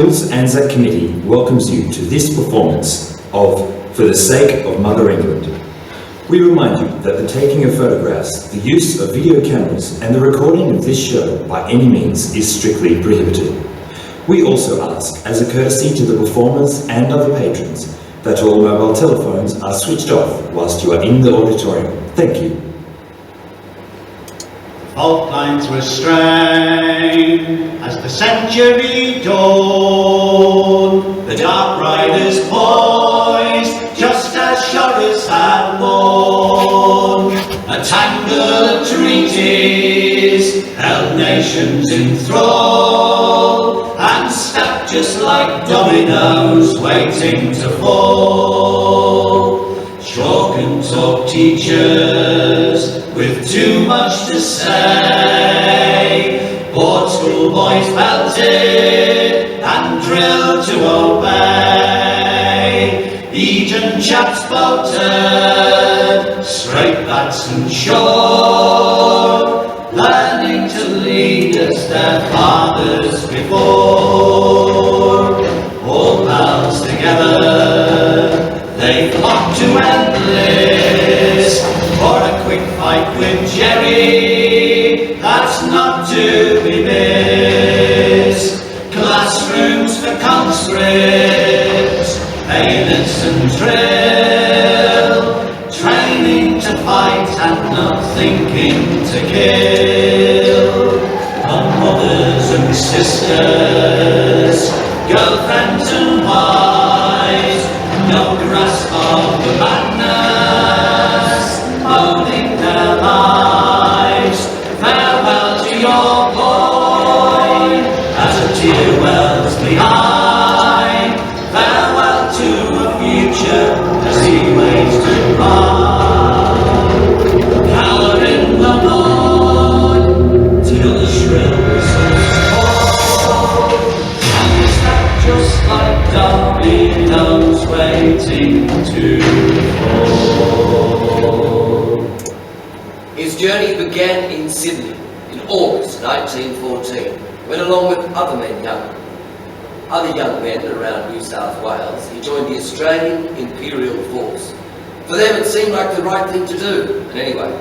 Anzac Committee welcomes you to this performance of For the Sake of Mother England. We remind you that the taking of photographs, the use of video cameras and the recording of this show by any means is strictly prohibited. We also ask, as a courtesy to the performers and other patrons, that all mobile telephones are switched off whilst you are in the auditorium. Thank you. Fault lines were strained as the century dawned. The dark riders poised just as Shores had warned. A tangle of treaties held nations in thrall and stuck just like dominoes waiting to fall. Chalk and talk teachers with too much to say, bored schoolboys belted and drilled to obey. Legion chaps bolted, straight backs and shore, learning to lead as their fathers before. All pals together, they flocked to enlist for a quick fight with Jerry, that's not to be missed. Classrooms for conscripts, bayonets and drill, training to fight and not thinking to kill. On mothers and sisters, girlfriends and wives, no grasp of the madness owning their lives. Farewell to your boy as a tear wells behind. Farewell to a future as he waits to ride. Cower in the morn till the shrill whistles call, and step just like dominoes waiting to fall. His journey began in Sydney in August 1914, when along with other young men around New South Wales, he joined the Australian Imperial Force. For them it seemed like the right thing to do, and anyway,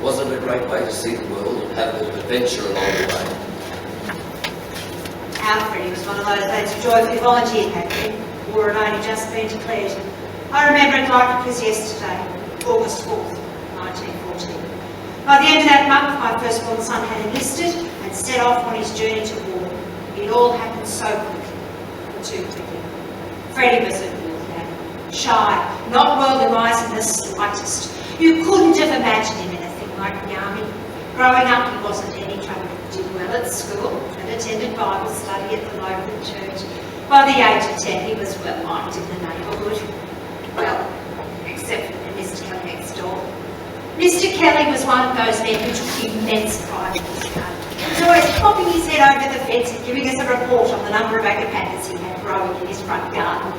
wasn't it a great way to see the world and have a bit of adventure along the way? Alfred was one of those lads who joyfully volunteered back then, war had only just been declared. I remember it like it was yesterday, August 4th, 1914. By the end of that month, my firstborn son had enlisted and set off on his journey to war. It all happened so quickly, too quickly. Freddie was a good lad, shy, not worldly wise in the slightest. You couldn't have imagined him anything like the army. Growing up, he wasn't any trouble. Did well at school and attended Bible study at the local church. By the age of 10, he was well liked in the neighbourhood. Well, except for Mr. Kelly next door. Mr. Kelly was one of those men who took immense pride in his gun. He was always popping his head over the fence and giving us a report on the number of agapanthus he had growing in his front garden.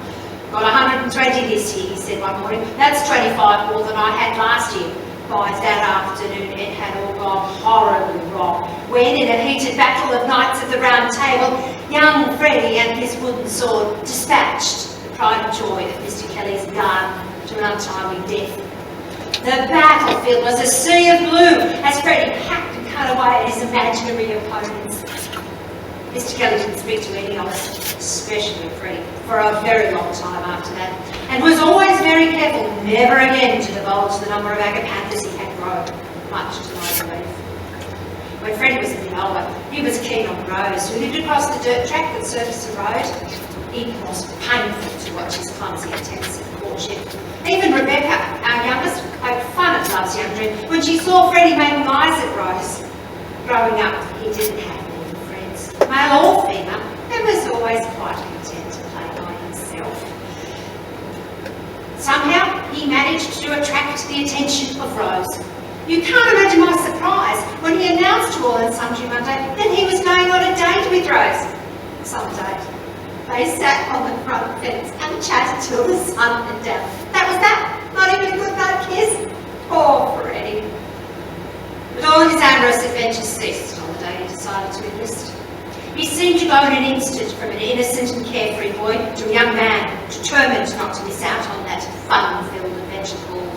Got 120 this year, he said one morning. That's 25 more than I had last year. By that afternoon, it had all gone horribly wrong, when, in a heated battle of Knights of the Round Table, young Freddie and his wooden sword dispatched the pride and joy of Mr. Kelly's garden to an untimely death. The battlefield was a sea of blue as Freddie hacked and cut away at his imaginary opponents. Mr. Kelly didn't speak to any of us, especially Freddie, for a very long time after that, and was always very careful never again to divulge the number of agapanthus he had grown, much to my relief. When Freddie was a bit older, he was keen on Rose, who lived across the dirt track that surfaced the road. It was painful to watch his clumsy attempts at courtship. Even Rebecca, our youngest, poked fun at Love's young dream when she saw Freddie making eyes at Rose. Growing up, he didn't have many friends, male or female, and was always quite content to play by himself. Somehow, he managed to attract the attention of Rose. You can't imagine my surprise when he announced to all and sundry one day that he was going on a date with Rose. Some date. They sat on the front fence and chatted till the sun went down. That was that. Not even a goodnight kiss. Poor Freddie. But all his amorous adventures ceased on the day he decided to enlist. He seemed to go in an instant from an innocent and carefree boy to a young man determined not to miss out on that fun-filled adventure called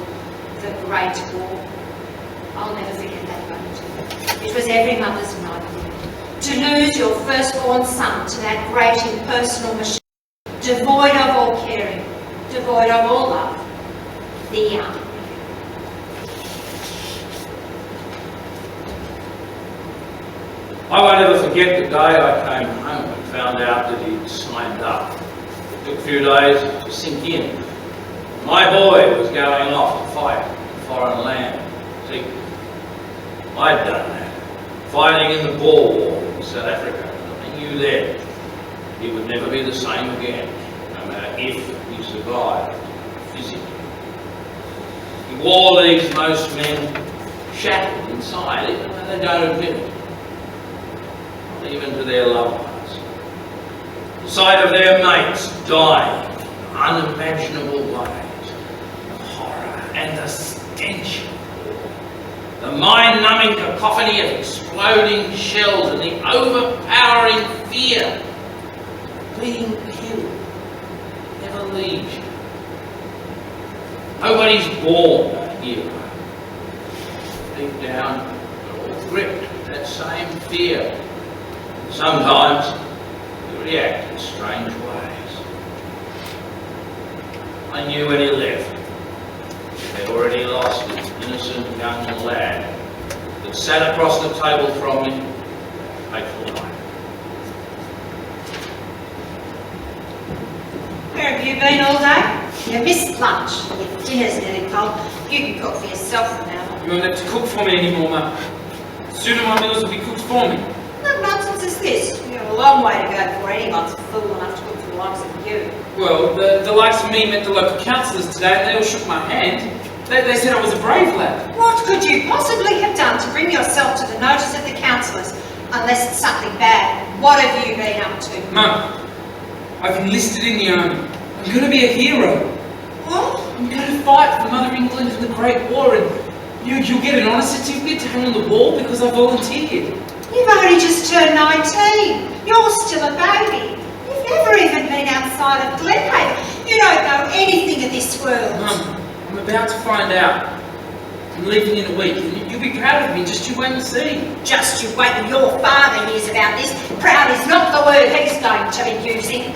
the Great War. I'll never forget that moment. It was every mother's nightmare. To lose your firstborn son to that great impersonal machine, devoid of all caring, devoid of all love, the army. I won't ever forget the day I came home and found out that he'd signed up. It took a few days to sink in. My boy was going off to fight in foreign land. See, I'd done that, fighting in the Boer War in South Africa. I knew then he would never be the same again, no matter if he survived physically. He war leaves most men shattered inside, even though they don't admit it. Even to their loved ones. The sight of their mates dying in unimaginable ways, the horror and the stench of war, the mind-numbing cacophony of exploding shells and the overpowering fear of being killed never leaves you. Nobody's born a hero. Deep down, we're all gripped with that same fear. Sometimes we react in strange ways. I knew when he left, he had already lost his innocent young lad that sat across the table from me that fateful night. Where have you been all day? You missed lunch. Your dinner's nearly cold. You can cook for yourself from now on. You won't have to cook for me anymore, Mum. Soon my meals will be cooked for me. What nonsense is this? You have a long way to go before anyone's fool enough to cook for the likes of you. Well, the likes of me met the local councillors today and they all shook my hand. They said I was a brave lad. What could you possibly have done to bring yourself to the notice of the councillors, unless it's something bad? What have you been up to? Mum, I've enlisted in the army. I'm going to be a hero. What? I'm going to fight for Mother England in the Great War, and you'll get an honour certificate to hang on the wall because I volunteered. You've only just turned 19. You're still a baby. You've never even been outside of Glenhaven. You don't know anything of this world. Mum, I'm about to find out. I'm leaving in a week, and you'll be proud of me. Just you wait and see. Just you wait till your father hears about this. Proud is not the word he's going to be using.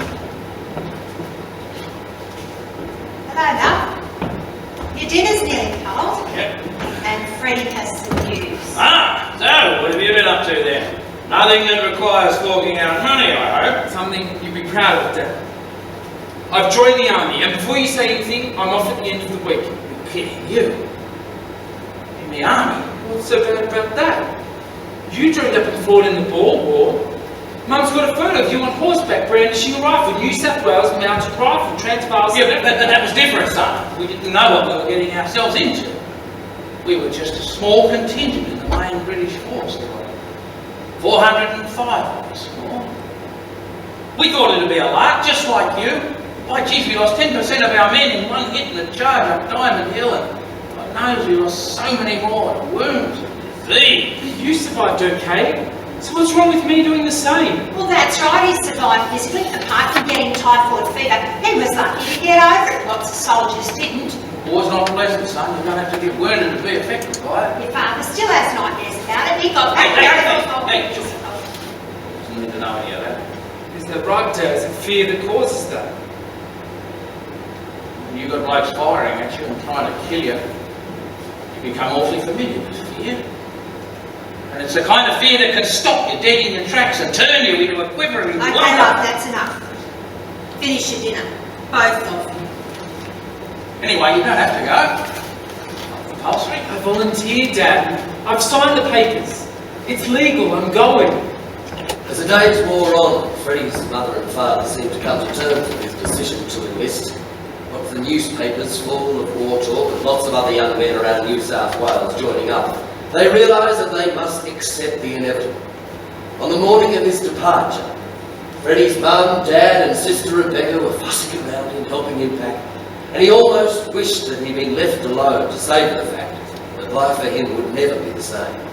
Hello, love. Your dinner's nearly cold. Yep. And Freddie has some news. Ah, so what have you been up to then? Nothing that requires forking out money, I hope. Something you'll be proud of, Dad. I've joined the army, and before you say anything, I'm off at the end of the week. You're kidding, you? In the army? What's so bad about that? You joined up and fought in the Boer War. Mum's got a photo of you on horseback brandishing a rifle, New South Wales mounted rifle, Transvaal. Yeah, but that was different, son. We didn't know what we were getting ourselves into. We were just a small contingent in the main British force. There were 405 of us more. We thought it'd be a lark, just like you. Why, geez, we lost 10% of our men in one hit in the charge up Diamond Hill, and God knows we lost so many more to wounds and disease. You survived okay. So what's wrong with me doing the same? Well, that's right, he survived physically, apart from getting typhoid fever. He was lucky to get over it. Lots of soldiers didn't. War's not pleasant, son. You don't have to get wounded to be affected by it. Your father still has nightmares about it. He got Hey, doesn't need to know any of that. Is that right, Dad? Is it fear that causes that? When you got blokes firing at you and trying to kill you, you become awfully familiar with fear. And it's the kind of fear that can stop you dead in your tracks and turn you into a quivering Okay, lump. love, that's enough. Finish your dinner. Both of you. Anyway, you don't have to go. Not compulsory. I volunteered, Dad. I've signed the papers. It's legal. I'm going. As the days wore on, Freddie's mother and father seemed to come to terms with his decision to enlist. But with the newspapers full of war talk and lots of other young men around New South Wales joining up, they realised that they must accept the inevitable. On the morning of his departure, Freddie's mum, dad and sister Rebecca were fussing around him, helping him pack, and he almost wished that he'd been left alone to savour the fact that life for him would never be the same.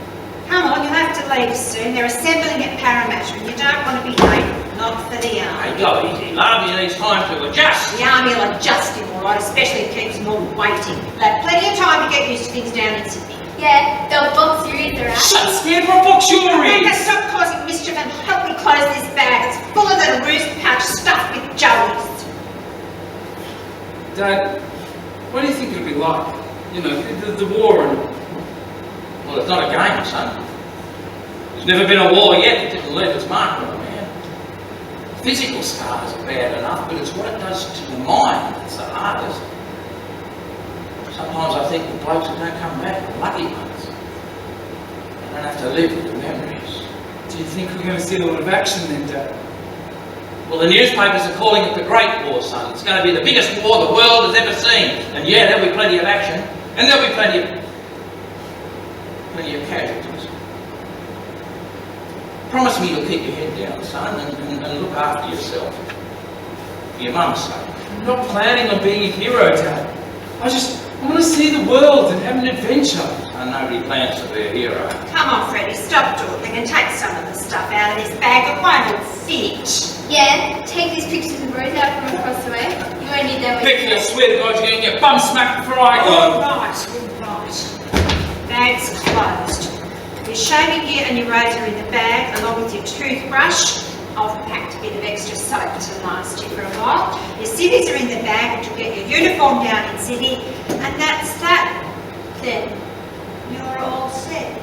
Come on, you'll have to leave soon. They're assembling at Parramatta and you don't want to be late. Not for the army. Hey, go easy, love. You need time to adjust. The army will adjust him all right, especially if it keeps them all waiting. They'll have plenty of time to get used to things down in Sydney. Yeah, they'll box your ears around. Shut scared for a box your Rebecca, ears. stop causing mischief and help me close this bag. It's full of little roost pouch stuffed with jellies. Dad, what do you think it'll be like? You know, the war and... Well, it's not a game, son. There's never been a war yet that didn't leave its mark on a man. Physical scars are bad enough, but it's what it does to the mind that's the hardest. Sometimes I think the blokes that don't come back are lucky ones. They don't have to live with the memories. Do you think we're going to see a lot of action then, Dad? Well, the newspapers are calling it the Great War, son. It's going to be the biggest war the world has ever seen. And yeah, there'll be plenty of action. And there'll be plenty of casualties. Promise me you'll keep your head down, son, and look after yourself. For your mum's sake. I'm not planning on being a hero, Dad. I want to see the world and have an adventure. And nobody plans to be a hero. Come on, Freddie, stop dawdling and take some of the stuff out of this bag. It won't all fit. Yeah, take these pictures of Rose out from across the way. You won't need them. Becky, I swear to God, you're going to get bum smacked before I All go. right. Bag's closed. Your shaving gear and your razor in the bag, along with your toothbrush. I've packed a bit of extra soap to last you for a while. Your civvies are in the bag, which will get your uniform down in Sydney, and that's that. Then you're all set.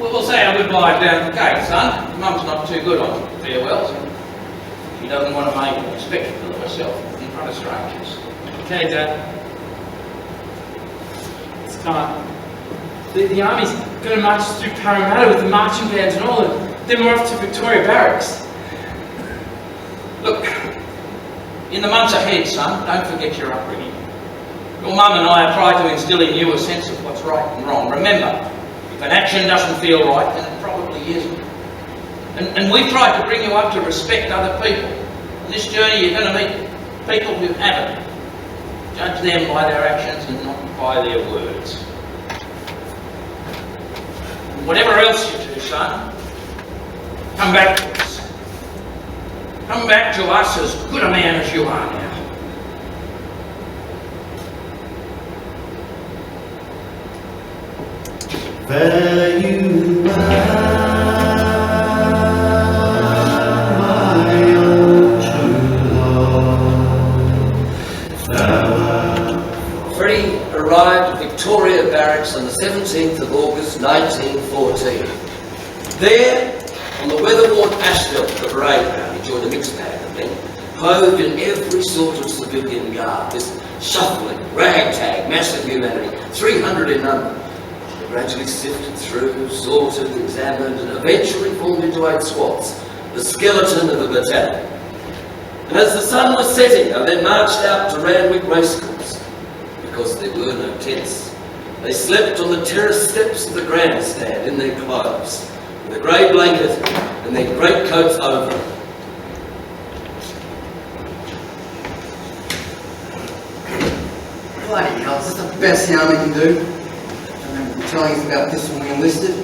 Well, we'll say our goodbye down the gate, son. Mum's not too good on farewells. She doesn't want to make an spectacle of herself in front of strangers. Okay, Dad. It's time. The army's going to march us through Parramatta with the marching bands and all, and then we're off to Victoria Barracks. Look, in the months ahead, son, don't forget your upbringing. Your mum and I have tried to instill in you a sense of what's right and wrong. Remember, if an action doesn't feel right, then it probably isn't. And we've tried to bring you up to respect other people. On this journey, you're going to meet people who haven't. Judge them by their actions and not by their words. And whatever else you do, son, come back to us. Come back to us as good a man as you are now. There you are, my own true love. Farewell. Freddie arrived at Victoria Barracks on the 17th of August 1914. There, on the weather-worn asphalt of the parade ground, he joined a mixed bag of men, clothed in every sort of civilian garb, this shuffling, ragtag mass of humanity, 300 in number. They gradually sifted through, sorted, examined, and eventually formed into 8 squads, the skeleton of a battalion. And as the sun was setting, they then marched out to Randwick Racecourse. Because there were no tents, they slept on the terrace steps of the grandstand in their clothes, with a grey blanket and their greatcoats over them. Bloody hell, is this the best the army can do? I remember telling us about this when we enlisted.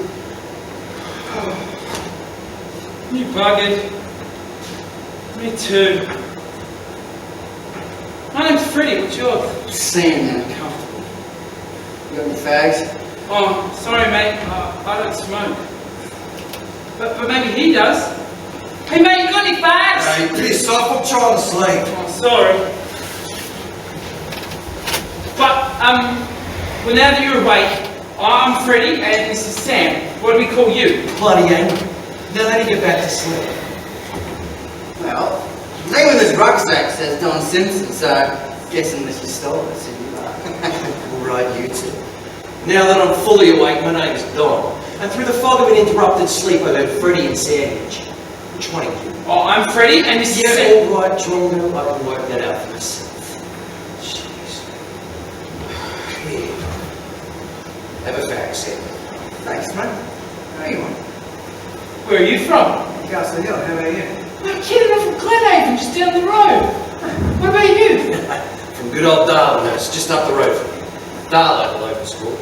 You buggered. Me too. My name's Freddie, what's yours? Sam, man, comfortable. You got any fags? Oh, sorry mate, I don't smoke. But maybe he does. Hey mate, you got any fags? Hey, piss off, I'm trying to sleep. Oh, sorry. But, whenever you're awake, I'm Freddie and this is Sam. What do we call you? Bloody angry. Now let me get back to sleep. Well, the name of this rucksack says Don Simpson, so guessing this was stolen, so you are. All right, you two. Now that I'm fully awake, my name's Don. And through the fog of an interrupted sleep, I heard Freddie and Sandwich. Which one are you? Oh, I'm Freddie and this is Yeah, Sam. all right, Drongo. I can work that out for myself. Jeez. Here. Have a fag, Sam. Thanks, mate. How are you on? Where are you from? Castle Hill, how about you? I'm kidding, I'm from Glenhaven, just down the road. What about you? From good old Darlinghurst, just up the road from here. Darlow, the local school.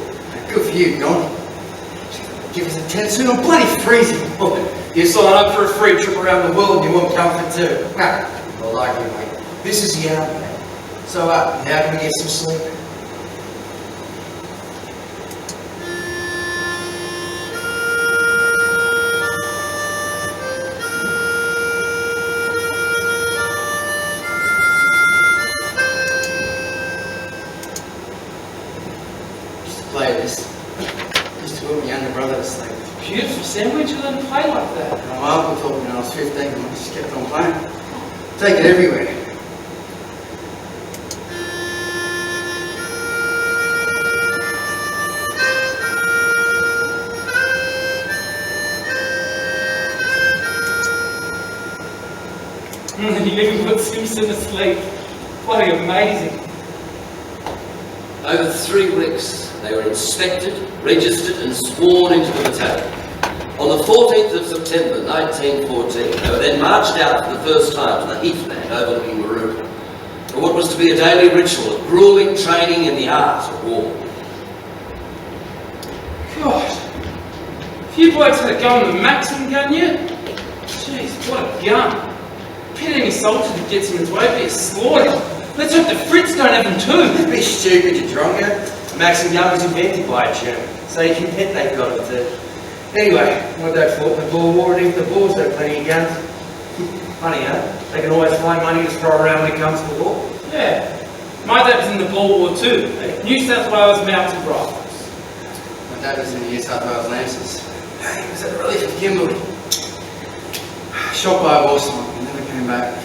Good for you, Don. Give us a 10 soon, I'm bloody freezing. You sign up for a free trip around the world and you want comfort too. Well, like you, mate. This is the hour, mate. So, now can we get some sleep? Play this. Just to put my younger brother to sleep. Beautiful sandwich, you let him play like that. My uncle taught me when I was 15 and I just kept on playing. Take it everywhere. You even put Simpson to sleep. Bloody amazing. Over 3 weeks, they were inspected, registered and sworn into the battalion. On the 14th of September 1914, they were then marched out for the first time to the heathland overlooking Maroon for what was to be a daily ritual of grueling training in the art of war. God. If you blokes had a go on the Maxim gun yet? Jeez, what a gun. Pit any soldier that gets him into it would be a slaughter. Let's hope the Fritz don't have them too. Don't be stupid, you drunker. Maxim gun was invented by a German, so you can bet they've got it too. Anyway, what they fought in the Boer War, and even the Boers had plenty of guns. Funny, huh? They can always find money to throw around when it comes to war. Yeah. My dad was in the Boer War too. New South Wales Mounted Rifles. My dad was in the New South Wales Lancers. He was at the relief of Kimberley. Shot by a war sniper and never came back.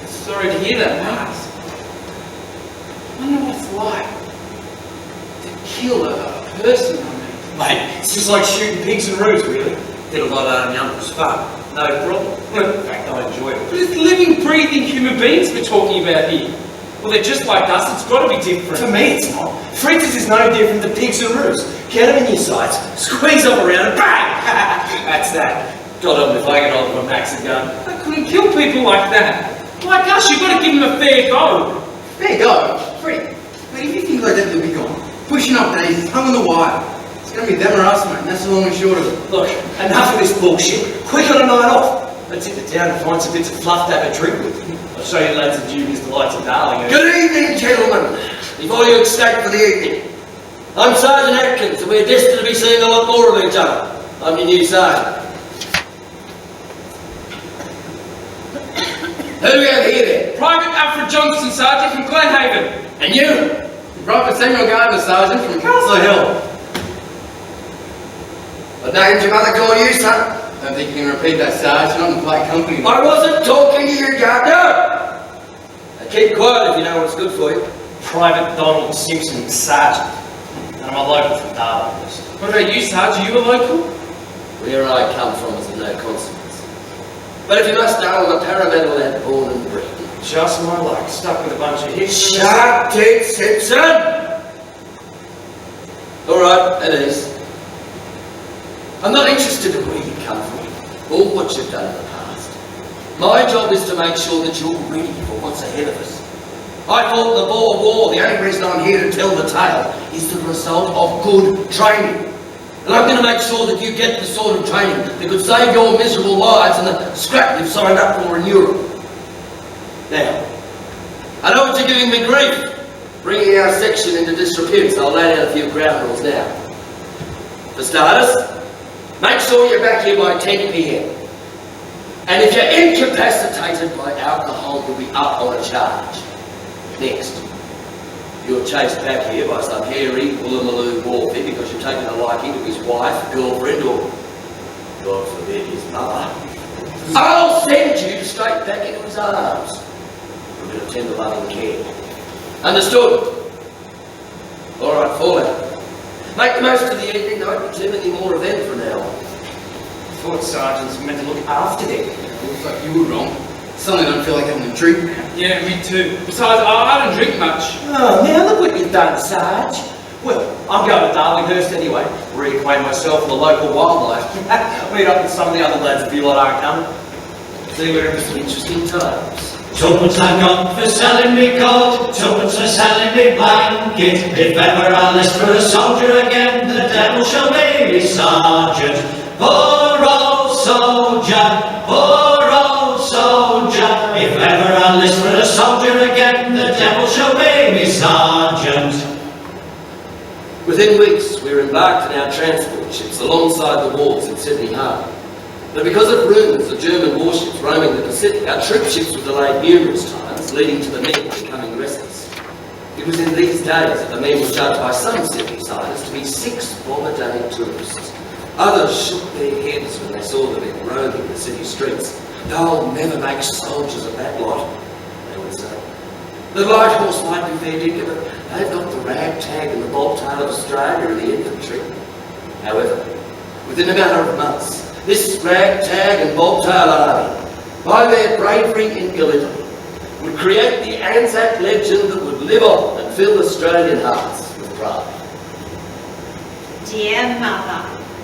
Sorry to hear that, mate. I wonder what it's like to kill a person, I mean. Mate, it's just like shooting pigs and roos, really. Did a lot out of my uncle's farm. No problem. In fact, I enjoyed But it. it's living, breathing human beings we're talking about here. Well, they're just like us, it's got to be different. For me, it's not. Fritz's is no different to pigs and roos. Get them in your sights, squeeze up around and bang! That's that. Got them if I get hold of a Maxim gun. I couldn't kill people like that. Like us, you've got to give them a fair go. There you go. Freddie, mate, if you think like that, they'll be gone. Pushing up daisies, hung on the wire. It's going to be them or us, mate, and that's the long and short of it. Look, enough of this bullshit. Quick on a night off. Let's hit the town and find some bits of fluff to have a drink with. I'll show you lads and juniors the lights of Darling. Good evening, gentlemen. Before you escape for the evening, I'm Sergeant Atkins, and we're destined to be seeing a lot more of each other. I'm your new sergeant. Who do we have here then? Private Alfred Johnson, Sergeant from Glenhaven. And you? Private Samuel Gardner, Sergeant, from Castle Hill. What name did your mother call you, son? I don't think you can repeat that, Sarge. Not in polite company. I wasn't talking to you, Gardner. Now keep quiet if you know what's good for you. Private Donald Simpson, Sergeant. And I'm a local from Darling. What about you, Sergeant? You a local? Where I come from is of no consequence. But if you must know, I'm a Parramatta lad born and bred. Just my luck, stuck with a bunch of hicks. Shut it, Simpson! All right, at ease. I'm not interested in where you come from or what you've done in the past. My job is to make sure that you're ready for what's ahead of us. I fought in the Boer War. The only reason I'm here to tell the tale is the result of good training. And I'm going to make sure that you get the sort of training that could save your miserable lives and the scrap you've signed up for in Europe. Now, I know what you're giving me grief, bringing our section into disrepute, so I'll lay down a few ground rules now. For starters, make sure you're back here by 10 p.m. And if you're incapacitated by alcohol, you'll be up on a charge. Next, you're chased back here by some hairy, Woolloomooloo Wharfie because you've taken a liking to his wife, girlfriend, or, God forbid, his mother. I'll send you straight back into his arms for a bit of tender loving care. Understood? All right, fall out. Make the most of the evening. There won't be too many more of them from now on. I thought sergeants were meant to look after them. Looks like you were wrong. Suddenly don't feel like having a drink now. Yeah, me too. Besides, I don't drink much. Oh, now look what you've done, Sarge. Well, I'm going to Darlinghurst anyway. Reacquaint myself with the local wildlife. Meet up with some of the other lads if you lot aren't coming. See, we're in some interesting times. Tuppence I got for selling me coat, tuppence for selling me blanket. If ever I list for a soldier again, the devil shall be away, me sergeant. Poor old soldier, poor old soldier. If ever I list for a soldier again, the devil shall be me sergeant. Within weeks, we were embarked in our transport ships alongside the wharves in Sydney Harbour. But because of rumours of German warships roaming the Pacific, our troop ships were delayed numerous times, leading to the men becoming restless. It was in these days that the men were judged by some Sydney-siders to be 6 bomb-a-day tourists. Others shook their heads when they saw the men roaming the city streets. "They'll never make soldiers of that lot," they would say. "The light horse might be fair dinkum, but they've got the ragtag and the bobtail of Australia and the infantry." However, within a matter of months, this ragtag and bobtail army, by their bravery in Gallipoli, would create the Anzac legend that would live on and fill Australian hearts with pride. Dear Mother,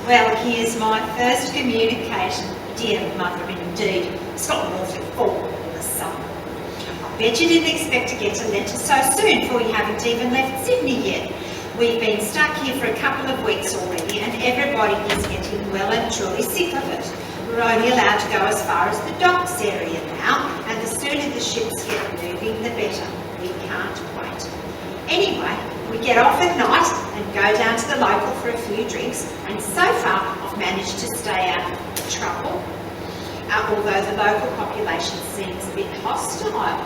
well, here's my first communication. Dear Mother, indeed. It's got an awfully full all the summer. I bet you didn't expect to get a letter so soon, for we haven't even left Sydney yet. We've been stuck here for a couple of weeks already, and everybody is getting well and truly sick of it. We're only allowed to go as far as the docks area now, and the sooner the ships get moving, the better. We can't wait. Anyway, we get off at night and go down to the local for a few drinks, and so far I've managed to stay out of trouble, although the local population seems a bit hostile.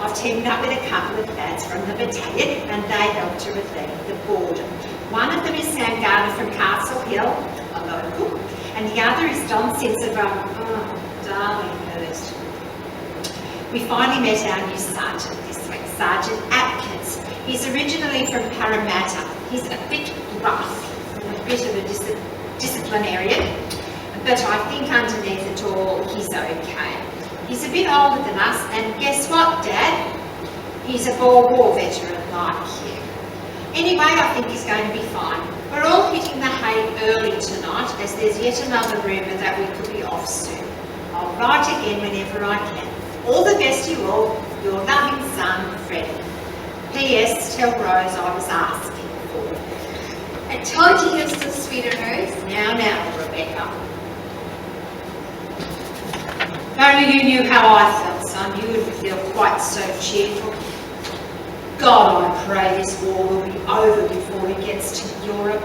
I've teamed up with a couple of lads from the battalion, and they help to relieve the boredom. One of them is Sam Gardner from Castle Hill, a local, and the other is Don Simpson from Darlinghurst. We finally met our new sergeant this week, Sergeant Atkins. He's originally from Parramatta. He's a bit rough and a bit of a disciplinarian, but I think underneath it all, he's okay. He's a bit older than us, and guess what, Dad? He's a Boer War veteran like you. Anyway, I think he's going to be fine. We're all hitting the hay early tonight, as there's yet another rumour that we could be off soon. I'll write again whenever I can. All the best to you all, your loving son, Freddie. P.S. Tell Rose I was asking for her. I told you he was so sweet, Rose. Now, Rebecca. If only you knew how I felt, son, you wouldn't feel quite so cheerful. God, I pray this war will be over before he gets to Europe.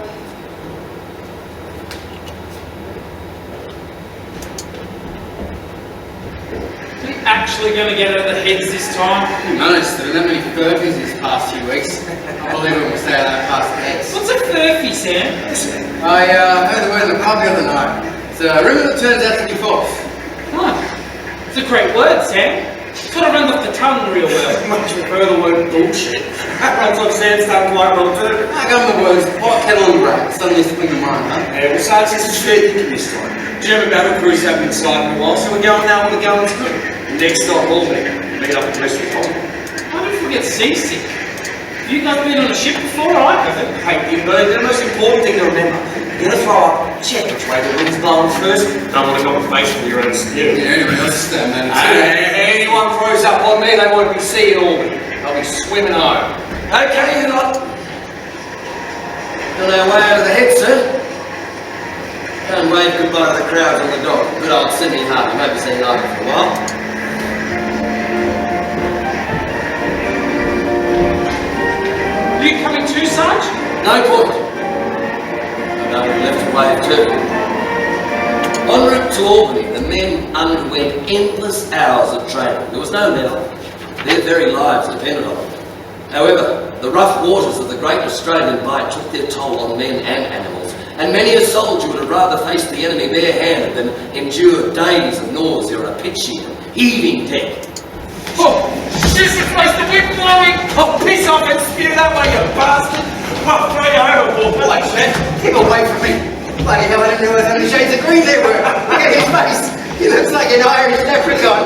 Are we actually going to get out of the heads this time? You noticed there are that many furbies this past few weeks. I believe it will stay out that past the heads. What's a furphy, Sam? I heard the word in the pub the other night. It's a rumour that turns out to be false. Huh. It's a great word, Sam. Sort of runs off the tongue real well. Much prefer the word bullshit. That runs off sandstone quite well too. I got the words pot, kettle and brass. Suddenly spring to mind, huh? Yeah, well, Sarge, this is fair thinking this time. German battle crews haven't been sighted in a while, so we're going now when the going's good. Next stop, Albany. Meet up at Western Pond. Why don't we get seasick? Have you guys been on a ship before? I haven't. Hey, you bird, the most important thing to remember. You're gonna throw up, check which way the wind's blowing first. Don't want to go in face with your own skin. Yeah, anyway, let's stand man. Anyone throws up on me, they won't be seeing Albany. They'll be swimming home. Okay, you lot. On our way out of the head, sir. Go and wave goodbye to the crowds on the dock. Good old Sydney Harbour. Maybe seen either for a while. You coming too, Sarge? No point. I know we left to wave too. En route to Albany, the men underwent endless hours of training. There was no let up. Their very lives depended on it. However, the rough waters of the Great Australian Bight took their toll on men and animals, and many a soldier would have rather faced the enemy barehanded than endure days of nausea on a pitchy and heaving deck. Oh, this is place the wind blowing! Oh, piss off and spew that way, you bastard! I'll throw you overboard, boy, man. Keep away from me. Bloody hell, I didn't realise how many shades of green there were. Look at his face. He looks like an Irish leprechaun.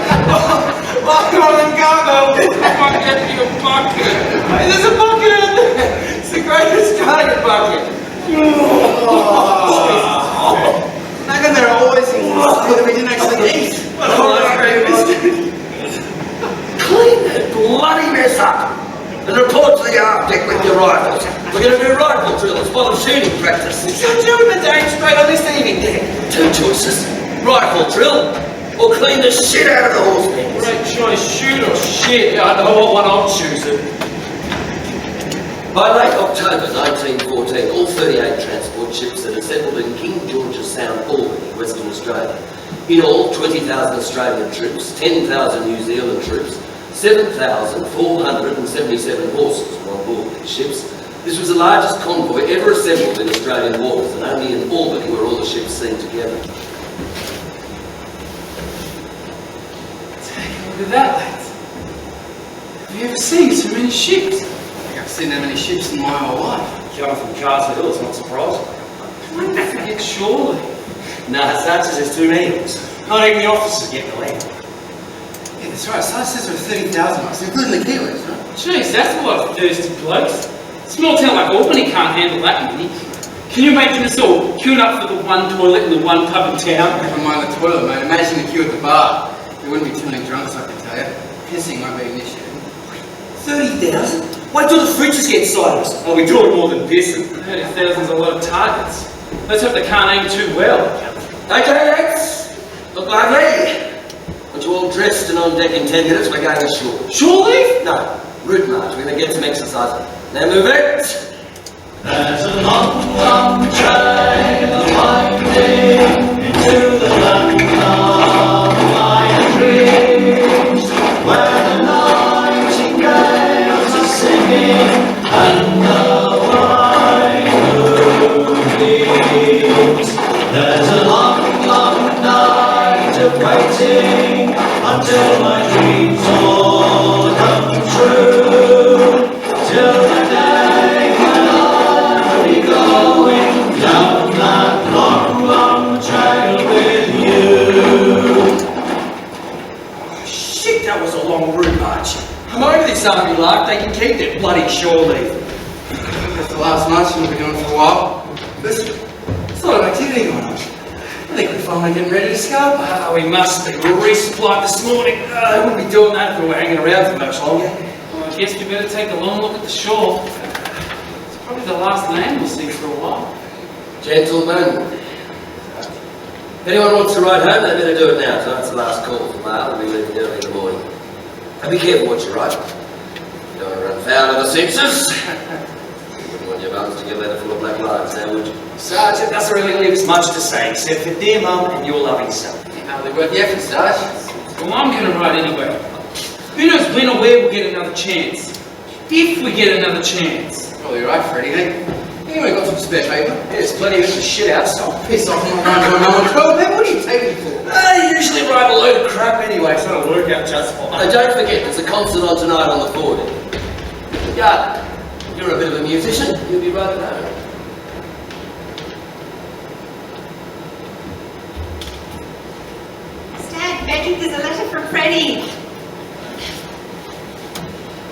Oh, come on and gargle! Bucket, you bucket! Hey, there's a bucket in there! It's the Great Australian bucket! How come there are always things that we didn't actually eat? Clean that bloody mess up and report to the aft deck with your rifles. We're going to do rifle drill as well as shooting practice. So doing the damn straight on this evening then. Two choices. Rifle drill or clean the shit out of the horse pens. Great choice, shoot or shit. Yeah, I know what one I'll choose it. By late October 1914, all 38 transport ships had assembled in King George's Sound, Albany, Western Australia. In all, 20,000 Australian troops, 10,000 New Zealand troops, 7,477 horses were on board these ships. This was the largest convoy ever assembled in Australian waters, and only in Albany were all the ships seen together. Take a look at that, lads. Have you ever seen so many ships? I think I've seen that many ships in my whole life. Coming from Castle Hill, it's not surprising. Don't forget surely. Nah, Sarge says there's too many of us. Not even the officers get the land. Yeah, that's right. Sarge says there are 30,000 of us, including the Kiwis, right? Jeez, that's a lot of thirsty blokes. A small town like Albany can't handle that many. Can you imagine us all queuing up for the one toilet in the one pub in town? Never mind the toilet, mate. Imagine the queue at the bar. There wouldn't be too many drunks, I can tell you. Pissing won't be an issue. 30,000? Wait till the fridges get inside us. Oh, we do it more than pissing. 30,000's a lot of targets. Let's hope they can't aim too well. Okay, lads, look lively. Once you're all dressed and on deck in 10 minutes, we're going ashore. Shore leave? No, route march. We're going to get some exercise. Now move it. There's a long, long trail winding into the land of fire dreams, where the nightingales are singing and the wine moon gleams. There's a long, long night of waiting until my dreams all come true, till the day when I'll be going down that long, long trail with you. Shit, that was a long route march. I'm over this army lark. They can keep their bloody shore leave. That's the last march we'll be doing for a while. There's a lot of activity going on. I think we're finally getting ready to scout. Ah, we must be. We were resupplied this morning. I wouldn't be doing that if we were hanging around for much longer. Well, I guess we better take a long look at the shore. It's probably the last land we'll see for a while. Gentlemen, if anyone wants to ride home, they better do it now. Tonight's the last call for mail. We'll be leaving early in the morning. And be careful what you write. You don't want to run foul of the censors. You wouldn't want your mums to get a letter full of black lines now, would you? Sarge, it doesn't really leave us much to say, except for dear mum and your loving son. Hardly worth the effort, Sarge. Well, I'm going to ride anyway. Who knows when or where we'll get another chance? If we get another chance. Probably right, Freddie. Hey, anyway, got some spare paper? Yeah, there's plenty of extra shit outside. Piss off, I'm not going to another 12, man. What are you taking for? I usually write a load of crap anyway, so it'll work out just fine. And don't forget, there's a concert on tonight on the forward. Yeah, you're a bit of a musician. You'll be right at home. Becky, there's a letter from Freddie.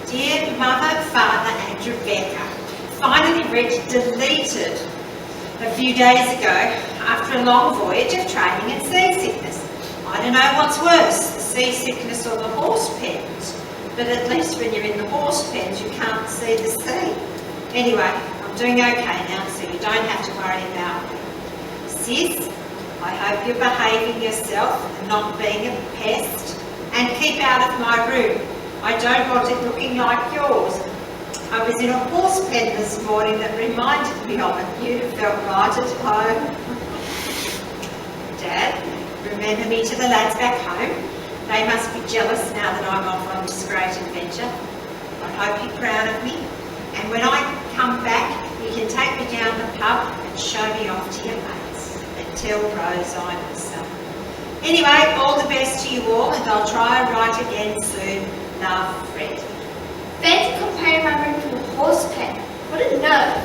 Dear Mother, Father and Rebecca, finally read deleted a few days ago after a long voyage of training and seasickness. I don't know what's worse, the seasickness or the horse pens, but at least when you're in the horse pens you can't see the sea. Anyway, I'm doing okay now, so you don't have to worry about me. Sis, I hope you're behaving yourself and not being a pest, and keep out of my room. I don't want it looking like yours. I was in a horse pen this morning that reminded me of it. You'd have felt right at home. Dad, remember me to the lads back home. They must be jealous now that I'm off on this great adventure. I hope you're proud of me. And when I come back, you can take me down the pub and show me off to your mates. And tell Rose I'm her son. Anyway, all the best to you all, and I'll try and write again soon. Love, Fred. Fancy comparing my room to a horse pen. What a nerve.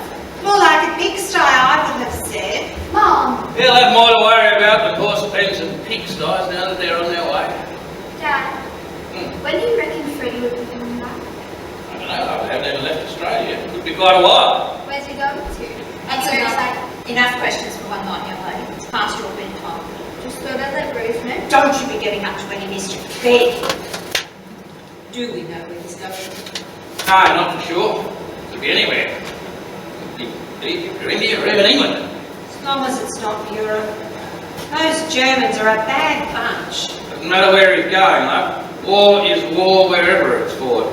More like a pigsty, I would have said. Mom, They'll have more to worry about than horse pens and pigsties now that they're on their way. Dad, when do you reckon Freddie would be coming back? I don't know, I haven't even left Australia. Could be quite a while. Where's he going to? That's Very enough. excited. Enough questions for one night, young lady. It's past your bedtime. Just thought I'd let Rose know. Don't you be getting up to any mischief. Bed. Do we know where he's going? No, not for sure. Could be anywhere. India or even England. As long as it's not Europe. Those Germans are a bad bunch. Doesn't matter where he's going, love. War is war wherever it's fought.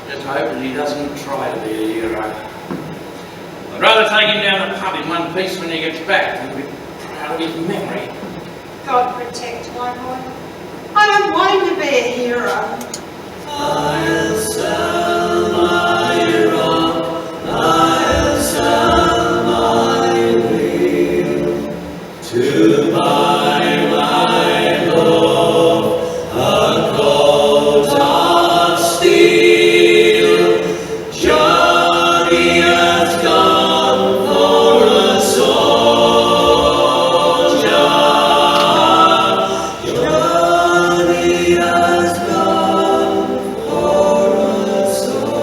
Just hope that he doesn't try to be a hero. I'd rather take him down the pub in one piece when he gets back than be proud of his memory. God protect my boy. I don't want him to be a hero. I'll sell my hero, I'll sell my will to buy my love a coat of steel. Johnny has gone for a soldier. Johnny has gone for a soldier.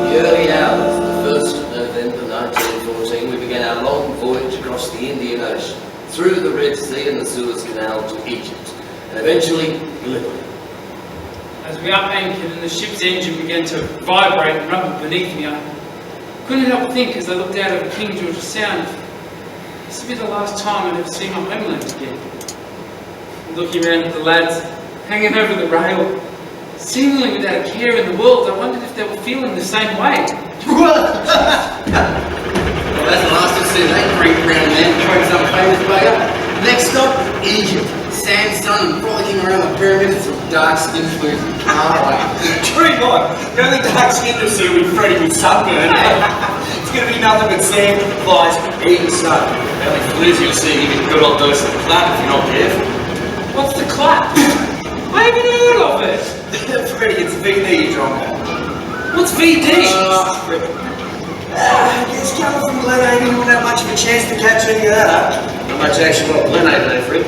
The early hours of the 1st of November 1914, we began our long voyage across the Indian Ocean, through the Red Sea and the Suez Canal to Egypt, and eventually Gallipoli. As we up anchored and the ship's engine began to vibrate and rumble beneath me, I couldn't help but think as I looked out over King George's Sound, this would be the last time I'd ever see my homeland again. Looking around at the lads hanging over the rail, seemingly without a care in the world, I wondered if they were feeling the same way. Well, that's the last I've seen that Greek brown man throwing some famous player. Next stop, Egypt. Sand, sun, and frolicking around the pyramids of dark-skinned fools. True, God. The only dark skin you'll see will be Freddie with sunburn. It's going to be nothing but sand, flies, eating sun. The only floozy you'll see you get a good old dose of the clap if you're not careful. What's the clap? I haven't heard of it. Freddie, it's VD, John. What's VD? I guess coming from Glenhaven, you wouldn't have much of a chance to catch any of that, huh? Not much action on Glenhaven, eh, Fred?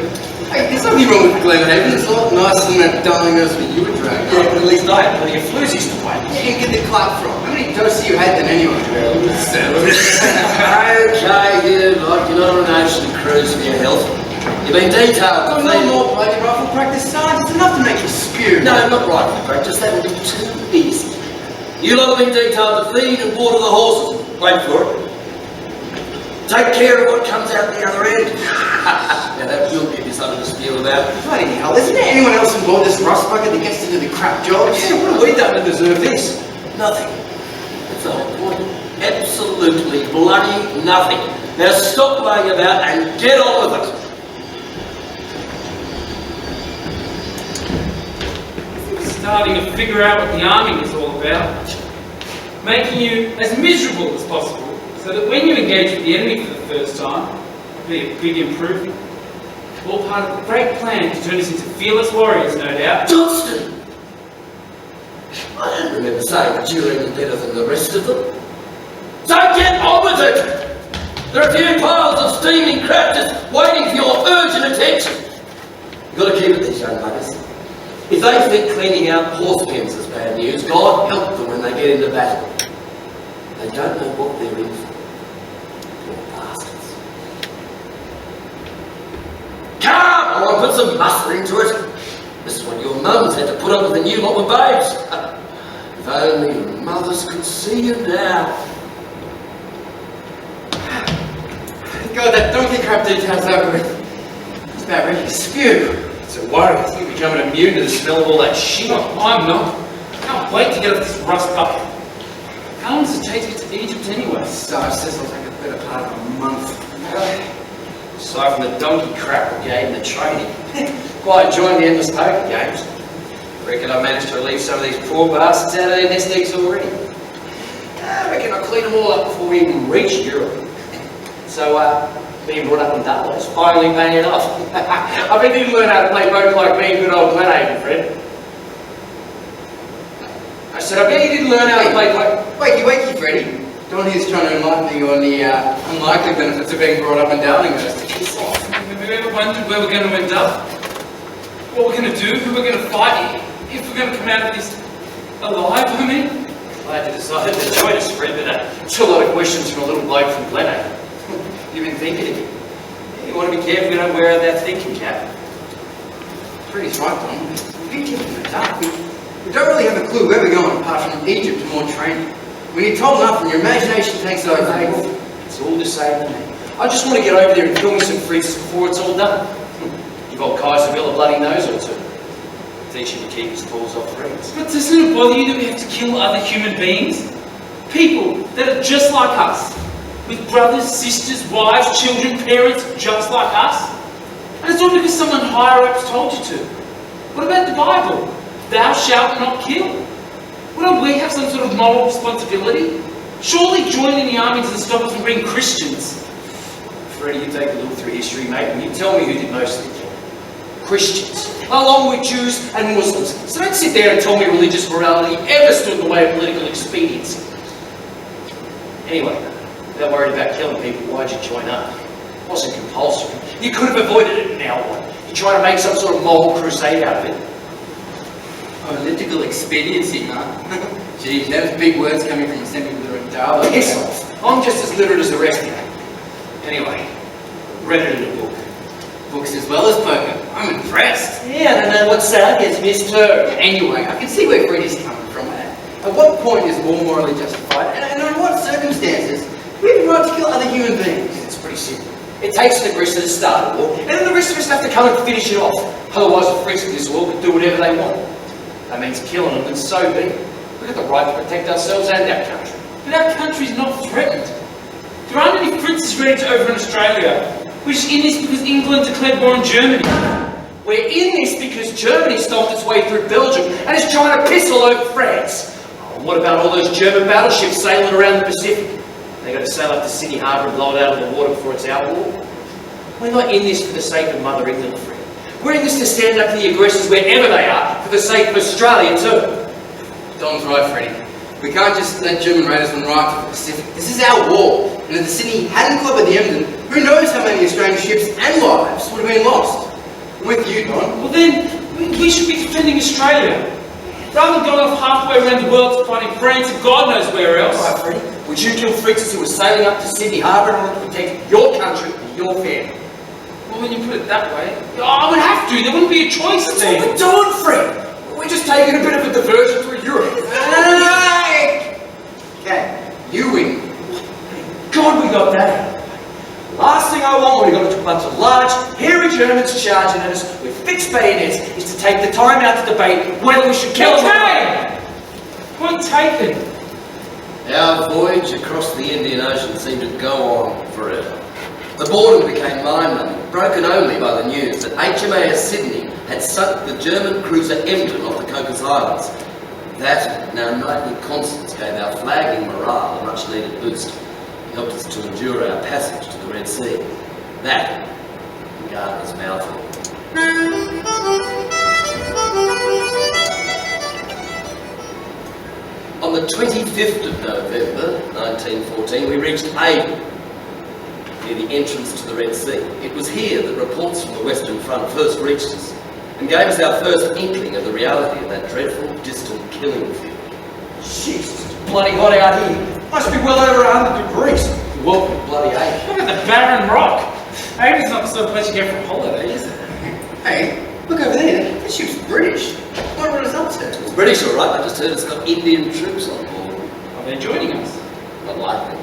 Hey, there's nothing wrong with Glenhaven. It's a lot nicer than that darling nursery you were dragging. Yeah, but at least I had plenty of floozies to wait. Where do you get the clap from? How many doses you had then anyway? Okay, you like you're not on an ocean cruise for your health. You've been detailed. Oh, no more bloody rifle practice, Sarge. It's enough to make you spew. No, not rifle practice. That would be too easy. You lot have been detailed to feed and water the horses. Wait for it. Take care of what comes out the other end. Now that will give you something to steal about. Bloody hell, isn't there anyone else on board this rust bucket that gets to do the crap jobs? Yeah, what have we done to deserve this? Nothing. That's the whole point. Absolutely bloody nothing. Now stop lying about and get on with it. Starting to figure out what the army is all about. Making you as miserable as possible, so that when you engage with the enemy for the first time, it'll be a big improvement. All part of the great plan to turn us into fearless warriors, no doubt. Johnston! I don't remember saying that you were any better than the rest of them. So get on with it! There are a few piles of steaming crap just waiting for your urgent attention. You've got to keep it these young buggers. If they think cleaning out horse pens is bad news, God help them when they get into battle. They don't know what they're in for. Poor bastards. Come! I want to put some muscle into it. This is what your mums had to put up with the new lot of babes. If only your mothers could see you now. God, that donkey crap detail's over with. It's about ready to spew. It's a worry. I think we're becoming immune to the smell of all that shit. No, I'm not. I can't wait to get off this rust bucket. How long does it take to get to Egypt anyway? Sarge says it'll take a better part of a month. Aside from the donkey crap we gave and the training. Quite enjoying the endless poker games. Reckon I managed to relieve some of these poor bastards out of their nest eggs already. I reckon I'll clean them all up before we even reach Europe. So, being brought up in Dublin is finally paying it off. I bet you didn't learn how to play poker like me in good old Glenhaven, Fred. I said, I bet you didn't learn how to play poker. Wakey, Freddy. Don here's trying to enlighten you on the unlikely benefits of being brought up in Darlinghurst. Have you ever wondered where we're going to end up? What we're going to do? Who we're going to fight? If we're going to come out of this alive, I mean? Glad you decided to join us, Fred, but it's a lot of questions from a little bloke from Glenhaven. You've been thinking of it. You want to be careful you don't wear out that thinking cap. Freddy's right, Don. We've been keeping in the dark. We don't really have a clue where we're going apart from Egypt and more training. When you're told enough and your imagination takes over, It's all the same to me. I just want to get over there and kill me some fritzes before it's all done. Give old Kaiserville a bloody nose or two. Teach him to keep his paws off friends. But doesn't it bother you that we have to kill other human beings? People that are just like us. With brothers, sisters, wives, children, parents, just like us. And it's all because someone higher up's told you to. What about the Bible? Thou shalt not kill. Well, don't we have some sort of moral responsibility? Surely joining the army doesn't stop us from being Christians. Freddie, you take a look through history, mate, and you tell me who did most of the killing. Christians, along with Jews and Muslims. So don't sit there and tell me religious morality ever stood in the way of political expediency. Anyway, without worried about killing people, why'd you join up? It wasn't compulsory. You could have avoided it, now what? You're trying to make some sort of moral crusade out of it. political expediency, huh? Gee, those big words coming from a semi-literate darling. Piss off. I'm just as literate as the rest of you. Anyway, read it in a book. Books as well as poker. I'm impressed. Yeah, I don't know what side gets missed too. Anyway, I can see where Freddie's coming from. At what point is war morally justified, and under what circumstances do we have the right to kill other human beings? It's pretty simple. It takes an aggressor to start a war, and then the rest of us have to come and finish it off. Otherwise, the freaks of this war could do whatever they want. That means killing them, and so be it. We've got the right to protect ourselves and our country. But our country's not threatened. There aren't any princes ready to overrun Australia. We're just in this because England declared war on Germany. We're in this because Germany stomped its way through Belgium and is trying to piss all over France. Oh, what about all those German battleships sailing around the Pacific? They got to sail up to Sydney Harbour and blow it out of the water before it's our war? We're not in this for the sake of Mother England, friend. We're in this to stand up for the aggressors wherever they are, for the sake of Australia too. Don's right, Freddie. We can't just let German raiders run right to the Pacific. This is our war, and if the Sydney hadn't clobbered the Emden, who knows how many Australian ships and lives would have been lost. I'm with you, Don. Well then, we should be defending Australia. Rather than going off halfway around the world to fighting France and God knows where else. All right, Freddie. Would you kill fritzes who were sailing up to Sydney Harbour in order to protect your country and your family? Well, when you put it that way, I would have to. There wouldn't be a choice That's then. what we're doing, Fred. We're just taking a bit of a diversion through Europe. Okay, you win. God, we got that. Last thing I want when we've got a bunch of large, hairy Germans charging at us with fixed bayonets is to take the time out to debate whether we should kill them. Okay! Point taken. Our voyage across the Indian Ocean seemed to go on forever. The boredom became mind-numbing, broken only by the news that HMAS Sydney had sunk the German cruiser Emden off the Cocos Islands. That and our nightly concerts gave our flagging morale a much-needed boost. It helped us to endure our passage to the Red Sea. That, and Gardner's Mouthful. On the 25th of November 1914, we reached Aden, near the entrance to the Red Sea. It was here that reports from the Western Front first reached us and gave us our first inkling of the reality of that dreadful, distant killing field. Jesus, it's bloody hot out here. Must be well over 100 degrees. You're welcome to bloody Aden. Look at the barren rock. Aden's not the sort of place you get for a holiday, is it? Hey, look over there. That ship's British. What brought us up to? It's British, all right. I just heard it's got Indian troops on board. Are they joining us? Not likely.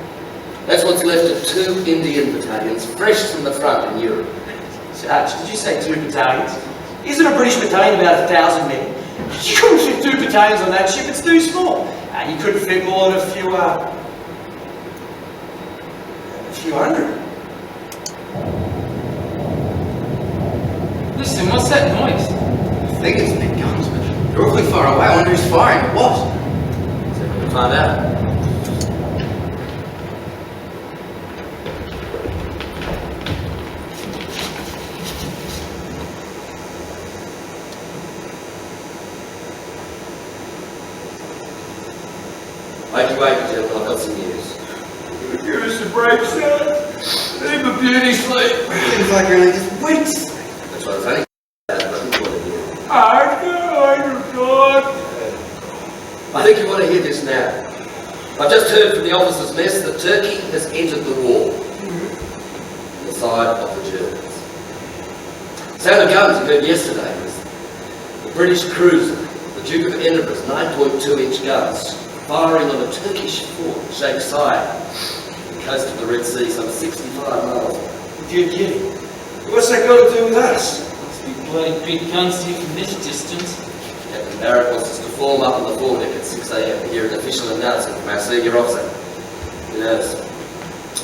That's what's left of 2 Indian battalions, fresh from the front in Europe. Sarge, did you say 2 battalions? Isn't a British battalion about 1,000 men? You couldn't fit 2 battalions on that ship, it's too small. You couldn't fit more than a few hundred. Listen, what's that noise? I think it's big guns, but they're awfully far away. I wonder who's firing at what? So we'll find out. Wait, gentlemen, I've got some news. Give us a break, son. Leave a beauty sleep. Seems like really just weeks. That's what I was only I think you want to hear this now. I've just heard from the officers' mess that Turkey has entered the war on the side of the Germans. Sound of guns you heard yesterday was the British cruiser, the the Duke of Edinburgh's 9.2-inch guns firing on a Turkish fort at Sheikh Zayed, the coast of the Red Sea, some 65 miles. You're kidding. What's that got to do with us? Must be bloody big guns here from this distance. Captain Barrett wants us to form up on the foredeck at 6 a.m. to hear an official announcement from our senior officer. Who knows?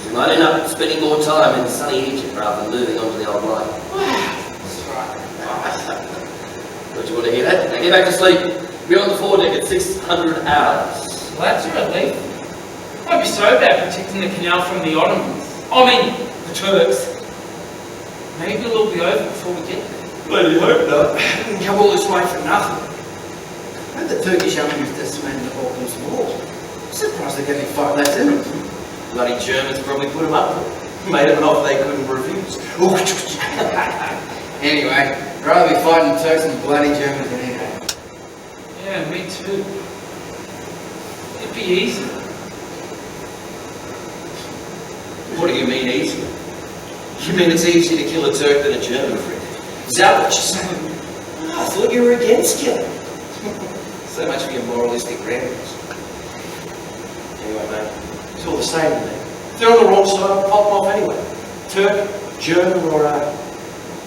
We might end up spending more time in sunny Egypt rather than moving on to the old line. That's right. Don't you want to hear that? Now get back to sleep. Be on the foredeck at 600 hours. Well, that's a relief. Won't be so bad protecting the canal from the Ottomans. I mean, the Turks. Maybe it'll all be over before we get there. Bloody hope not. We didn't come all this way for nothing. And the Turkish army was decimated the Balkans War. I'm surprised they got any fight left in them. Bloody Germans probably put them up for it. Made them an offer they couldn't refuse. Anyway, I'd rather be fighting Turks and bloody Germans than anything. Yeah, me too. It'd be easy. What do you mean easy? You mean it's easier to kill a Turk than a German friend? Is that what you're saying? Oh, I thought you were against killing. So much for your moralistic ramblings. Anyway, mate, it's all the same to me. If they're on the wrong side, I'll pop them off anyway. Turk, German, or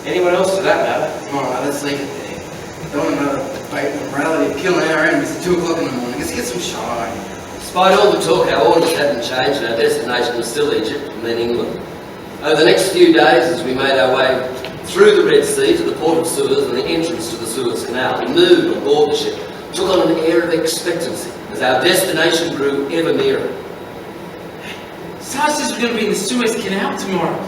anyone else for that matter. Alright, let's leave it there. Don't want another debate on morality of killing our enemies at 2 o'clock in the morning. Let's get some shine. Despite all the talk, our orders hadn't changed and our destination was still Egypt and then England. Over the next few days, as we made our way through the Red Sea to the port of Suez and the entrance to the Suez Canal, the mood on board the ship took on an air of expectancy as our destination grew ever nearer. Sarah says we're going to be in the Suez Canal tomorrow.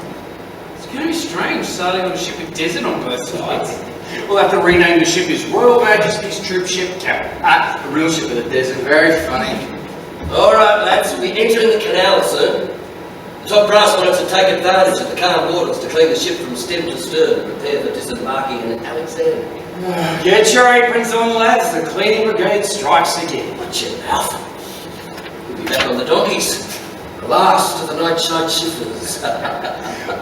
It's going to be strange sailing on a ship with desert on both sides. We'll have to rename the ship as Royal Majesty's Troop Ship Captain. The real ship of the desert. Very funny. Alright lads, we'll be entering the canal soon. The top brass wanted to take advantage of the calm waters to clean the ship from stem to stern and prepare for disembarking in Alexandria. Get your aprons on, lads. The cleaning brigade strikes again. Watch your mouth. We'll be back on the donkeys. The last of the night-side shivers.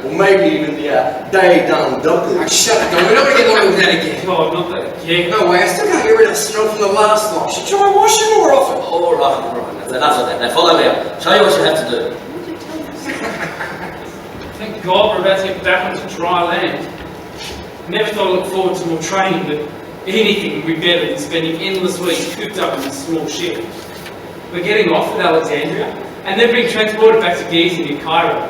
Or maybe even the day-done dockers. Oh, shut up, Don. We're not going to get away with that again. God, not that again. No way, I still can't get rid of the snow from the last lot. Should try washing more often. Alright, that's enough of that. Now follow me up. Show you what you have to do. Thank God we're about to get back onto dry land. Never thought I'd look forward to more training, but anything would be better than spending endless weeks cooped up in a small ship. We're getting off at Alexandria, and then being transported back to Giza near Cairo.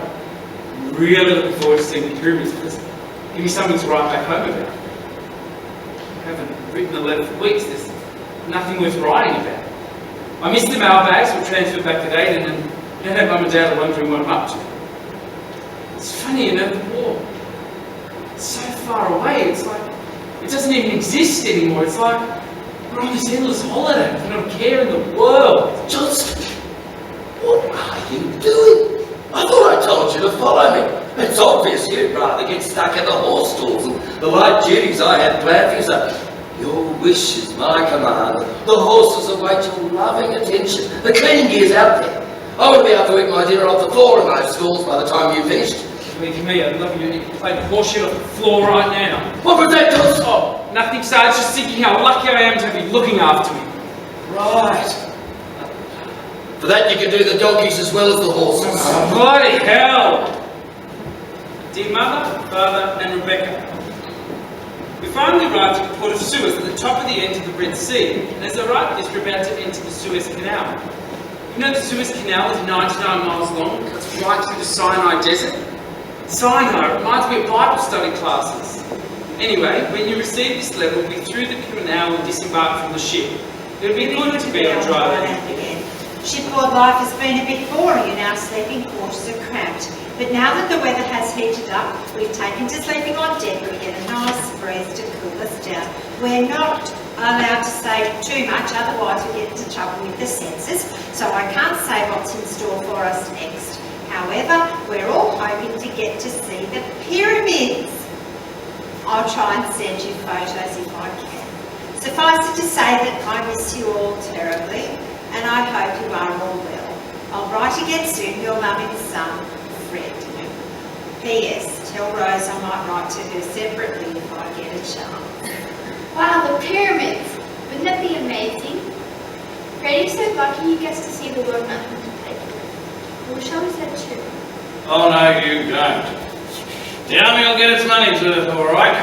Really looking forward to seeing the pyramids, because give me something to write back home about. I haven't written a letter for weeks, there's nothing worth writing about. I missed the mailbags were transferred back to Aden, and now Mum and Dad are wondering what I'm up to. It's funny, you know, the war. It's so far away, it's like, it doesn't even exist anymore. It's like, we're on this endless holiday with not a care in the world. Johnston, what are you doing? I thought I told you to follow me. It's obvious you'd rather get stuck in the horse stalls and the light duties I had planned for you, so your wish is my command. The horses await your loving attention. The cleaning gear's out there. I want to be able to eat my dinner off the floor in those stalls by the time you've finished. Believe me, I'd love you to play the horseshit off the floor right now. What was that, Johnston? Oh, nothing, Sarge, just thinking how lucky I am to be looking after me. Right. For that you can do the donkeys as well as the horses. Oh, bloody hell! Dear Mother, Father, and Rebecca, we finally arrived at the port of Suez at the top of the end of the Red Sea, and as I write this, we're about to enter the Suez Canal. You know the Suez Canal is 99 miles long, it cuts right through the Sinai Desert. Sinai reminds me of Bible study classes. Anyway, when you receive this letter, we'll be through the canal and disembark from the ship. It'll be good to be on dry land. Shipboard life has been a bit boring and our sleeping quarters are cramped. But now that the weather has heated up, we've taken to sleeping on deck where we get a nice breeze to cool us down. We're not allowed to say too much, otherwise we get into trouble with the censors, so I can't say what's in store for us next. However, we're all hoping to get to see the pyramids. I'll try and send you photos if I can. Suffice it to say that I miss you all terribly, and I hope you are all well. I'll write again soon, your loving son, Fred. P.S. Tell Rose I might write to her separately if I get a chance. Wow, the pyramids. Wouldn't that be amazing? Brady's so lucky he gets to see the work that he can. Well, shall we say too? Oh no, you don't. The army will get its money's worth, all right.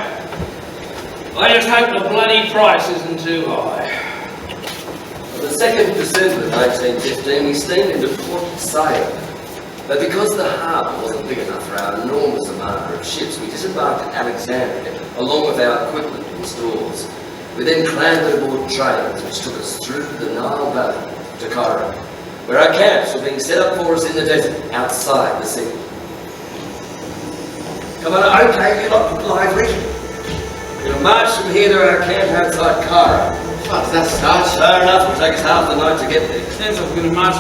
I just hope the bloody price isn't too high. On the 2nd of December 1915, we steamed into Port Said. But because the harbour wasn't big enough for our enormous armada of ships, we disembarked at Alexandria, along with our equipment and stores. We then clambered aboard trains which took us through the Nile Valley to Cairo, where our camps were being set up for us in the desert outside the city. Come on, okay, you lot look lively. We're going to march from here to our camp outside Cairo. Fuck, does that start? Fair enough, it'll take us half the night to get there. Sounds like we're going to march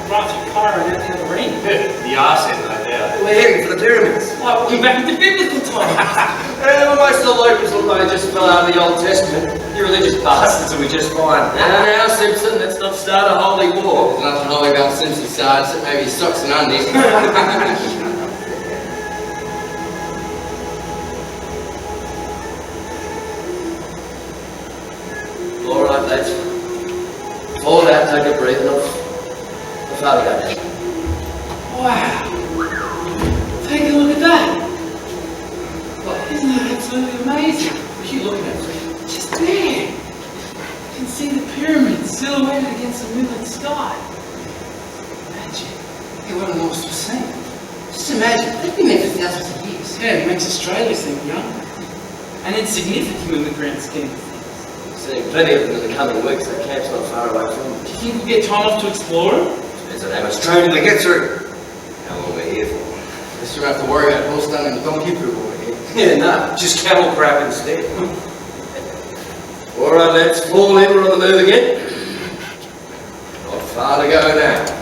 right through Cairo and out the other ring. The arse end, no doubt. We're heading for the pyramids. Like walking back into biblical times. Most of the locals look like they just fell out of the Old Testament. You religious bastards will be just fine. Now, Simpson, let's not start a holy war. There's nothing holy about Simpson Sarge, except maybe his socks and undies. All right, lads. Fall out, take a breath, and I'll far to go now. Wow. Take a look at that. Well, isn't that absolutely amazing? What are you looking at, Fred? Just there. You can see the pyramids silhouetted against the moonlit sky. Imagine. Hey, what an awesome scene. Just imagine, they've been there for thousands of years. Yeah, it makes Australia seem young. And insignificant in the grand scheme of things. Seeing plenty of them in the coming weeks. That camp's not far away from them. Do you think we'll get time off to explore it? Depends on how much training we get through. How long we're here for. Guess you don't have to worry about horse dung and donkey poo over here. Yeah, no, just camel crap instead. All right, let's fall in. We're on the move again. Not far to go now.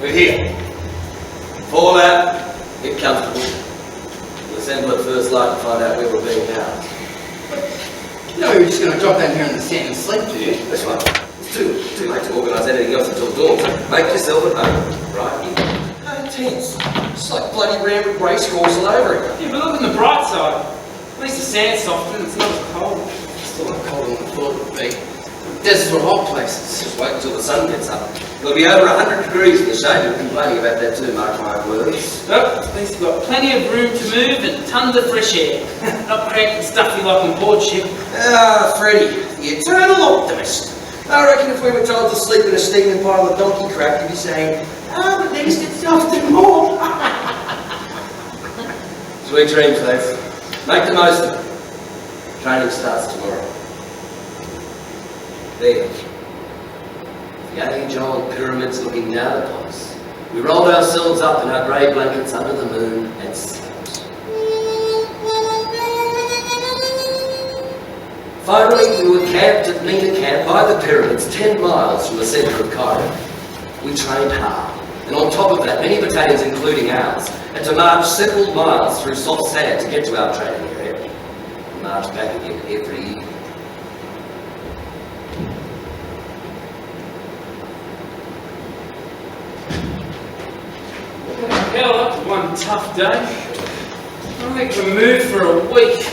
We're here. Fall out, get comfortable. We'll assemble at first light to find out where we're being housed. You know, you're just going to drop down here in the sand and sleep, do you? That's right. It's too late to organise anything else until dawn, so make yourself at home, right? No tense. It's like bloody round race course all over again. Yeah, but look on the bright side. At least the sand's softer and it's not as cold. It's still not colder than I thought it would be. Deserts were hot places. Just wait until the sun gets up. It'll be over 100 degrees in the shade. You're complaining about that too, mark my words. Well, at least we've got plenty of room to move and tons of fresh air. Not cramped and stuffy like on board ship. Ah, Freddie, the eternal optimist. I reckon if we were told to sleep in a steaming pile of donkey crap, you'd be saying, but at least it's often more. Sweet dreams, lads. Make the most of it. Training starts tomorrow. There. The age-old pyramids looking down upon us. We rolled ourselves up in our grey blankets under the moon and slept. Finally, we were camped at Mina Camp by the pyramids, 10 miles from the centre of Cairo. We trained hard, and on top of that, many battalions, including ours, had to march several miles through soft sand to get to our training area. We marched back again every evening. Hell, that was one tough day. I think we moved for a week.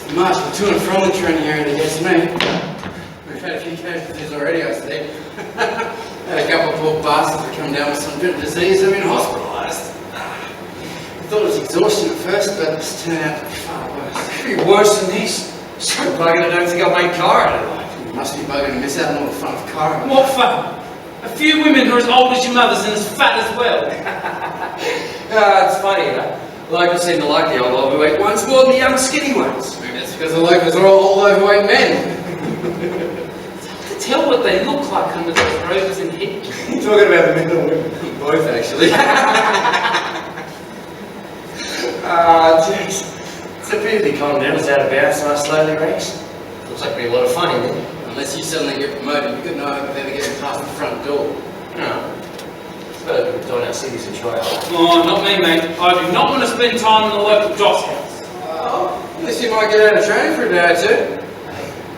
The march from to and from the training area that gets me. We've had a few casualties already, I see. Had a couple of poor bastards that come down with some good disease and been hospitalised. I thought it was exhaustion at first, but it's turned out to be far worse. Could be worse than this. So buggered I don't think I'll make Cairo tonight. You must be bugging to miss out on all the fun of Cairo. What fun? A few women who are as old as your mothers and as fat as well. It's funny, you know. Locals seem to like the old overweight ones more than the young skinny ones. Maybe that's because the locals are all overweight men. It's hard to tell what they look like under those robes and headgear. You're talking about the men or women? Both, actually. Jeez. It's a pity the Continental's out of bounds so I slowly race. Looks like it'll be a lot of fun in there. Unless you suddenly get promoted, you've got no hope of ever getting past the front door. No. Better to join our cities and try out. Oh, not me, mate. I do not want to spend time in the local Joss house. Oh, at least you might get out of training for a day or two.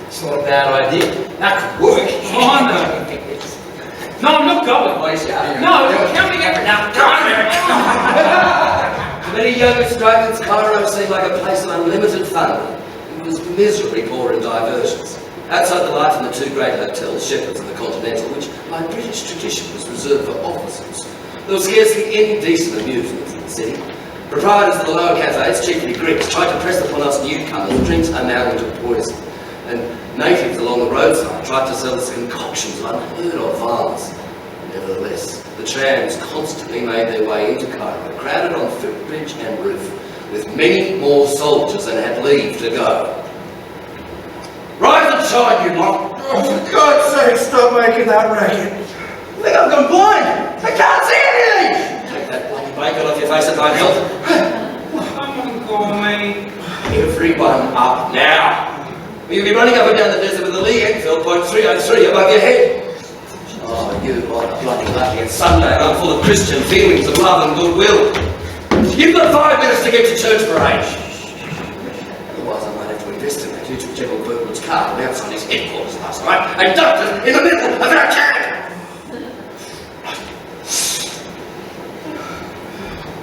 It's not a bad idea. That could work. Oh, no. No, I'm not I'm going. Oh, yes, yeah. No, count me out. Now, come here. To many young Australians, Cairo seemed like a place of unlimited fun. It was miserably poor in diversions. Outside the life in the two great hotels, Shepherd's and the Continental, which by British tradition was reserved for officers, there was scarcely any decent amusements in the city. Proprietors of the lower cafes, chiefly Greeks, tried to press upon us newcomers drinks amounting to poison, and natives along the roadside tried to sell us concoctions of unheard of violence. Nevertheless, the trams constantly made their way into Cairo, crowded on footbridge and roof, with many more soldiers than had leave to go. Rise and shine, you lot! Oh, for God's sake, stop making that racket. I think I've gone blind! I can't see anything! Take that bloody bacon off your face and my health. Come on, Gormy. Everyone up now! You'll be running up and down the desert with a Lee Enfield .303 above your head. Oh, you are bloody lucky. It's Sunday and I'm full of Christian feelings of love and goodwill. You've got 5 minutes to get to church parade. Otherwise, I might have to investigate you to General Bergman's car from outside his headquarters last night and dumped it in the middle of our camp.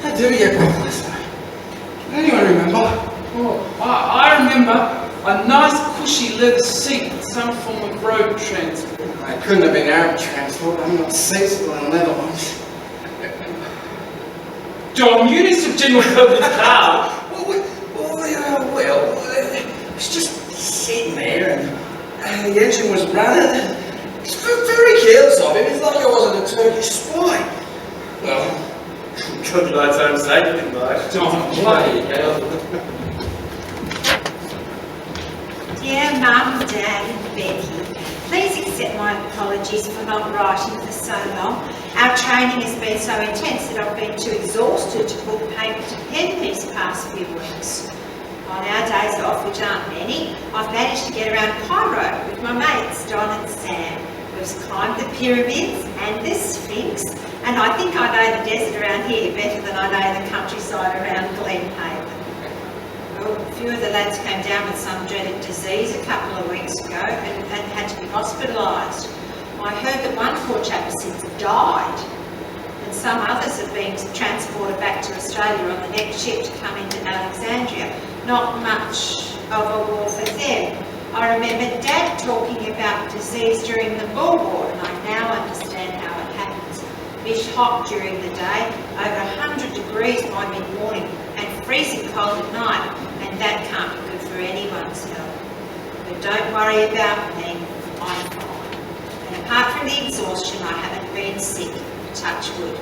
How do you get last night? Anyone remember? Oh, I remember a nice cushy leather seat with some form of road transport. I couldn't have been Arab transport. I'm not sensible on leather ones. John, you need some General Cartledge's car. Well, it's just sitting there and the engine was running. It's very careless of him. It's like I wasn't a Turkish spy. Well, Good lads, I'm safe, didn't I? John, bloody hell. Dear Mum, Dad and Becky, please accept my apologies for not writing for so long. Our training has been so intense that I've been too exhausted to book paper to pen these past few weeks. On our days off, which aren't many, I've managed to get around Cairo with my mates Don and Sam. We've climbed the pyramids and the Sphinx, and I think I know the desert around here better than I know the countryside around Glenhaven. Well, a few of the lads came down with some dreaded disease a couple of weeks ago and had to be hospitalised. I heard that one poor chap has since died, and some others have been transported back to Australia on the next ship to come into Alexandria. Not much of a war for them. I remember Dad talking about disease during the Boer War, and I now understand how it happens. Bish hot during the day, over 100 degrees by mid-morning, and freezing cold at night, and that can't be good for anyone's health. But don't worry about me, I'm fine. And apart from the exhaustion, I haven't been sick, touch wood.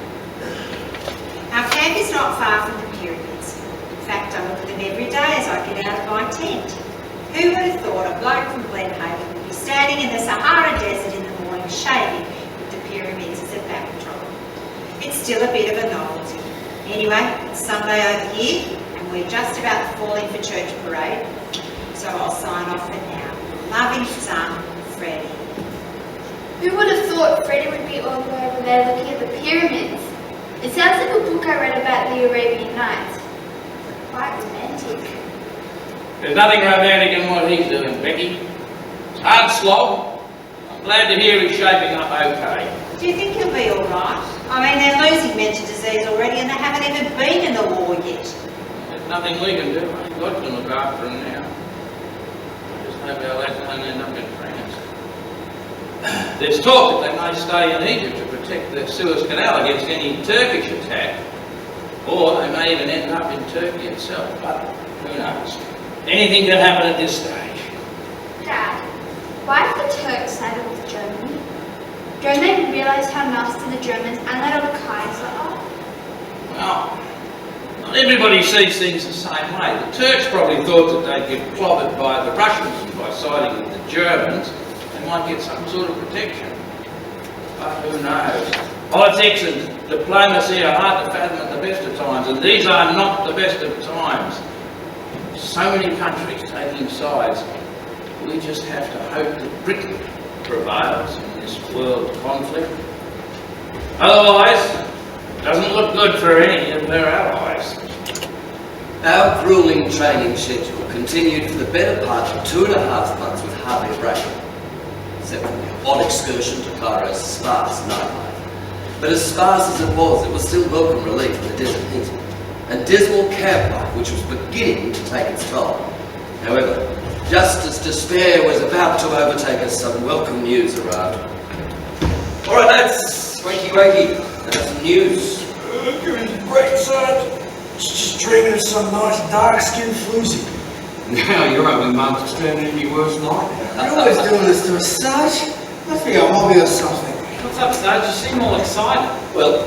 Our camp is not far from the pyramids. In fact, I look at them every day as I get out of my tent. Who would have thought a bloke from Glenhaven would be standing in the Sahara Desert in the morning shaving with the pyramids as a backdrop? It's still a bit of a novelty. Anyway, it's Sunday over here, and we're just about to fall in for church parade, so I'll sign off for now. Loving son, Freddie. Who would have thought Freddie would be all the way over there looking at the pyramids? It sounds like a book I read about the Arabian Nights. Quite romantic. There's nothing romantic in what he's doing, Becky. It's hard slog. I'm glad to hear he's shaping up okay. Do you think he'll be all right? I mean, they're losing men to disease already, and they haven't even been in the war yet. There's nothing we can do. God can look after him now. I just hope our lads don't end up in France. There's talk that they may stay in Egypt to protect the Suez Canal against any Turkish attack. Or they may even end up in Turkey itself, but who knows? Anything can happen at this stage. Dad, why have the Turks sided with Germany? Don't they realise how nasty the Germans and that old Kaiser are? Well, not everybody sees things the same way. The Turks probably thought that they'd get clobbered by the Russians, and by siding with the Germans, they might get some sort of protection. But who knows? Politics and diplomacy are hard to fathom at the best of times, and these are not the best of times. So many countries taking sides. We just have to hope that Britain prevails in this world conflict. Otherwise, it doesn't look good for any of their allies. Our grueling training schedule continued for the better part of 2.5 months with hardly a break, except for the odd excursion to Cairo's sparse nightlife. But as sparse as it was still welcome relief from the desert heat and dismal camp life which was beginning to take its toll. However, just as despair was about to overtake us, some welcome news arrived. All right, lads, wakey wakey, that's some news. Doing great, son. Just dreaming of some nice dark-skinned floozy. Now you're having Mum's turning into your worst nightmare. You're always doing this to us, Sarge. I think I'm hobby or something. What's up, Sarge? You seem all excited. Well,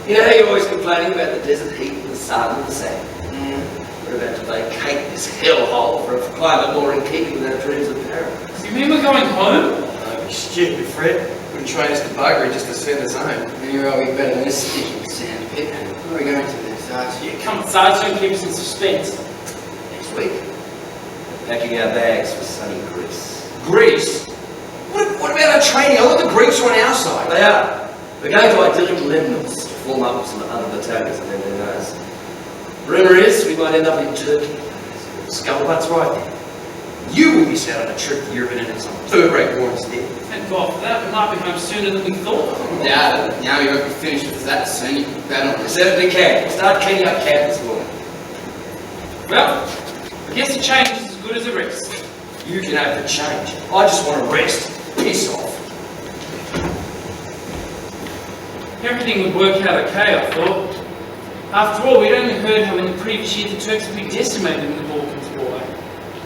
you know how you're always complaining about the desert heat and the sun and the sand? We're about to vacate this hellhole for a climate more in keeping with our dreams of paradise. You mean we're going home? Don't be stupid, Fred. Wouldn't train us to buggery just to send us home. Anywhere will be better than this sticky sand pit. Where are we going to then, Sarge? Yeah, come on, Sarge, don't keep us in suspense. Next week, packing our bags for sunny Greece. Greece? What about our training? All the Greeks are on our side. They are. We're going to idyllic Lemnos to form up with some other battalions and then who knows. Rumour is we might end up in Turkey. Scuttlebutt's right there. You will miss out on a trip to Europe and on some third-rate war instead. Thank God for that. We might be home sooner than we thought. Doubt it. Now we won't be finished with that soon. You better not We certainly can. We'll start cleaning up camp this morning. Well, I guess the change is as good as the rest. You can have the change. I just want to rest. Piss off. Everything would work out okay, I thought. After all, we'd only heard how in the previous year the Turks would be decimated in the Balkans war.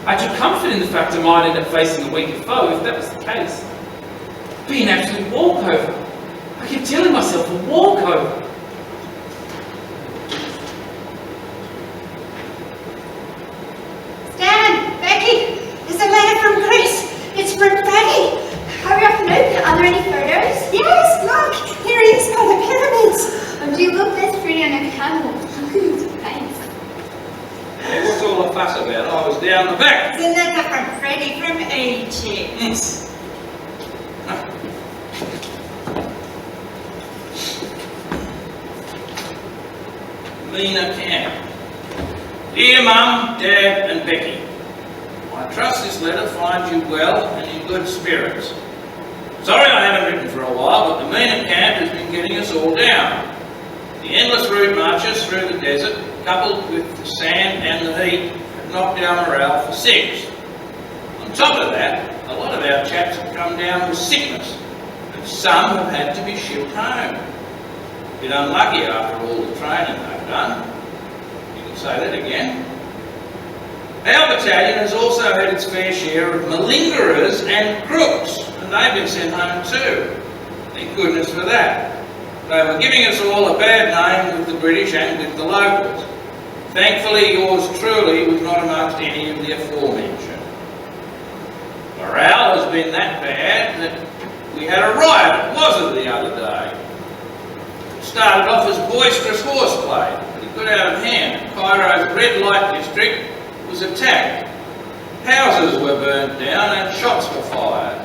I took comfort in the fact I might end up facing a weaker foe if that was the case. It'd be an absolute walkover. I kept telling myself a walkover. Stan, Becky, there's a letter from Greece. It's from Freddie. Hurry up and open it. Are there any photos? Yes, look, here he is by the pyramids. Oh, do you look, there's Freddie on a camel. Look at his face. Hey, what's all the fuss about? I was down the back. It's a letter from Freddie from Egypt. Yes. Lena Camp. Dear Mum, Dad and Becky, I trust this letter finds you well and in good spirits. Sorry I haven't written for a while, but the Mina camp has been getting us all down. The endless route marches through the desert, coupled with the sand and the heat, have knocked down morale for 6. On top of that, a lot of our chaps have come down with sickness, and some have had to be shipped home. A bit unlucky after all the training they've done. You can say that again. Our battalion has also had its fair share of malingerers and crooks, and they've been sent home too. Thank goodness for that. They were giving us all a bad name with the British and with the locals. Thankfully, yours truly was not amongst any of the aforementioned. Morale has been that bad that we had a riot at Wazza the other day. It started off as boisterous horseplay, but it got out of hand. Cairo's red light district was attacked. Houses were burnt down and shots were fired.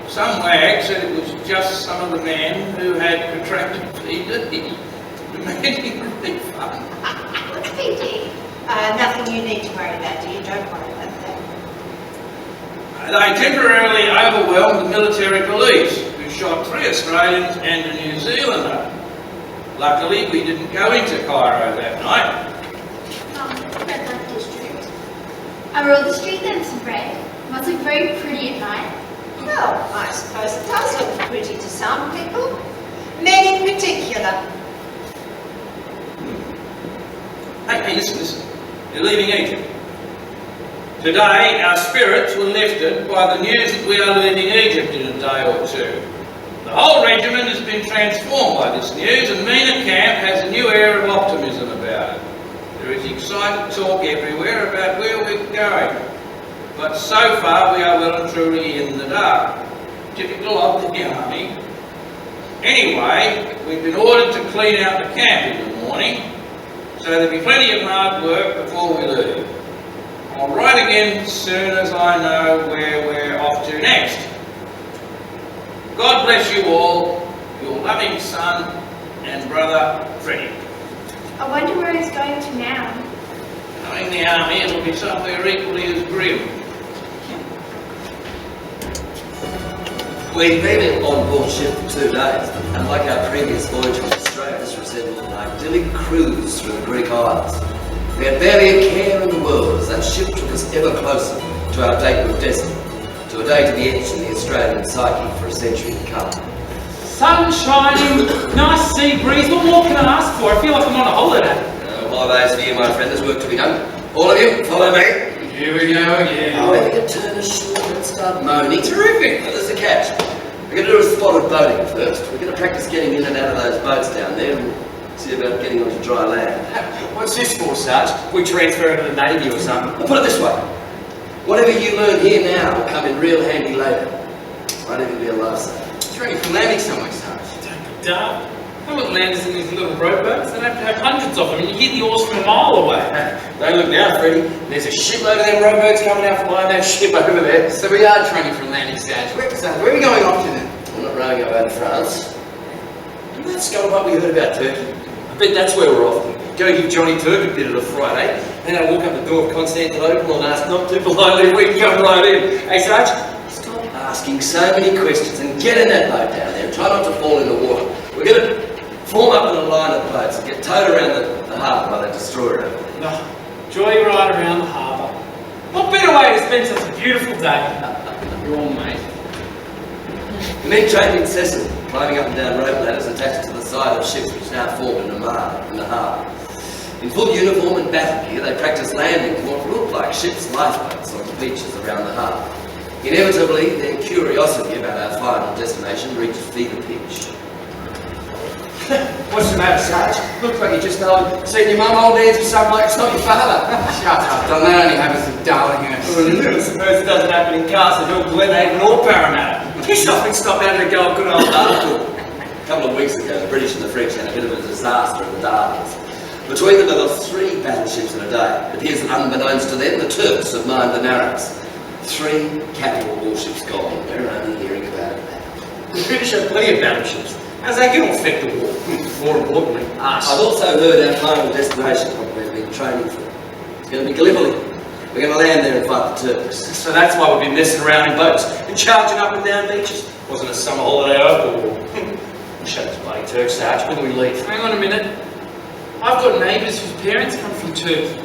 Some wag said it was just some of the men who had contracted PD demanding a refund. What's PD? Nothing you need to worry about, dear. Don't worry about that. They temporarily overwhelmed the military police, who shot 3 Australians and a New Zealander. Luckily, we didn't go into Cairo that night. Red light district. Are all the street lamps red? Must look very pretty at night. Well, I suppose it does look pretty to some people. Men in particular. Hey, listen. You're leaving Egypt. Today, our spirits were lifted by the news that we are leaving Egypt in a day or 2. The whole regiment has been transformed by this news, and Mina Camp has a new air of optimism about it. There is excited talk everywhere about where we're going. But so far we are well and truly in the dark. Typical of the army. Anyway, we've been ordered to clean out the camp in the morning, so there'll be plenty of hard work before we leave. I'll write again as soon as I know where we're off to next. God bless you all, your loving son and brother, Freddie. I wonder where he's going to now. Knowing the army, it'll be somewhere equally as grim. We'd been on board ship for 2 days, but unlike our previous voyage from Australia, this resembled an idyllic cruise through the Greek Isles. We had barely a care in the world as that ship took us ever closer to our date with destiny, to a day to be etched in the Australian psyche for a century to come. Sun shining, nice sea breeze, what more can I ask for? I feel like I'm on a holiday. Holidays for you, my friend, there's work to be done. All of you, follow me. Here we go again. Oh, we're going to turn ashore and start moaning. Terrific! But there's a catch. We're going to do a spot of boating first. We're going to practice getting in and out of those boats down there and see about getting onto dry land. What's this for, Sarge? We transfer into the Navy or something? I'll put it this way. Whatever you learn here now will come in real handy later. Won't even be a lifesaver. It's ready for landing somewhere, Sarge. Don't be daft. No one lands in these little rowboats. They have to have hundreds of them, and you hear the oars from a mile away. Don't look now, Freddie. There's a shitload of them rowboats coming out from behind that ship over there. So we are training for landing, Sarge. Where are we going off to then? I'm not rowing about France. Remember that scuttlebutt we heard about Turkey? I bet that's where we're off. Go give Johnny Turk a bit of a Friday, then I walk up the door of Constantinople and ask not too politely if we can come right in. Hey, Sarge? Stop asking so many questions and get in that boat down there and try not to fall in the water. We're going to form up in a line of boats and get towed around the harbour by that destroyer over there. No, joy ride around the harbour. What better way to spend such a beautiful day? Your mate. The men trained incessantly, climbing up and down rope ladders attached to the side of ships which now formed in the harbour. In full uniform and battle gear, they practiced landing in what looked like ships' lifeboats on the beaches around the harbour. Inevitably, their curiosity about our final destination reached fever pitch. What's the matter, Sarge? Looks like you just seen your mum old dance with some bloke, it's not your father. Shut up, Don. That only happens to Darlinghurst. Well, I suppose it doesn't happen in Castleville, Glenhaven or Parramatta. Piss off and stop having a go at good old Liverpool. A couple of weeks ago, the British and the French had a bit of a disaster in the Dardanelles. Between them, they lost 3 battleships in a day. It appears that unbeknownst to them, the Turks have mined the Narrows. 3 capital warships gone. We're only hearing about it now. The British have plenty of battleships. How's that going to affect the war? More importantly, us. I've also heard our final destination, what we've been training for. It's going to be Gallipoli. We're going to land there and fight the Turks. So that's why we've been messing around in boats and charging up and down beaches. Wasn't a summer holiday over the war. Shut those bloody Turks, Sarge. When do we leave? Hang on a minute. I've got neighbours whose parents come from Turkey.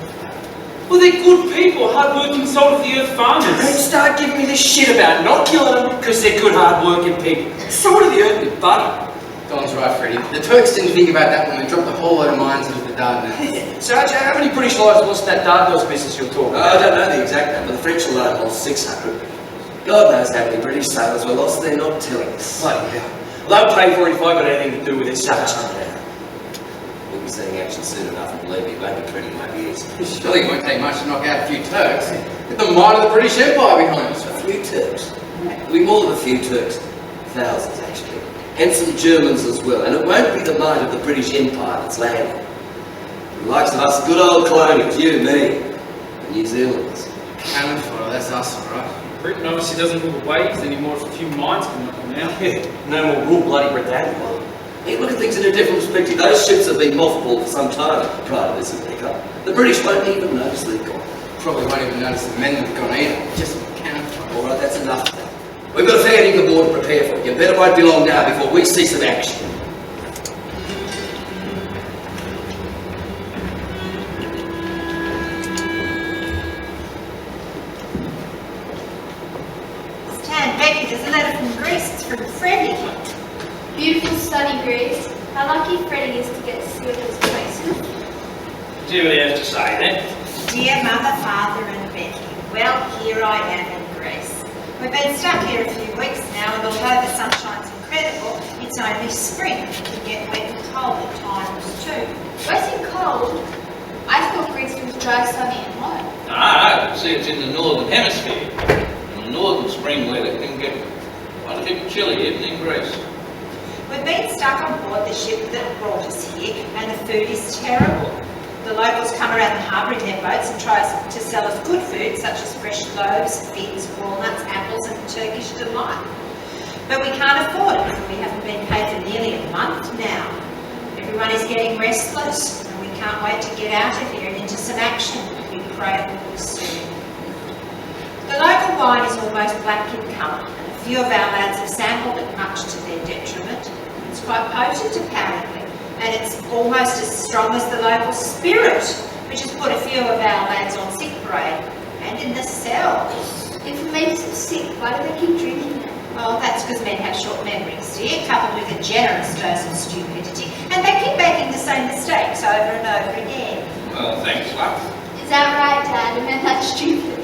Well, they're good people, hard-working, salt-of-the-earth farmers. Don't start giving me this shit about not killing them because they're good, hard-working people. Salt of the earth with butter. Don's right, Freddie. The Turks didn't think about that when they dropped a whole load of mines into the Dardanelles. Sarge, how many British lives lost in that Dardanelles business you're talking about? I don't know the exact number. The French alone lost 600. God knows how many British sailors were lost. They're not telling us. Bloody hell. They'll pay for it if I've got anything to do with it, Sarge. We'll be seeing action soon enough, and believe me, it won't be pretty my ears. Surely it won't take much to knock out a few Turks. Get the might of the British Empire behind us. A few Turks. It'll be more than a few Turks. Thousands, actually. And some Germans as well. And it won't be the might of the British Empire that's landing. The likes of us good old colonials, you, me, and New Zealanders. Cannon fodder, that's us, alright. Britain obviously doesn't rule the waves anymore if a few mines can knock them out. Yeah, no more rule bloody Britannia. Hey, look at things in a different perspective. Those ships have been mothballed for some time prior to this hiccup. The British won't even notice they've gone. Probably won't even notice the men that have gone either. Just cannon fodder. Alright, that's enough of that. We've got a fair dinkum aboard to prepare for it. You better won't be long now before we see some action. Stan, Becky, there's a letter from Greece. It's from Freddie. Beautiful sunny Greece. How lucky Freddie is to get to see all those places. See what he has to say then. Dear Mother, Father and Becky, well, here I am in Greece. We've been stuck here a few weeks now, and although the sunshine's incredible, it's only spring. It can get wet and cold at times too. West and cold. I thought Greece was dry, sunny and hot. Ah, see, it's in the northern hemisphere. In the northern spring weather can get quite a bit chilly, even in Greece. We've been stuck on board the ship that brought us here, and the food is terrible. The locals come around the harbour in their boats and try to sell us good food such as fresh loaves, figs, walnuts, apples and Turkish delight. But we can't afford it, for we haven't been paid for nearly a month now. Everyone is getting restless, and we can't wait to get out of here and into some action. We pray it will be soon. The local wine is almost black in colour, and a few of our lads have sampled it, much to their detriment. It's quite potent apparently, and it's almost as strong as the local spirit, which has put a few of our lads on sick parade and in the cells. If it makes them sick, why do they keep drinking it? Well, that's because men have short memories, dear, coupled with a generous dose of stupidity, and they keep making the same mistakes over and over again. Well, thanks, love. Is that right, Dad? Am I that stupid?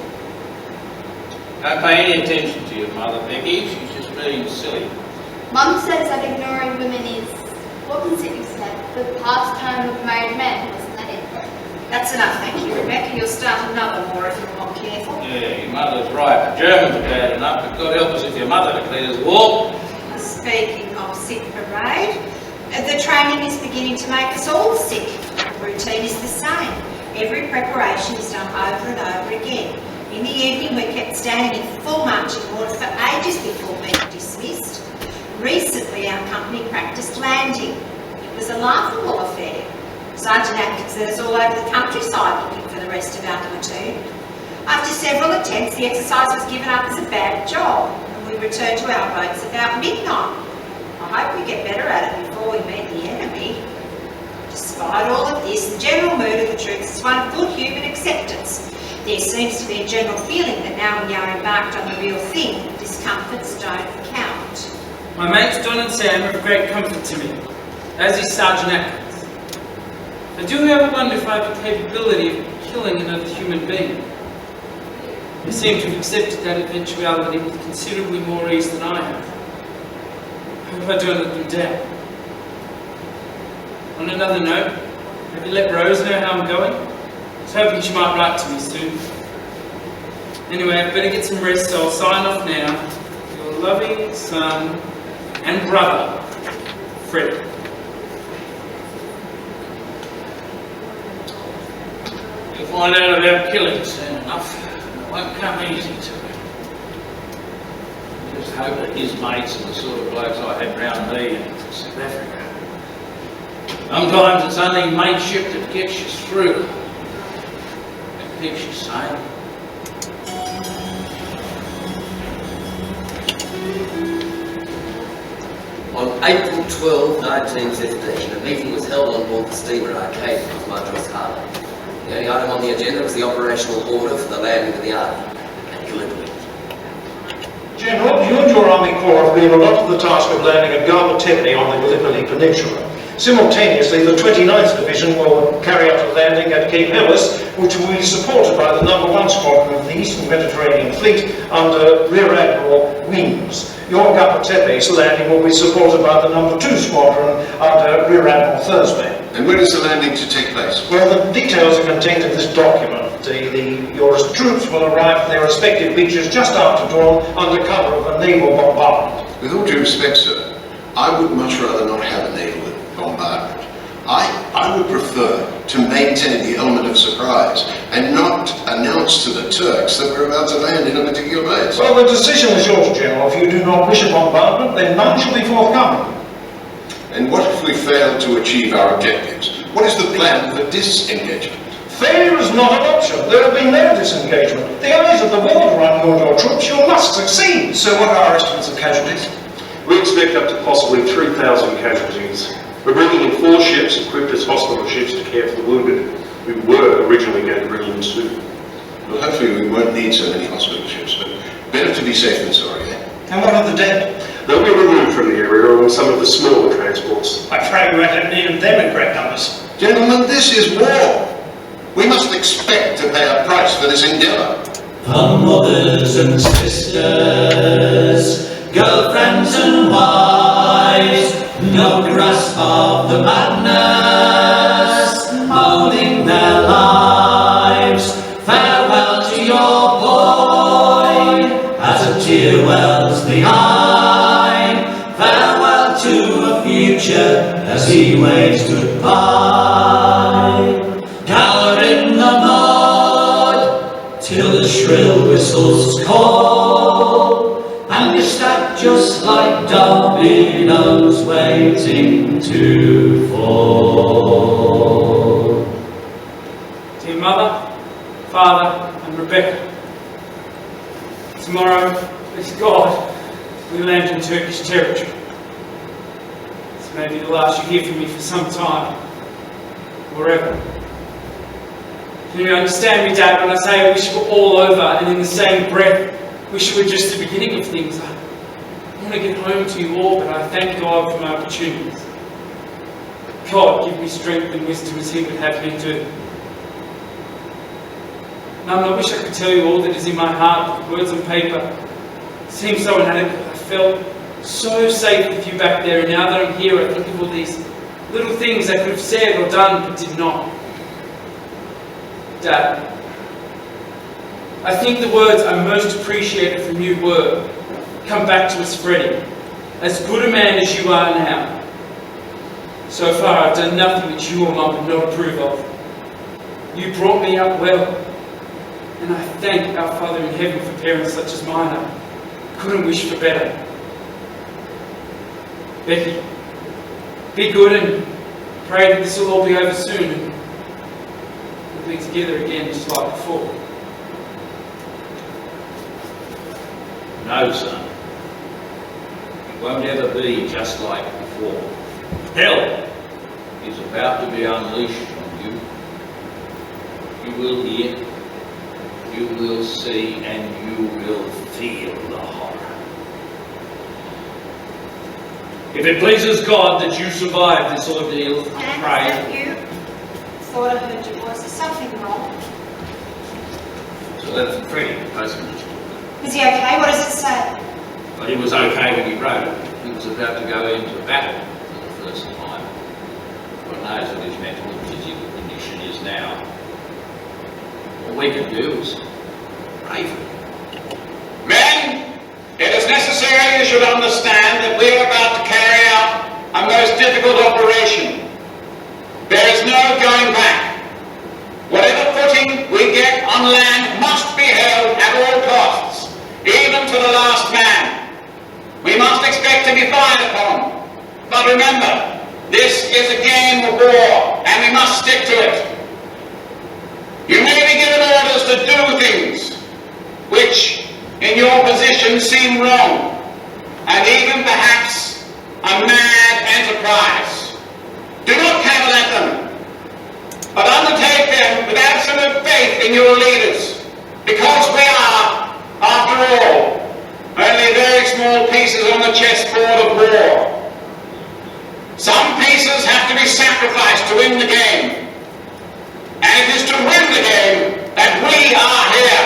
Don't pay any attention to your mother, Becky. She's just being silly. Mum says that ignoring women is, what was it you said? The pastime of married men, wasn't that it? That's enough, thank you, Rebecca. You'll start another war if you're not careful. Yeah, your mother's right. The Germans are bad enough, but God help us if your mother declares war. Speaking of sick parade, the training is beginning to make us all sick. The routine is the same. Every preparation is done over and over again. In the evening, we kept standing in full marching order for ages before being dismissed. Recently, our company practiced landing. It was a laughable affair. Sergeant Atkins led us all over the countryside looking for the rest of our platoon. After several attempts, the exercise was given up as a bad job, and we returned to our boats about midnight. I hope we get better at it before we meet the enemy. Despite all of this, the general mood of the troops is one of good human acceptance. There seems to be a general feeling that now we are embarked on the real thing, discomforts don't count. My mates Don and Sam are of great comfort to me, as is Sergeant Atkins. I do ever wonder if I have the capability of killing another human being. They seem to have accepted that eventuality with considerably more ease than I have. I hope I don't let them down. On another note, have you let Rose know how I'm going? I was hoping she might write to me soon. Anyway, I better get some rest, so I'll sign off now. Your loving son and brother, Fred. You'll find out about killing soon enough. It won't come easy to him. Just hope that his mates are the sort of blokes I had round me in South Africa. Sometimes it's only mateship that gets you through. It keeps you sane. On April 12, 1915, a meeting was held on board the steamer Arcadia with George Cartledge. The only item on the agenda was the operational order for the landing of the army at Gallipoli. General, you and your Army Corps have been allotted the task of landing at Gallipoli on the Gallipoli Peninsula. Simultaneously, the 29th Division will carry out a landing at Cape Helles, which will be supported by the No. 1 Squadron of the Eastern Mediterranean Fleet under Rear Admiral Weems. Your Gapatepe's landing will be supported by the No. 2 Squadron under Rear Admiral Thursby. And when is the landing to take place? Well, the details are contained in this document. Your troops will arrive at their respective beaches just after dawn under cover of a naval bombardment. With all due respect, sir, I would much rather not have a naval bombardment. I would prefer to maintain the element of surprise and not announce to the Turks that we're about to land in a particular place. Well, the decision is yours, General. If you do not wish a bombardment, then none shall be forthcoming. And what if we fail to achieve our objectives? What is the plan for disengagement? Failure is not an option. There will be no disengagement. The eyes of the world are on you and your troops. You must succeed. So what are our estimates of casualties? We expect up to possibly 3,000 casualties. We're bringing in 4 ships equipped as hospital ships to care for the wounded. We were originally going to bring in 2. Well, hopefully we won't need so many hospital ships, but better to be safe than sorry, eh? And what of the dead? They'll be removed from the area on some of the smaller transports. I'm afraid we won't need them in great numbers. Gentlemen, this is war. We must expect to pay a price for this endeavour. Come, mothers and sisters, girlfriends and wives, no grasp of the madness, holding their lives. Farewell to your boy, as a tear wells behind. Farewell to a future, as he waves goodbye. Cower in the mud, till the shrill whistles call, and you're stacked just like dominoes waiting to fall. Dear Mother, Father, and Rebecca, tomorrow, please God, we land in Turkish territory. This may be the last you hear from me for some time, or ever. Can you understand me, Dad, when I say I wish it were all over, and in the same breath, wish it were just the beginning of things? I want to get home to you all, but I thank God for my opportunities. God, give me strength and wisdom as He would have me do. Mum, I wish I could tell you all that is in my heart with words on paper. It seems so inadequate. I felt so safe with you back there, and now that I'm here, I think of all these little things I could have said or done but did not. Dad, I think the words I most appreciated from you were, come back to us, Freddie, as good a man as you are now. So far I've done nothing that you or Mum would not approve of. You brought me up well, and I thank our Father in heaven for parents such as mine. I couldn't wish for better. Becky, be good and pray that this will all be over soon and we'll be together again just like before. No, son. It won't ever be just like before. Hell is about to be unleashed on you. You will hear, you will see, and you will feel the horror. If it pleases God that you survive this ordeal, I pray. And you thought I heard your voice. Is something wrong? So that's Freddie, the postman. Is he okay? What does it say? But he was okay when he wrote it. He was about to go into battle for the first time. God knows what his mental and physical condition is now. All we can do is pray for him. Men, it is necessary you should understand that we are about to carry out a most difficult operation. There is no going back. Whatever footing we get on land must be held at all costs, even to the last man. We must expect to be fired upon. But remember, this is a game of war, and we must stick to it. You may be given orders to do things which, in your position, seem wrong, and even perhaps a mad enterprise. Do not cavil at them, but undertake them with absolute faith in your leaders, because we are, after all, only very small pieces on the chessboard of war. Some pieces have to be sacrificed to win the game, and it is to win the game that we are here.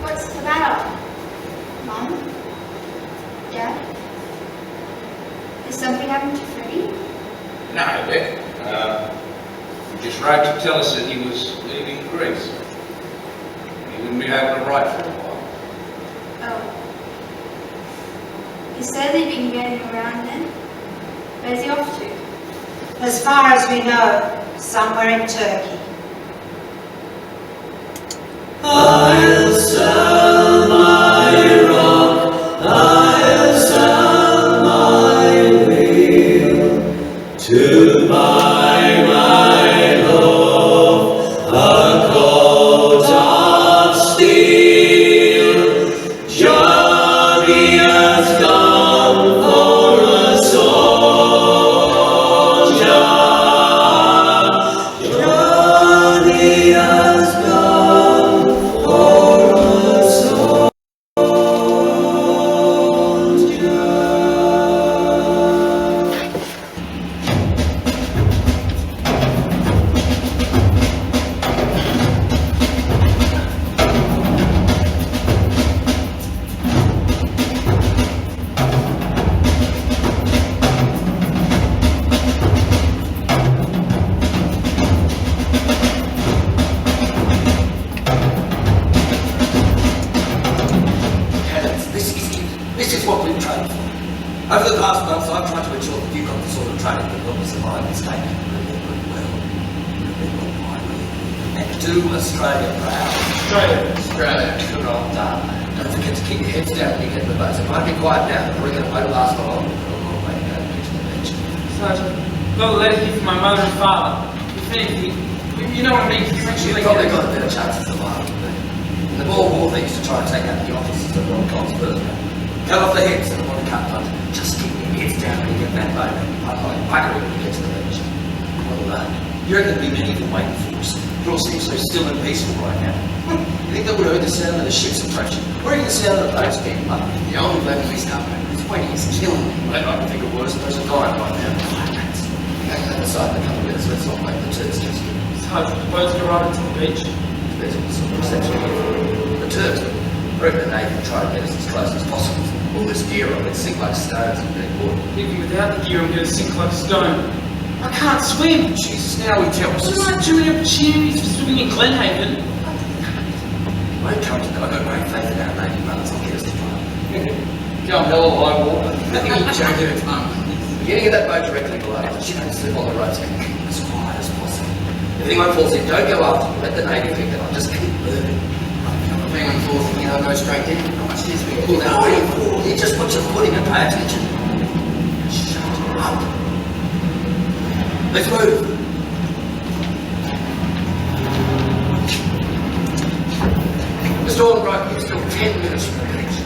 What's the matter? Mum? Dad? Has something happened to Freddie? No, Beck. He just wrote to tell us that he was leaving Greece. He wouldn't be able to write for a while. Oh. Is there leaving getting around then? Where's he off to? As far as we know, somewhere in Turkey. I'll sell my rock, I'll sell my wheel to buy my love a coat of steel. Johnny has gone for a soldier. Johnny has gone for a soldier. Cannons, this is what we've trained for. Over the past months, I've tried to ensure that you got the sort of training that will survive this day. Remember it well. Remember why we and do Australia proud. Australia, good old dame. Don't forget to keep your heads down when you get in the base. It might be quiet now, but we're going to wait last for long. We'll wait to go to the bench. Sergeant, I've got a letter here from my mother and father. If anything, you know what I mean? You've probably got a better chance of surviving than me. In the Boer War, they used to try to take out the officers that were on God's birth. Cut off their heads and want to cut punch. Just keep their heads down and get that boat. I'm like buggering when we get to the beach. Well, you reckon there'd be many people waiting for us? It all seems so still and peaceful right now. You think they would have heard the sound of the ships approaching? Or even the sound of the boats getting up? The only weapon we start making is waiting is killing them. I can think of worse, those are dying right now. Back to the side of the couple minutes, let's not make the Turks just. Sergeant, the boats go right into the beach. There's some reception here. The Turks, I reckon the Navy will try to get us as close as possible. All this gear on it sink like stones in dead water. Even without the gear, I'm going to sink like a stone. I can't swim. Jesus, now he tells us. There aren't too many opportunities for swimming in Glenhaven. Won't come to that. I've got great faith in our Navy brothers. I'll get us to try. Come hell or high water. Nothing will change every time. Getting in that boat directly below us. She don't slip on the ropes. Keep as quiet as possible. If anyone falls in, don't go after them. Let the Navy pick them up. Just keep moving. If anyone falls in, go straight in. How much needs to be pulled out? You just put your foot in and pay attention. Shut up. Let's move. The storm broke. It was still 10 minutes from the beach.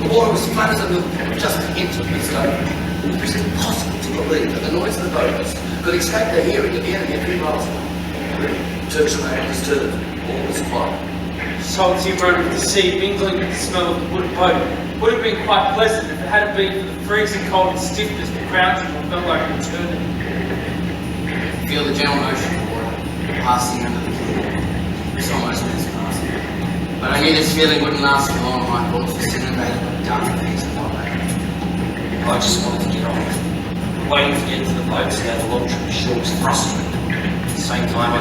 The water was flat as a milk pan, just an inch of mist over. It was impossible to believe that the noise of the boats could escape the hearing of the enemy a few miles away. Turks remained disturbed. All was quiet. Salty run of the sea, mingling with the smell of the wood boat, would have been quite pleasant if it hadn't been for the freezing cold and stiffness that ground people felt like an eternity. Feel the gentle motion of water passing under the keel. It's almost mesmerizing. But I knew this feeling wouldn't last for long. My thoughts were inundated with dark things and whatnot. I just wanted to get on. Waiting to get into the boats and have a long trip ashore was frustrating. At the same time, I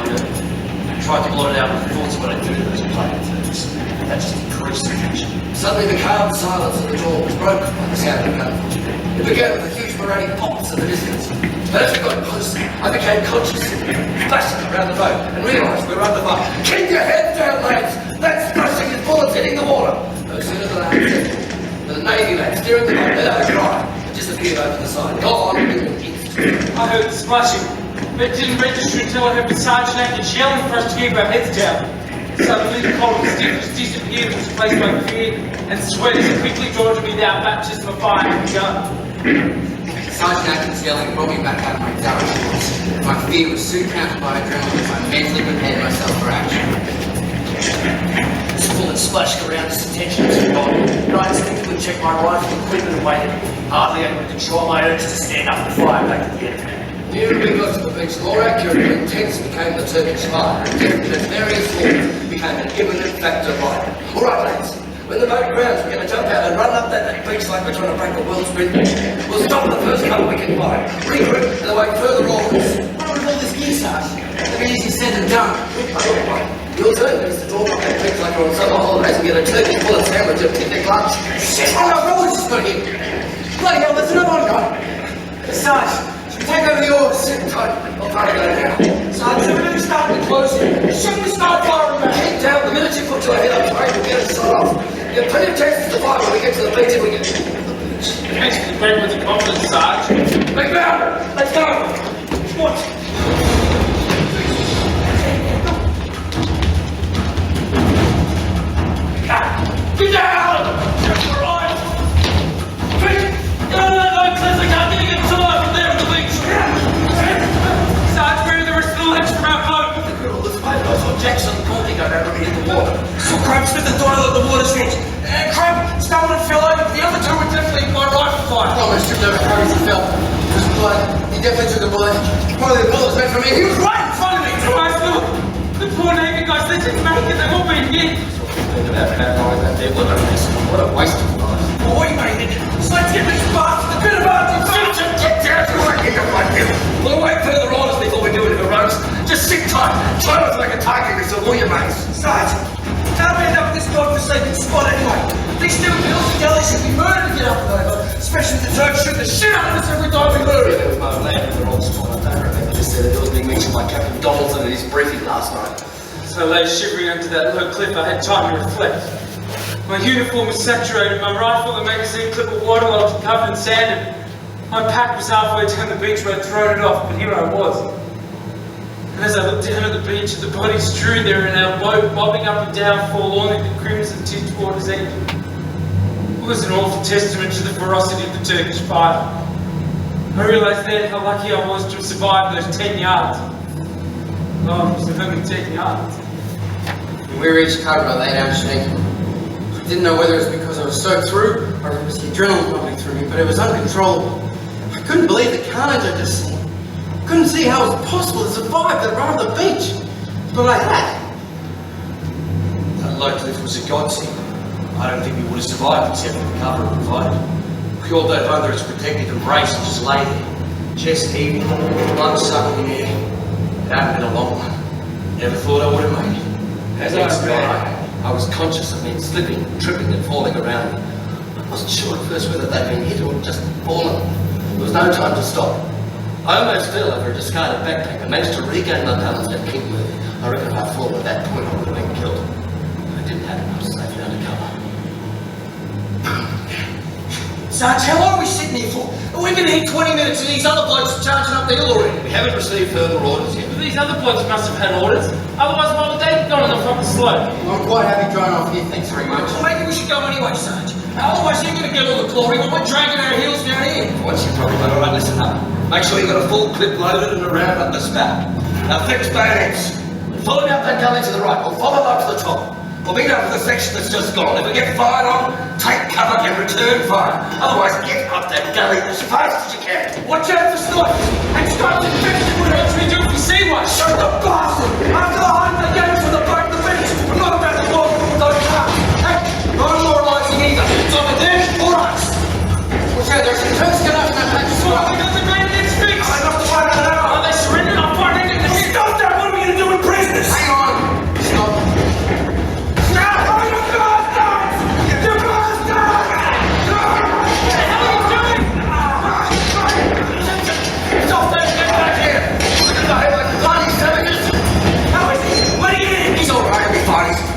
tried to blot it out with thoughts of what I'd do to those plague Turks. That just increased the tension. Suddenly the calm silence of the door was broken by the sound of gunfire. It began with a huge parading pops in the distance. But as we got closer, I became conscious of flashing around the boat and realised we were under fire. Keep your head down, lads! That's splashing his bullets hitting the water! No sooner than I had the Navy man steering the boat without a cry and disappeared over the side. Gone in an instant. I heard the splashing, but it didn't register until I heard the sergeant acting yelling for us to keep our heads down. Suddenly the cold and stiffness disappeared and was replaced by fear, and sweat as quickly drawn to me without baptism of fire had begun. Sergeant Atkins yelling brought me back out of my dark shorts. My fear was soon countered by adrenaline as I mentally prepared myself for action. This bullet splashed around as attention was gone, and I instinctively checked my rifle equipment and waited, hardly able to control my urge to stand up and fire back at the enemy. Nearer we got to the beach, the more accurate and intense became the Turkish fire, and death in its various forms became an imminent fact of life. All right, lads. When the boat grounds, we're going to jump out and run up that beach like we're trying to break the world's record. We'll stop at the first cover we can find, regroup, and await further orders. What with all this gear, Sarge? That'd be easy said and done. Your turn is to talk up that beach like we're on summer holidays and get a turkey full of sandwich and picnic lunch. Shit! Oh no, Rollins has got him! Bloody hell, there's another one gone! Sarge, take over the oars. Sit tight. I'll try to go now. Sarge, the minute we start to close it, shouldn't we start firing back? Keep down. The minute you put your head up straight, we'll get it shut off. You have plenty of chances to fire when we get to the beach if we get to the beach. Thanks for the great with the confidence, Sarge. Make down! Let's go! What? Get down! We're on! Quick! No, Cliff, I can't get it to life from there on the beach! Sarge, where are the rest of the legs from our boat? Look at all this fight. I saw Jackson Courtney go over me in the water. So Crump spit the toilet at the water's edge. Crump stumbled and fell over, but the other two were definitely by rifle fire. Almost tripped over Harry's and fell. It was blood. He definitely took a bullet. Probably the bullet was meant for me. He was right in front of me. Guys, look! The poor Navy guys, they didn't make it. They've all been hit. What a waste of time. Oh, wait, mate. So let's get this bastard. The bit of art. Get down to work in the blood hill. We'll wait further orders before we do it, heroes. Just sit tight. Try not to make a target of this of all your mates. Sarge, how do we end up in this godforsaken spot anyway? These stupid hills and galleys should be murdered to get up there, especially if the Turks shoot the shit out of us every time we move. There was no land in the wrong spot. I don't remember this set of hills being mentioned by Captain Donaldson in his briefing last night. So I lay shivering under that low cliff, I had time to reflect. My uniform was saturated, my rifle and magazine clip were waterlogged and covered in sand, and my pack was halfway down the beach where I'd thrown it off, but here I was. And as I looked down at the beach, the bodies strewn there in our boat, bobbing up and down, forlornly the crimson tinged water's edge, it was an awful testament to the ferocity of the Turkish fire. I realised then how lucky I was to have survived those 10 yards. Oh, it was only 10 yards. When we reached Cadra, I lay down shaking. I didn't know whether it was because I was soaked through or if it was the adrenaline pumping through me, but it was uncontrollable. I couldn't believe the carnage I'd just seen. I couldn't see how it was possible to survive that run on the beach. But I had. That low cliff was a godsend. I don't think we would have survived except for the cover it provided. We all dove under its protective embrace and just lay there, chest heaving, lungs sucking in air. It hadn't been a long one. Never thought I would have made it. As I was conscious of men slipping, tripping and falling around me. I wasn't sure at first whether they'd been hit or just fallen. There was no time to stop. I almost fell over a discarded backpack and managed to regain my balance and keep moving. I reckon if I'd fallen at that point I would have been killed. I didn't have enough safely under cover. Sarge, how long are we sitting here for? We've been here 20 minutes and these other blokes are charging up the hill already. We haven't received further orders yet. But these other blokes must have had orders. Otherwise, why would they have gone on the fucking slope? I'm quite happy drying off here, thanks very much. Well, maybe we should go anyway, Sarge. Otherwise you're going to get all the glory when we're dragging our heels down here. Once you've probably got alright, listen up. Make sure you've got a full clip loaded and a round up the spout. Now fix bayonets. Follow down that gully to the right, or follow up to the top. We'll meet up with the section that's just gone. If we get fired on, take cover and return fire. Otherwise, get up that gully as fast as you can. Watch out for snipers and start the infested. What else we do if we see one? Shoot the bastard! After the hunt, they gave us with the boat and the beach. I'm not about to walk with those cars. Hey, no moralising either. It's either them or us. Watch out, there's some Turks coming up in that back. Well, we got the grenades fixed. I enough to find out now. Are they surrendering? I'm fighting in the ship. Stop that! What are we going to do with prisoners? Hang on. Stop.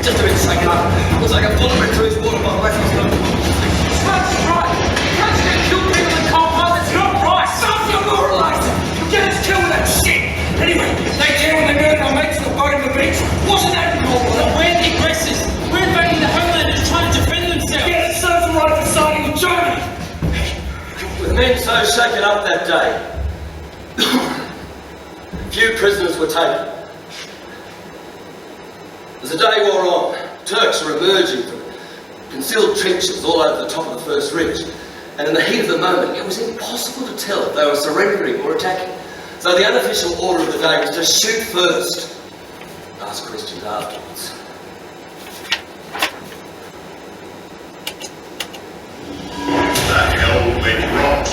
Just a bit shaken up. Looks like a bullet went through his water bottle. That's not That's right. You can't just kill people in cold blood. That's not right. Stop your moralising. You get us killed with that shit. Anyway, they dare when they murdered our mates on the boat on the beach. Wasn't that normal? We're the aggressors. We're invading the homeland and trying to defend themselves. Yeah, it serves them right for siding with Germany. With men so shaken up that day, few prisoners were taken. As the day wore on, Turks were emerging from concealed trenches all over the top of the first ridge, and in the heat of the moment, it was impossible to tell if they were surrendering or attacking. So the unofficial order of the day was to shoot first, ask questions afterwards. The hell went wrong?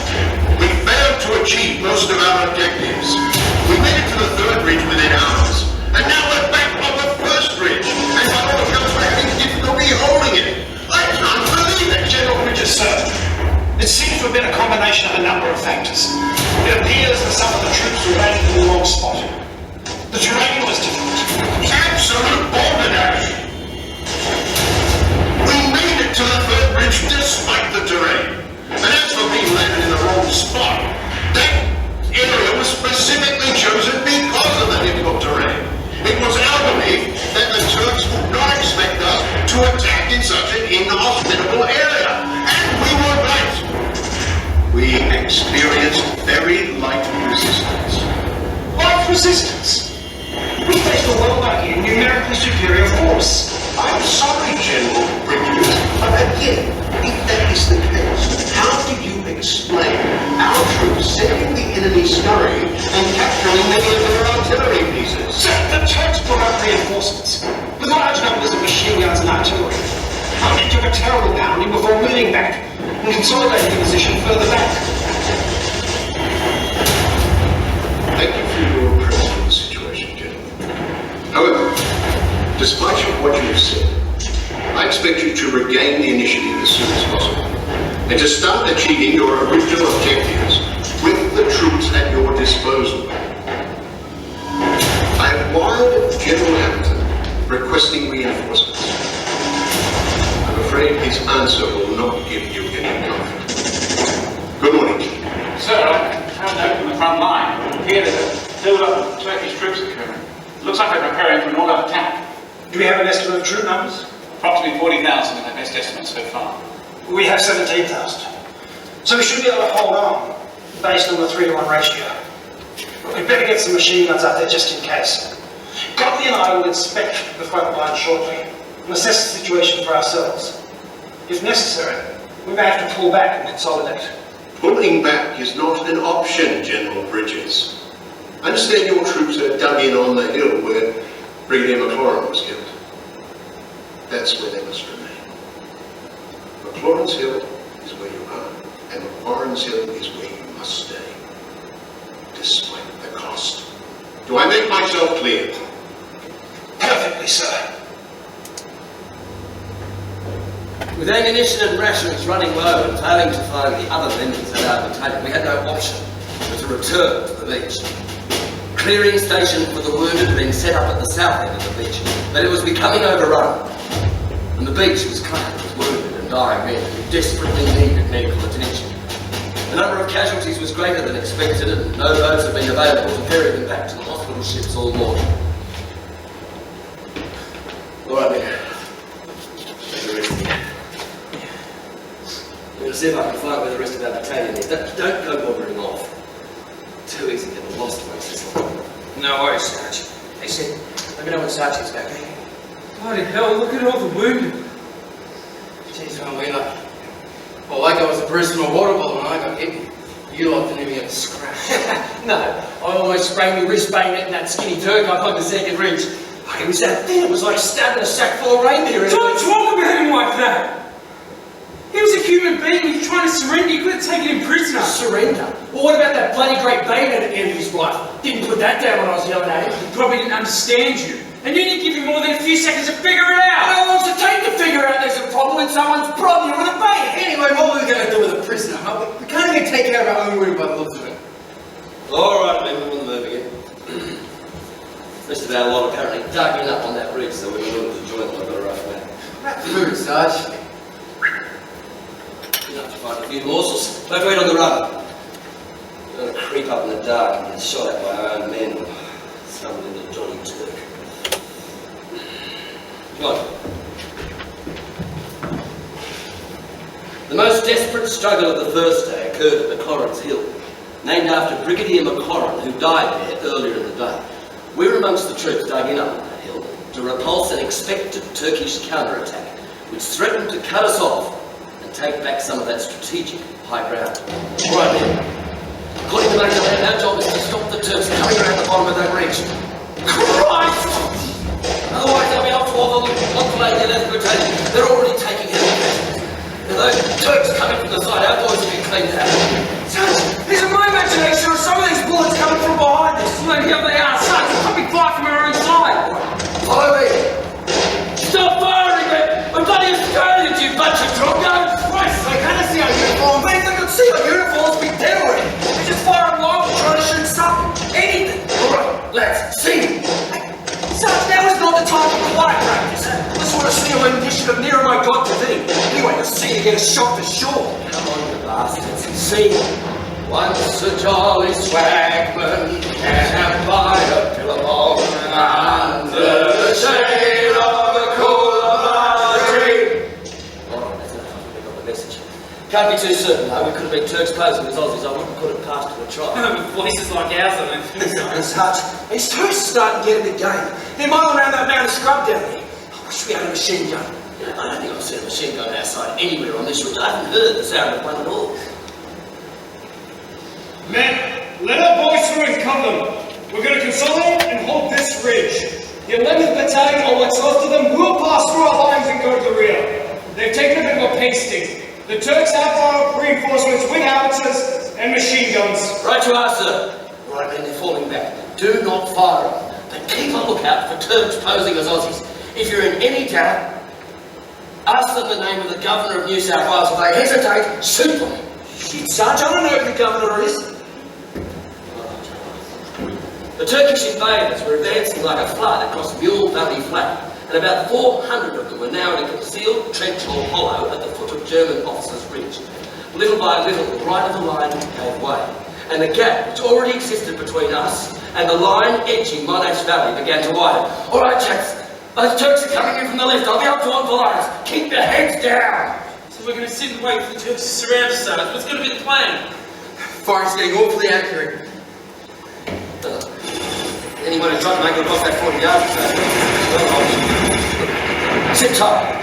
We failed to achieve most of our objectives. We made it to the third ridge within hours, and now we're back on the first ridge, and by all accounts we're having difficulty holding it. I can't believe it, General Bridges, sir. It seems to have been a combination of a number of factors. It appears that some of the troops were landing in the wrong spot. The terrain was difficult. Absolute balderdash. We made it to the third ridge despite the terrain. And as for being landed in the wrong spot, that area was specifically chosen because of the difficult terrain. It was our belief that the Turks would not expect us to attack in such an inhospitable area. And we were right. We experienced very light resistance. Light resistance? We faced a well-known numerically superior force. I'm sorry, General Bridges, but again, if that is the case, how do you explain our troops setting the enemy scurrying and capturing many of their artillery pieces? Sir, the Turks brought out reinforcements with large numbers of machine guns and artillery. It took a terrible pounding before moving back and consolidating the position further back. Thank you for your appraisal of the situation, General. However, despite what you have said, I expect you to regain the initiative as soon as possible, and to start achieving your original objectives with the troops at your disposal. I have wired General Hamilton requesting reinforcements. I'm afraid his answer will not give you any comfort. Good morning, General. Sir, I found out from the front line. Here there's a build-up of Turkish troops occurring. preparing for an all-out attack. Do we have an estimate of troop numbers? Approximately 40,000 in our best estimate so far. We have 17,000. So we should be able to hold on, based on the 3-to-1 ratio. We'd better get some machine guns out there just in case. Godley and I will inspect the front line shortly and assess the situation for ourselves. If necessary, we may have to pull back and consolidate. Pulling back is not an option, General Bridges. I understand your troops are dug in on the hill where Brigadier McLaurin was killed. That's where they must remain. McLaurin's Hill is where you are, and McLaurin's Hill is where you must stay, despite the cost. Do I make myself clear? Perfectly, sir. With ammunition and rations running low and failing to find the other members of our battalion, we had no option but to return to the beach. Clearing station for the wounded had been set up at the south end of the beach, but it was becoming overrun, and the beach was cluttered with wounded and dying men who desperately needed medical attention. The number of casualties was greater than expected, and no boats had been available to ferry them back to the hospital ships all morning. All right, then. I'm going to see if I can find where the rest of our battalion is. Don't go wandering off. Too easy to get lost amongst this lot. No worries, Sarge. Hey, Sid, let me know when Sarge gets back, eh? Bloody hell, look at all the wounded. Jeez, Marlena. Well, like I was a personal water bottle when I got hit. You lot didn't even get a scratch. No, I almost sprained my wrist bayonet in that skinny Turk up on the second ridge. Oh, it was that thin, it was like stabbing a sack full of reindeer. Don't talk about him like that! He was a human being, he was trying to surrender, you could have taken him prisoner. Surrender? Well, what about that bloody great bayonet at the end of his rifle? Didn't put that down when I was yelling at him. He probably didn't understand you. And you didn't give him more than a few seconds to figure it out! How long does it take to figure out there's a problem when someone's prodding you with a bayonet? Anyway, what were we going to do with a prisoner? Huh? We can't even take care of our own wound by the looks of it. All right, men, we're on the move again. The rest of our lot apparently dug in up on that ridge, so we were able to join them. I've got a rough map. That food, Sarge. Enough to find a few morsels. Don't wait on the run. We're going to creep up in the dark and get shot at by our own men or someone in the Johnny Turk. Come on. The most desperate struggle of the first day occurred at McLaurin's Hill, named after Brigadier McLaurin, who died there earlier in the day. We were amongst the troops dug in up on that hill to repulse an expected Turkish counterattack, which threatened to cut us off and take back some of that strategic high ground. All right, then. According to Major Land, our job is to stop the Turks coming around the bottom of that ridge. Christ! Otherwise, they'll be able to operate their left battalion. They're already taking heavy casualties. Now, those Turks coming from the side, our boys will be cleaned out. Sarge, is it my imagination or some of these bullets coming from behind us? Well, here they are, Sarge, we'll probably fly from our own side. Follow me! Stop firing, man! I'm bloody Australians, you bunch of drongos! Christ, they can't see our uniforms. Mate, they could see our uniforms, we'd dead already. We're just firing wild, trying to shoot something. Anything. All right, lads, sing! Sarge, now is not the time for quiet practice. I just want to see a rendition of Nearer My God to Thee. Anyway, to see you get a shot for sure. Come on, you bastards, and sing! Once a jolly swagman camped by a billabong under the shade of a coolabah tree. Alright, that's enough. I got the message. Can't be too certain, though. We could have been Turks posing as Aussies. I wouldn't put it past to a try. With voices like ours, I don't think so. Sarge, these tourists starting to get in the game. They're miling around that mountain scrub down there. I wish we had a machine gun. I don't think I've seen a machine gun outside anywhere on this ridge. I haven't heard the sound of one at all. Men, let our boys through and cover them. We're going to consolidate and hold this ridge. The 11th Battalion, or what's left of them, will pass through our lines and go to the rear. They've taken a bit of a pasting. The Turks have our reinforcements with howitzers and machine guns. Right you are, sir. Right, men, they're falling back. Do not fire them, but keep a lookout for Turks posing as Aussies. If you're in any doubt, ask them the name of the Governor of New South Wales. If they hesitate, shoot them. Shit, Sarge, I don't know who the Governor is. The Turkish invaders were advancing like a flood across Mule Valley Flat, and about 400 of them were now in a concealed trench or hollow at the foot of German Officers' Ridge. Little by little, the right of the line gave way, and the gap which already existed between us and the line edging Monash Valley began to widen. All right, chaps, those Turks are coming in from the left. I'll be up to on for lines. Keep your heads down. So we're going to sit and wait for the Turks to surround us, Sarge. What's going to be the plan? Fire's getting awfully accurate. Anyone who tried to make it across that 40 yards, sit tight.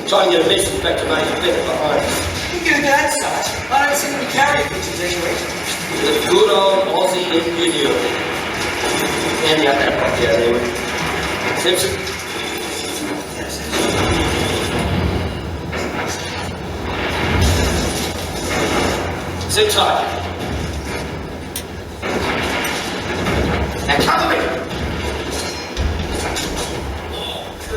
Try and get a message back to Major Bennett behind us. You get a dad, Sarge. I don't seem to be carrying pictures anyway. The good old Aussie ingenuity. Hand me out that box down there with Simpson. Sit tight. Now cover me.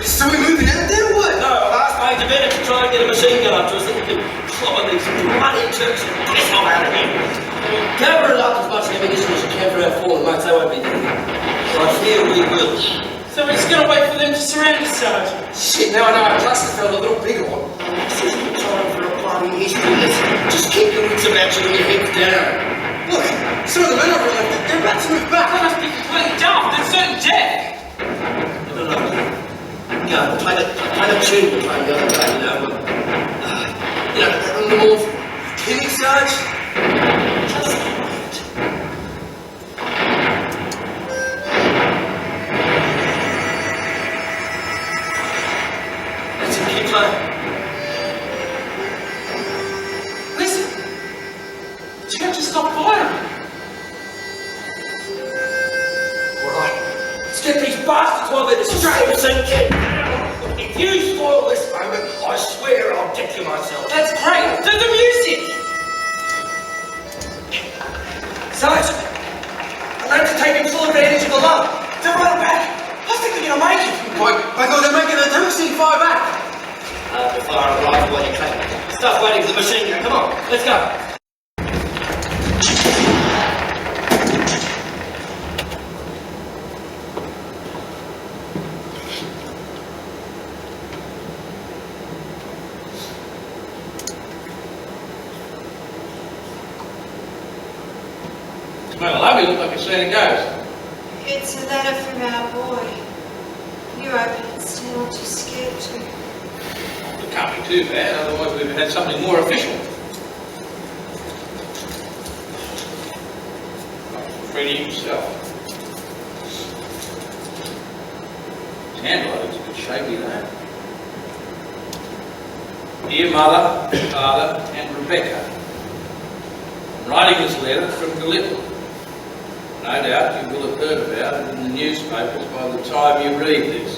So we're moving out there or what? No, I've asked Major Bennett to try and get a machine gun up to us that we can clobber these bloody Turks and get us all out of here. Gather up as much ammunition as you can for our fallen mates, they won't be there. But I fear we will. So we're just going to wait for them to surround us, Sarge? Shit, now I know our cluster fell a little bigger one. This isn't time for a bloody history lesson. Just keep your wits about you and your heads down. Look, some of the men over there, they're about to move back. They must be completely dumb. They're certain death. I don't know. Go, play the tune we played the other day, the more killing Sarge. Just wait. That's it, keep playing. Listen. Turks just stop firing. All right, let's get these bastards while they're distracted. If you spoil this moment, I swear I'll deck you myself. That's great. Do the music. Sarge, I need to take full advantage of the luck. They're right back. I think they're going to make it. By God, they're making the Turks see fire back. The fire arrives while you can. Start waiting for the machine gun. Come on, let's go. Well, lovely, look like a Santa goes. It's a letter from our boy. You open it still, aren't you scared to? It can't be too bad, otherwise we'd have had something more official. Freddie himself. His handwriting's a bit shaky though. Dear Mother, Father and Rebecca, I'm writing this letter from Gallipoli. No doubt you will have heard about it in the newspapers by the time you read this.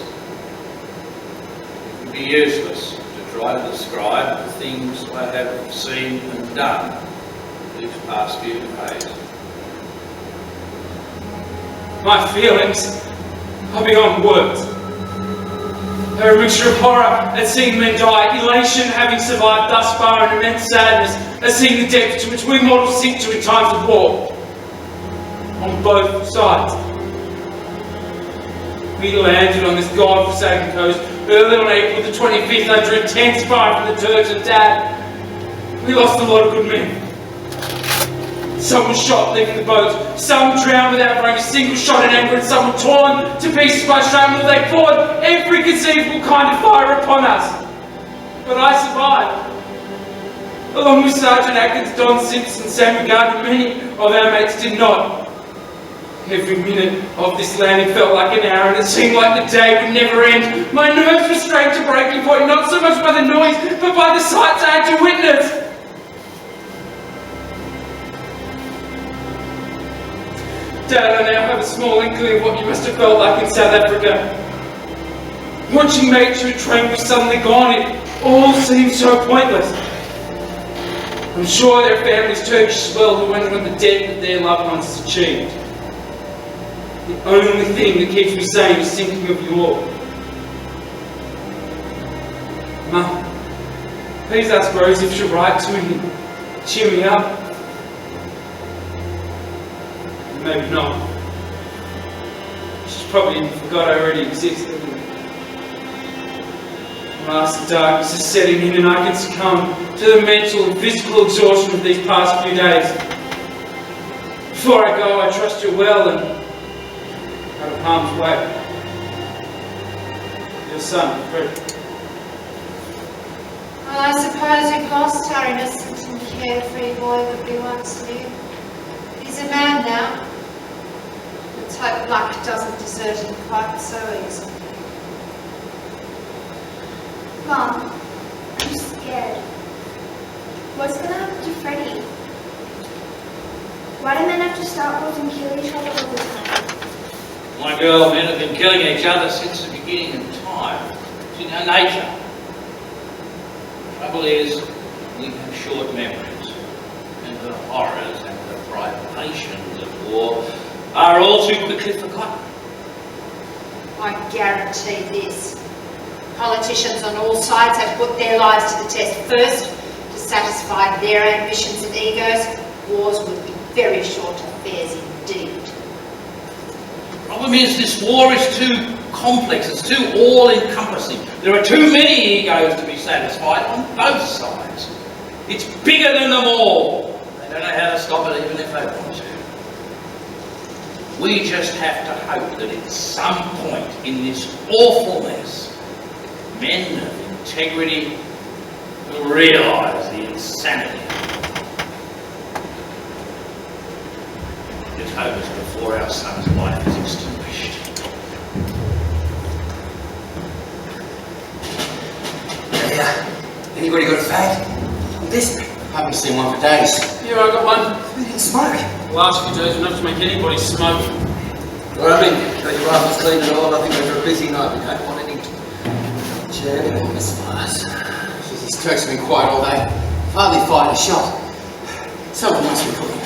It would be useless to try to describe the things I have seen and done these past few days. My feelings are beyond words. They're a mixture of horror at seeing men die, elation at having survived thus far, and immense sadness at seeing the depths to which we mortals sink to in times of war. On both sides. We landed on this god-forsaken coast early on April the 25th under intense fire from the Turks and Dad. We lost a lot of good men. Some were shot leaving the boat, some drowned without firing a single shot in anger, and some were torn to pieces by shrapnel. They poured every conceivable kind of fire upon us. But I survived. Along with Sergeant Atkins, Don Simpson, Sam McGard, and many of our mates did not. Every minute of this landing felt like an hour, and it seemed like the day would never end. My nerves were strained to breaking point, not so much by the noise, but by the sights I had to witness. Dad, I now have a small inkling of what you must have felt like in South Africa. Watching mates who trained were suddenly gone, it all seemed so pointless. I'm sure their families Turkish as well, who went on the debt that their loved ones has achieved. The only thing that keeps me sane is thinking of you all. Mum, please ask Rose if she'll write to me and cheer me up. Maybe not. She's probably forgot I already existed. Master darkness is setting in, and I can succumb to the mental and physical exhaustion of these past few days. Before I go, I trust you're well and out of harm's way. Your son, Fred. Well, I suppose we've lost our innocent and carefree boy that we once knew. He's a man now. Let's hope luck doesn't desert him quite so easily. Mom, I'm scared. What's gonna happen to Freddy? Why do men have to start wars and kill each other all the time? My girl, men have been killing each other since the beginning of time. It's in our nature. The trouble is, we have short memories, and the horrors and the privations of war are all too quickly forgotten. I guarantee this. Politicians on all sides have put their lives to the test. First, to satisfy their ambitions and egos, wars would be very short affairs indeed. The problem is this war is too complex, it's too all-encompassing. There are too many egos to be satisfied on both sides. It's bigger than them all. They don't know how to stop it even if they want to. We just have to hope that at some point in this awful mess, men of integrity will realise the insanity. Just hope it's before our son's life is extinguished. Anybody got a fag? I'm desperate. I haven't seen one for days. Yeah, I got one. We didn't smoke. The last few days enough to make anybody smoke. All right, men, got your rifles clean and all. I think we're for a busy night. We don't want any jamming or misfires. These Turks have been quiet all day. Hardly fired a shot. Someone must be cooking.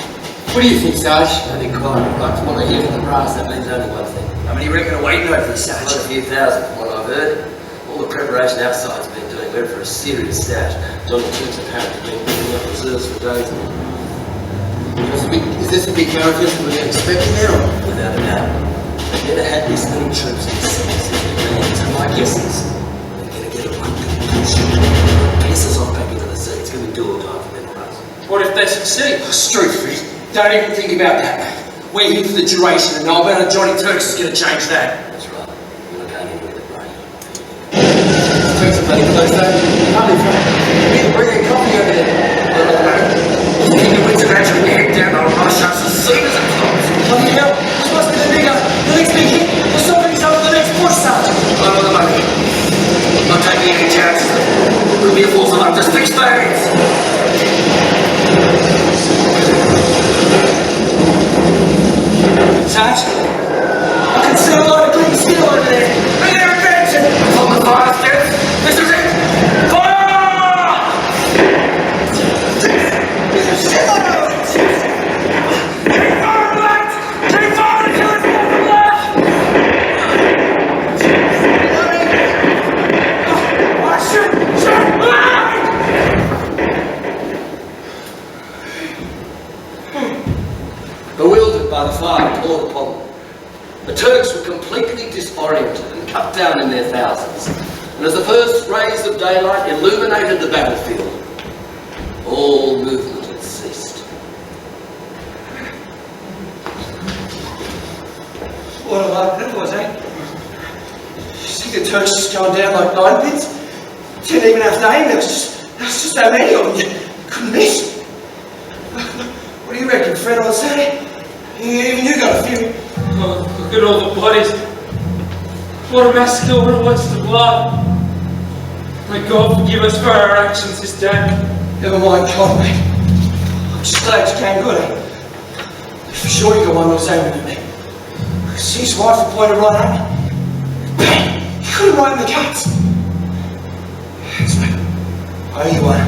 What do you think, Sarge? Only quiet. Like from what I hear from the brass, that means only one thing. How many reckon are waiting over this, Sarge? Quite a few thousand from what I've heard. All the preparation our side's been doing. We're for a serious start. John the Turks apparently been building up reserves for days now. Is this a big marathon we're expecting now? Without a doubt. They've never had this many troops in the cities. And my guess is they're going to get a one big push. Piss us off back into the sea. It's going to be do or die for them or us. What if they succeed? Oh, straight for it. Don't even think about that, mate. We're here for the duration, and no amount of Johnny Turks is going to change that. That's right. We're not going in with it, right? Turks are bloody close, though. Hardly for it. We need to bring a coffee over there. You think the winds are actually head down on rush us as soon as it comes? Bloody hell, this must be the nigger. The next big hit. We're stopping each other the next push, Sergeant. I'm on the money. I'm not taking any chances. Could be a force of up to 6 bags. Sarge, I can see a lot of green steel over there. Bring their attention. From the fire steps. This is it. Fire! Bewildered by the fire poured upon them, the Turks were completely disoriented and cut down in their thousands. And as the first rays of daylight illuminated the battlefield, all movement had ceased. What a light that was, eh? You see the Turks just going down like 9 pins? Didn't even have to aim, there was just so many of them, you couldn't miss. What do you reckon, Fred, on Saturday? Even you got a few. Oh, look at all the bodies. What a massacre, what a waste of blood. May God forgive us for our actions this day. Never mind, God, mate. I'm just glad you came good, eh? For sure you got one that was aiming at me. See his rifle pointed right at me. Bang! He could have right in the guts. Thanks, mate. I owe you one.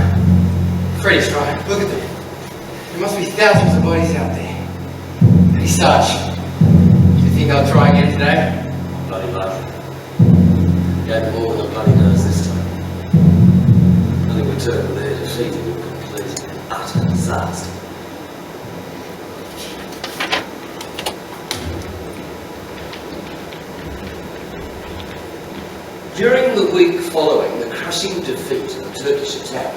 Freddy's right. Look at them. There must be thousands of bodies out there. Hey, Sarge. Do you think I'll try again today? Bloody luck. Gave them all the bloody nose this time. I think we turned their defeat into a complete and utter disaster. During the week following the crushing defeat of the Turkish attack,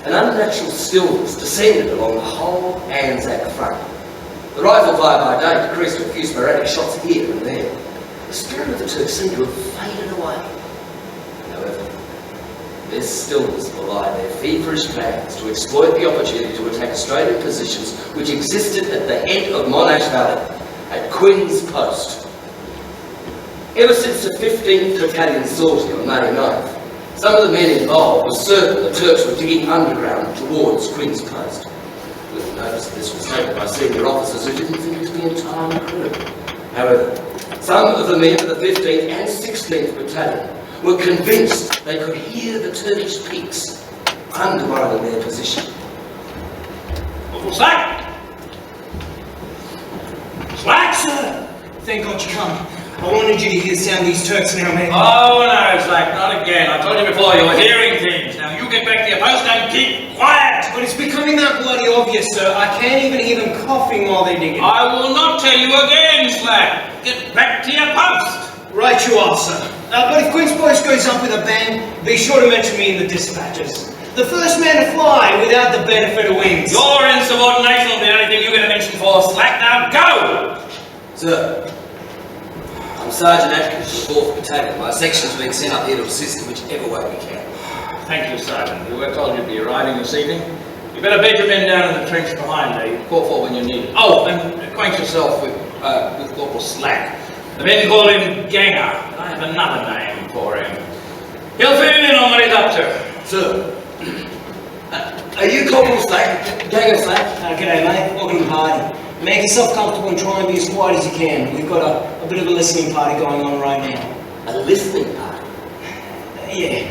an unnatural stillness descended along the whole Anzac front. The rifle fire by day decreased with a few sporadic shots here and there. The spirit of the Turks seemed to have faded away. However, this stillness belied their feverish plans to exploit the opportunity to attack Australian positions which existed at the head of Monash Valley, at Quinn's Post. Ever since the 15th Battalion sortie on May 9th, some of the men involved were certain the Turks were digging underground towards Quinn's Post. Little notice of this was taken by senior officers who didn't think it to be entirely true. However, some of the men of the 15th and 16th Battalion were convinced they could hear the Turkish peaks undermining their position. Corporal Slack! Slack, sir! Thank God you come. I wanted you to hear the sound of these Turks now, mate. Oh no, Slack, not again. I told you before, you're hearing things. Now you get back to your post and keep quiet! But it's becoming that bloody obvious, sir. I can't even hear them coughing while they're digging. I will not tell you again, Slack. Get back to your post! Right you are, sir. But if Quinn's Post goes up with a bang, be sure to mention me in the dispatches. The first man to fly without the benefit of wings. Your insubordination will be the only thing you get a mention for, Slack. Now go! Sir, I'm Sergeant Atkins of the 4th Battalion. My section's been sent up here to assist in whichever way we can. Thank you, Sergeant. We were told you'd be arriving this evening. You better bed your men down in the trench behind there. Call for when you need it. Oh, and acquaint yourself with Corporal Slack. The men call him Ganger, but I have another name for him. He'll fill you in on what he's up to. Sir, are you Corporal Slack? Ganger Slack? G'day, mate. Welcome to the party. Make yourself comfortable and try and be as quiet as you can. We've got a bit of a listening party going on right now. A listening party? Yeah.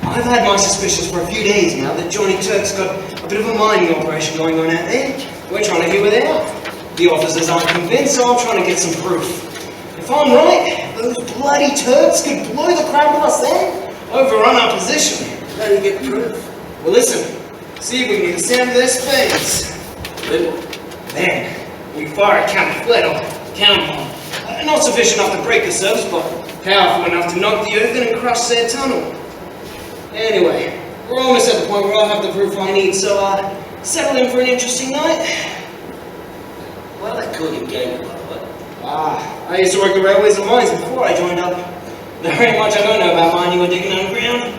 I've had my suspicions for a few days now that Johnny Turk's got a bit of a mining operation going on out there. We're trying to hear where they are. The officers aren't convinced, so I'm trying to get some proof. If I'm right, those bloody Turks could blow the crap out of us then, overrun our position. How do you get proof? Well, listen. See if we can get the sound of their spades. Then, we fire a cannon bomb. Not sufficient enough to break the surface, but powerful enough to knock the earth in and crush their tunnel. Anyway, we're almost at the point where I have the proof I need, so settle in for an interesting night. Why do they call you Ganger, by the way? I used to work the railways and mines before I joined up. There ain't much I don't know about mining or digging underground.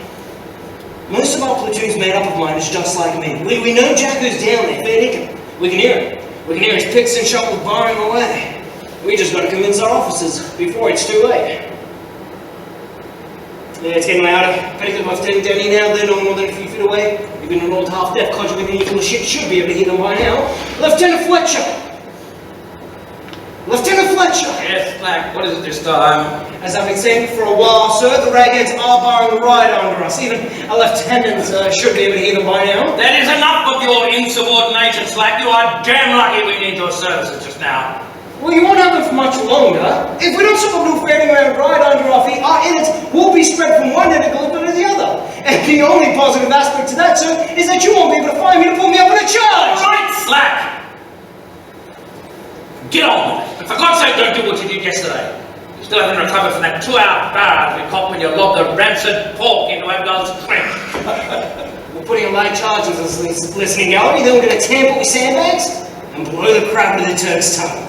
Most of our platoon's made up of miners just like me. We know Jacko's down there, fair dinkum. We can hear him. We can hear his picks and shovels barring away. We just got to convince our officers before it's too late. Yeah, it's getting louder. Petticoat Lieutenant Denny now, they're no more than a few feet away. You've been enrolled half-deaf, conjuring any full of shit, should be able to hear them by now. Lieutenant Fletcher! Lieutenant Fletcher! Yes, Slack, what is it this time? As I've been saying for a while, sir, the ragheads are barring right under us. Even a lieutenant should be able to hear them by now. That is enough of your insubordination, Slack. You are damn lucky we need your services just now. Well, you won't have them for much longer. If we don't stop them ferrying around right under our feet, our innards will be spread from one end of Gallipoli to the other. And the only positive aspect to that, sir, is that you won't be able to find me to pull me up in a charge. Right, Slack! Get on with it. And for God's sake, don't do what you did yesterday. You still haven't recovered from that 2-hour barrage we copped when you lobbed the rancid pork into Abdal's trench. We're putting a light charge into this listening gallery, then we're going to tamper with sandbags and blow the crap out of the Turk's tongue.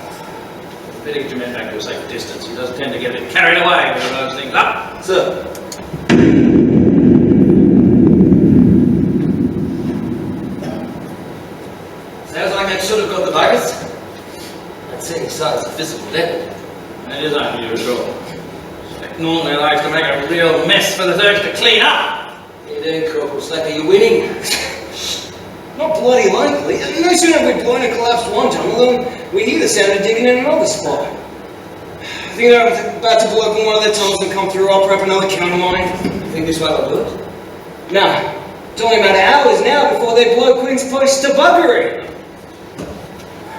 Better get your men back to a safe distance. He does tend to get a bit carried away when he blows things up. Sir. Sounds like that should have got the buggers. Don't see any signs of physical damage. That is unusual. Slack normally likes to make a real mess for the Turks to clean up. How you doing, Corporal Slack? Are you winning? Not bloody likely. No sooner have we blown and collapsed one tunnel than we hear the sound of digging in another spot. I think they're about to blow open one of their tunnels and come through. I'll prep another countermine. You think this one will do it? Nah. It's only a matter of hours now before they blow Quinn's Post to buggery.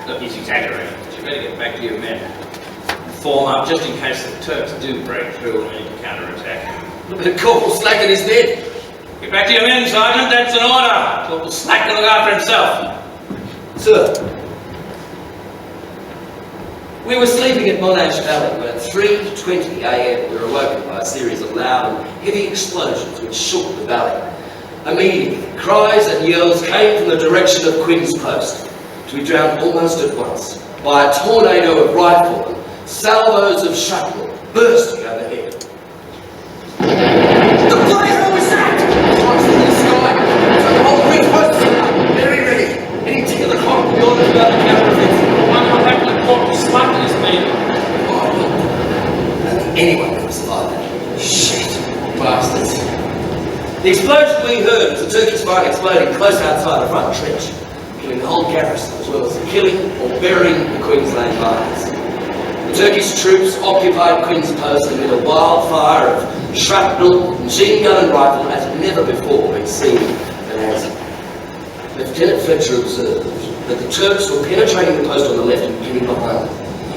Look, he's exaggerating. But you better get back to your men. Form up just in case the Turks do break through and make a counter-attack. Look at Corporal Slack in his bed. Get back to your men, Sergeant. That's an order. Corporal Slack to look after himself. Sir. We were sleeping at Monash Valley when at 3:20 a.m. we were awoken by a series of loud and heavy explosions which shook the valley. Immediately, cries and yells came from the direction of Quinn's Post. to be drowned almost at once by a tornado of rifle and salvos of shrapnel bursting overhead. The bloody hell was that? Shots in the sky. So the whole Queen's post is up, very ready. Any tick of the clock will be ordered about the counter offensive. One more happened to pop the slap in his feet. Oh, I don't think anyone could survive that. Shit, bastards. The explosion we heard was a Turkish mine exploding close outside the front trench, killing the whole garrison as well as killing or burying the Queensland miners. The Turkish troops occupied Queen's Post amid a wildfire of shrapnel, machine gun and rifle as never before been seen in Answer. Lieutenant Fletcher observed that the Turks were penetrating the post on the left and getting behind.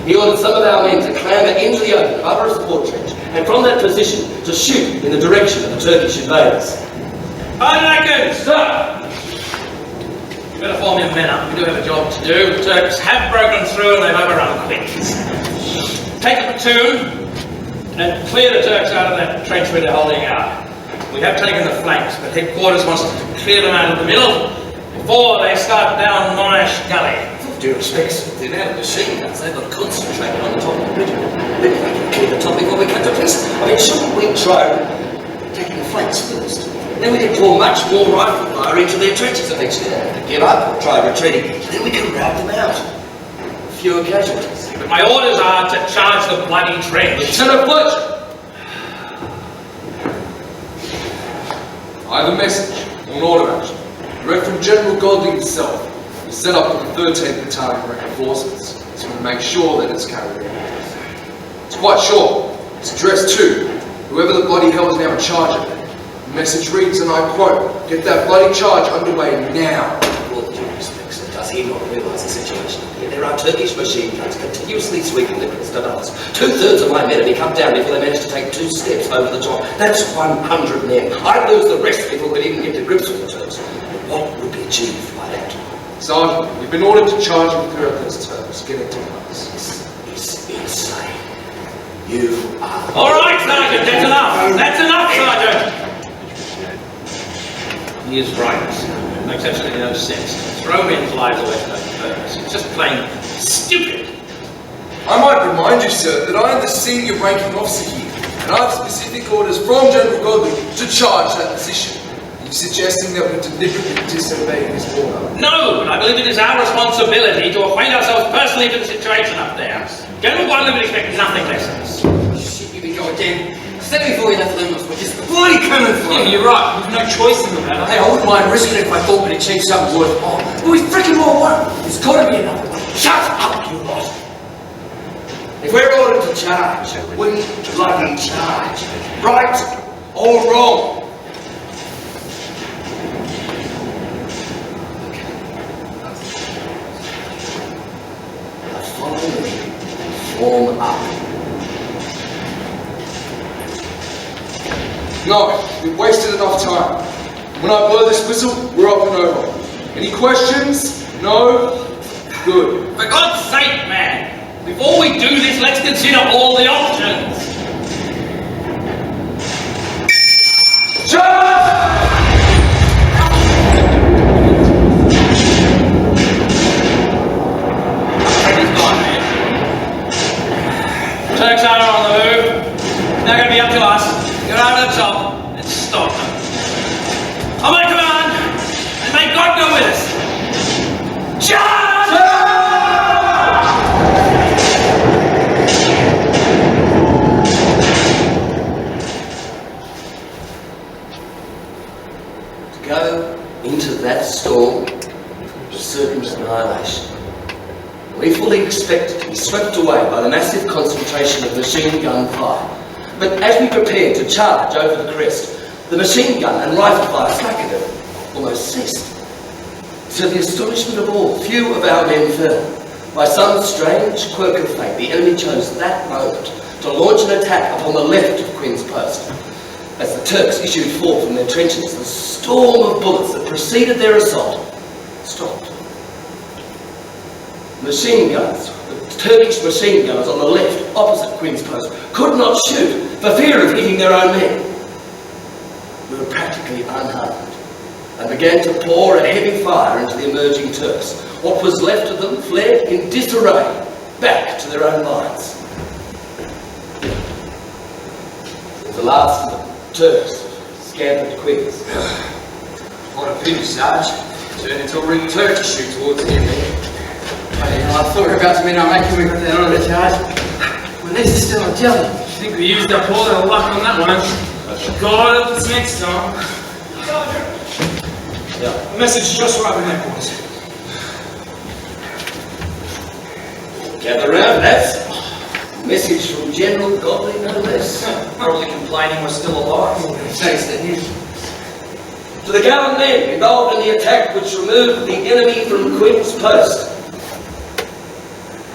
He ordered some of our men to clamber into the open above a support trench and from that position to shoot in the direction of the Turkish invaders. Unreckon, stop! You better form your men up. We do have a job to do. The Turks have broken through and they've overrun Queens. Take a platoon and clear the Turks out of that trench where they're holding out. We have taken the flanks, but headquarters wants to clear them out of the middle before they start down Monash Gully. With due respect, sir, the amount of machine guns they've got concentrated on the top of the bridge. Maybe they can clear the top before we cut to pieces. I mean, shouldn't we try taking the flanks first? Then we can pour much more rifle fire into their trenches eventually. They have to give up or try retreating. Then we can rout them out. Fewer casualties. But my orders are to charge the bloody trench. Lieutenant Fletcher! I have a message, an order action, direct from General Godley himself. He set up with the 13th Battalion reinforcements, so we make sure that it's carried out. It's quite short. It's addressed to whoever the bloody hell is now in charge of it. The message reads, and I quote, "Get that bloody charge underway now." With all due respect, sir, does he not realise the situation? Here there are Turkish machine guns continuously sweeping the crest of us. 2/3 of my men have been cut down before they managed to take 2 steps over the top. That's 100 men. I'd lose the rest before we'd even get to grips with the Turks. But what would be achieved by that? Sergeant, we've been ordered to charge and clear up those Turks. Get it to us. This is insane. You are... All right, Sergeant, that's enough. That's enough, Sergeant. He is right. It makes absolutely no sense. Throw men's lives away for no purpose. It's just plain stupid. I might remind you, sir, that I am the senior ranking officer here, and I have specific orders from General Godley to charge that position. Are you suggesting that we're deliberately disobeying his order? No, but I believe it is our responsibility to acquaint ourselves personally with the situation up there. General Godley would expect nothing less of us. Shit, you go again. Said before we left Limos, we're just bloody coming for Yeah, you're right. We've no choice in the matter. Hey, I wouldn't mind risking it if I thought we'd change something worthwhile. But we freaking all won. There's got to be another way. Shut up, you lot. If we're ordered to charge, we bloody charge. Right or wrong? Now follow me. Form up. No, we've wasted enough time. When I blow this whistle, we're up and over. Any questions? No? Good. For God's sake, man! Before we do this, let's consider all the options. Turks are on the move. They're going to be up to us. Get out of the top and stop them. On my command, and may God go with us. Charge! To go into that storm was certain annihilation. We fully expected to be swept away by the massive concentration of machine gun fire. But as we prepared to charge over the crest, the machine gun and rifle fire slackened and almost ceased. To the astonishment of all, few of our men fell. By some strange quirk of fate, the enemy chose that moment to launch an attack upon the left of Queen's Post. As the Turks issued forth from their trenches, the storm of bullets that preceded their assault stopped. Machine guns, the Turkish machine gunners on the left, opposite Queen's Post, could not shoot for fear of hitting their own men. We were practically unharmed. and began to pour a heavy fire into the emerging Turks. What was left of them fled in disarray back to their own lines. The last of the Turks scampered to quivers. What a pity, Sarge. Turned into a real turkey shoot towards the end there. I thought we were about to meet our mate when we got that on the charge. Well, this is still a jelly. I think we used up all our luck on that one. God help us next time. A message just arrived in headquarters. Gather round, lads. Message from General Godley, no less. Probably complaining we're still alive. Thanks to him. To the gallant men involved in the attack which removed the enemy from Quinn's post,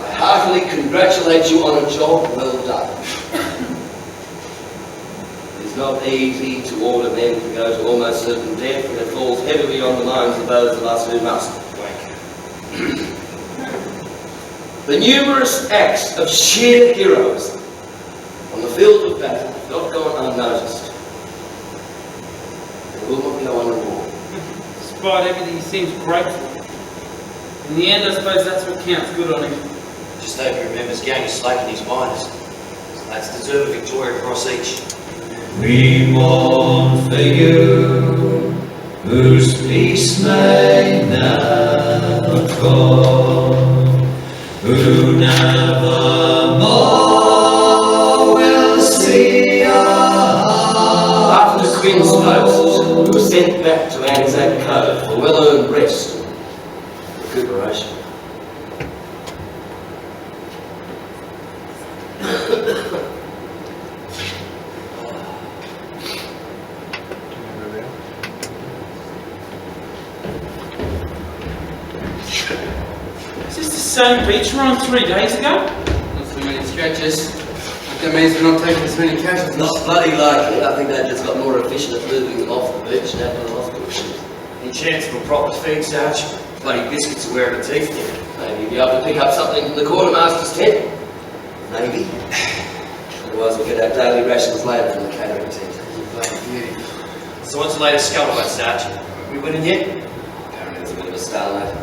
I heartily congratulate you on a job well done. It is not easy to order men to go to almost certain death, and it falls heavily on the minds of those of us who must. The numerous acts of sheer heroes on the field of battle have not gone unnoticed. They will not go unrewarded. Despite everything, he seems grateful. In the end, I suppose that's what counts. Good on him. Just hope he remembers getting a slate in his miners. Lads deserve a Victoria Cross each. We mourn for you, whose peace may never come, who never more will see us. After Quinn's post, we were sent back to Anzac Cove for well-earned rest and recuperation. Is this the same beach we were on 3 days ago? Not so many scratches. But that means we're not taking as many casualties. Not bloody likely. I think they just got more efficient at moving them off the beach and out to the hospital. Any chance of a proper feed, Sarge? Bloody biscuits are wearing the teeth here. Maybe be able to pick up something from the quartermaster's tent. Maybe. Otherwise we'll get our daily rations later from the catering tent. So what's the latest scuttlebutt, Sarge? We winning yet? Apparently it's a bit of a stalemate.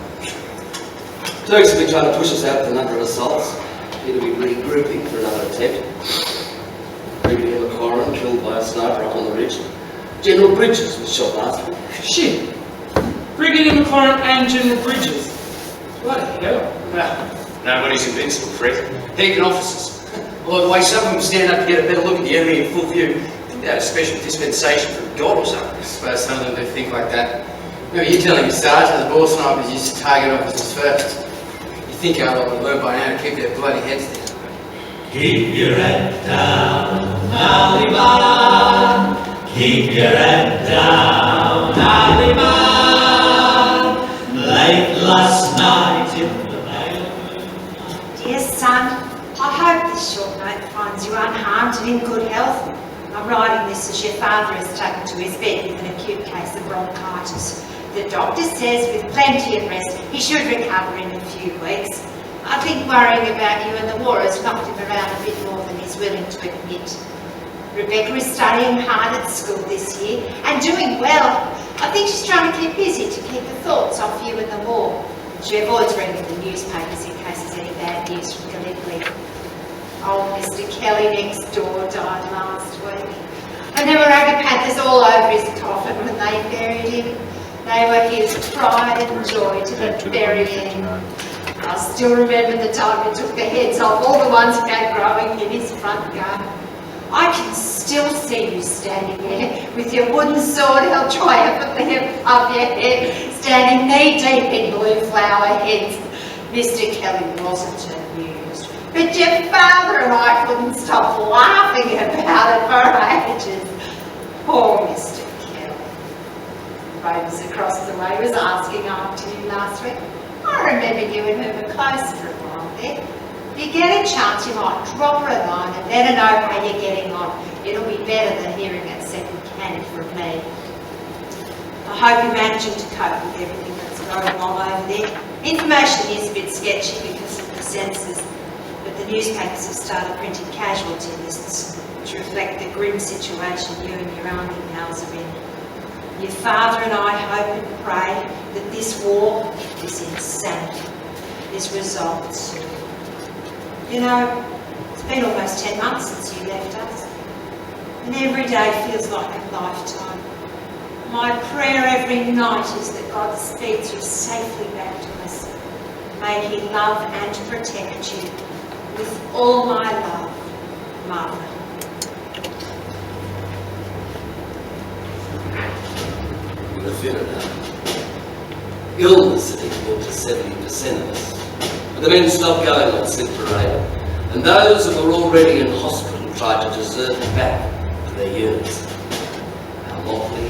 Turks have been trying to push us out with a number of assaults. Appear to be regrouping for another attempt. Brigadier McLaurin killed by a sniper up on the ridge. General Bridges was shot last week. Shit! Brigadier McLaurin and General Bridges. Bloody hell. Well, nobody's invincible, Fred. Heaping officers. Although the way some of them stand up to get a better look at the enemy in full view, I think they had a special dispensation from God or something. I suppose some of them do think like that. Remember you telling me, Sarge, that the ball snipers used to target officers first. You think our lot would learn by now to keep their bloody heads down. Keep your head down, Ali man. Keep your head down, Ali man. Late last night in the vale. Dear son, I hope this short note finds you unharmed and in good health. I'm writing this as your father is taken to his bed with an acute case of bronchitis. The doctor says with plenty of rest he should recover in a few weeks. I think worrying about you and the war has knocked him around a bit more than he's willing to admit. Rebecca is studying hard at school this year and doing well. I think she's trying to keep busy to keep the thoughts off you and the war. She avoids reading the newspapers in case there's any bad news from Gallipoli. Old Mr. Kelly next door died last week. And there were agapanthus all over his coffin when they buried him. They were his pride and joy to the very end. I still remember the time he took the heads off all the ones he had growing in his front garden. I can still see you standing there with your wooden sword held triumph at the hip of your head, standing knee-deep in blue flower heads. Mr. Kelly wasn't amused, but your father and I couldn't stop laughing about it for ages. Poor Mr. Kelly. Rose across the way was asking after you last week. I remember you and her were close for a while there. If you get a chance, you might drop her a line and let her know how you're getting on. It'll be better than hearing it second-hand from me. I hope you're managing to cope with everything that's going on over there. Information is a bit sketchy because of the census, but the newspapers have started printing casualty lists to reflect the grim situation you and your army pals are in. Your father and I hope and pray that this war, this insanity, is resolved soon. You know, it's been almost 10 months since you left us, and every day feels like a lifetime. My prayer every night is that God speeds you safely back to us. May He love and protect you. With all my love, Mother. In the funeral now. Illness had eaten into 70% of us. But the men stopped going on sick parade, and those who were already in hospital tried to desert back to their units. Our motley,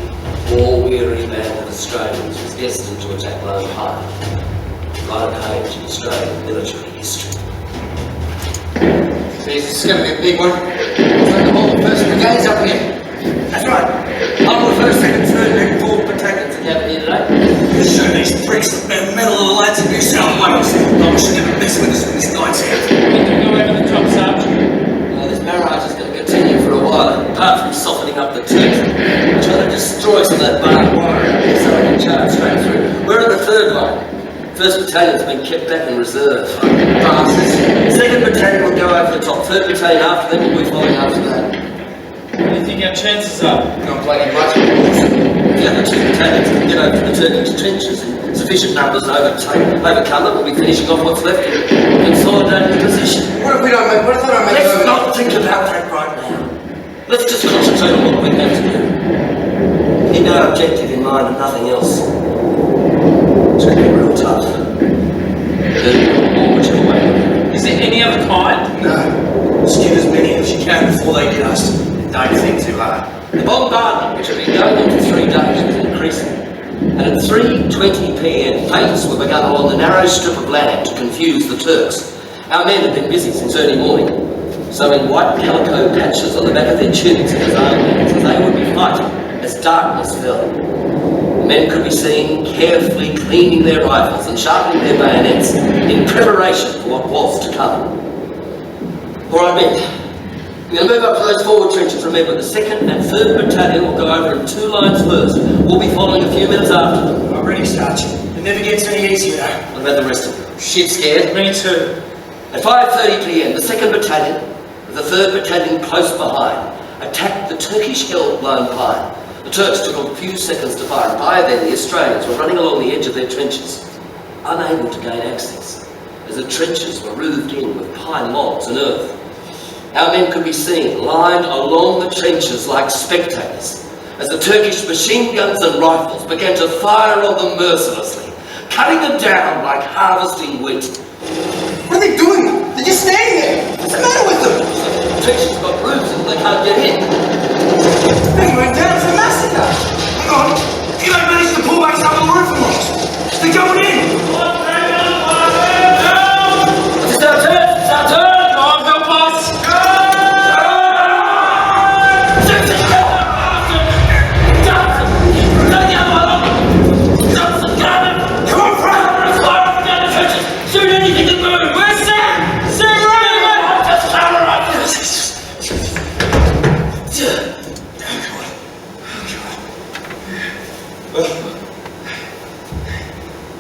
war-weary band of Australians was destined to attack Lone Pine, write a page in Australian military history. Jeez, this is going to be a big one. It's like the whole 1st Brigade's up here. That's right. I'm the 1st, 2nd, 3rd, and 4th battalions that have here today. You show these pricks the medal of the lads of New South Wales. No one should ever mess with us when this night's out. We can go over the top, Sergeant. This barrage is going to continue for a while, apart from softening up the Turks, trying to destroy some of that barbed wire out there so they can charge straight through. We're in the 3rd line. 1st Battalion's been kept back in reserve. Bastards. 2nd Battalion will go over the top. 3rd Battalion after them will be following after that. What do you think our chances are? Not bloody much. The other 2 battalions can get over to the Turkish trenches in sufficient numbers to overcome them. We'll be finishing off what's left and consolidating the position. What if we don't make... What if I don't make... Let's not think about that right now. Let's just concentrate on what we're going to do. Keep our objective in mind and nothing else. It's going to be real tough. Or whichever way. Is there any other kind? No. Just get as many as you can before they get us. Don't think too hard. The bombardment, which had been going on for 3 days, was increasing. And at 3:20 p.m, feints were begun along the narrow strip of land to confuse the Turks. Our men had been busy since early morning, sewing white calico patches on the back of their tunics and arms as they would be fighting as darkness fell. The men could be seen carefully cleaning their rifles and sharpening their bayonets in preparation for what was to come. All right, men. We're going to move up to those forward trenches. Remember, the 2nd and 3rd Battalion will go over in 2 lines first. We'll be following a few minutes after them. I'm ready, Sergeant. It never gets any easier though. What about the rest of them? Shit scared. Me too. At 5:30 p.m, the 2nd Battalion, with the 3rd Battalion close behind, attacked the Turkish-held Lone Pine. The Turks took a few seconds to fire, and by then the Australians were running along the edge of their trenches, unable to gain access, as the trenches were roofed in with pine logs and earth. Our men could be seen lined along the trenches like spectators as the Turkish machine guns and rifles began to fire on them mercilessly, cutting them down like harvesting wheat. What are they doing? They're just standing there. What's the matter with them? The trenches got roofs and they can't get in. They went down for massacre. Hang on. You ain't managed to pull back some of the roof of us. They're going in. It's our turn! It's our turn!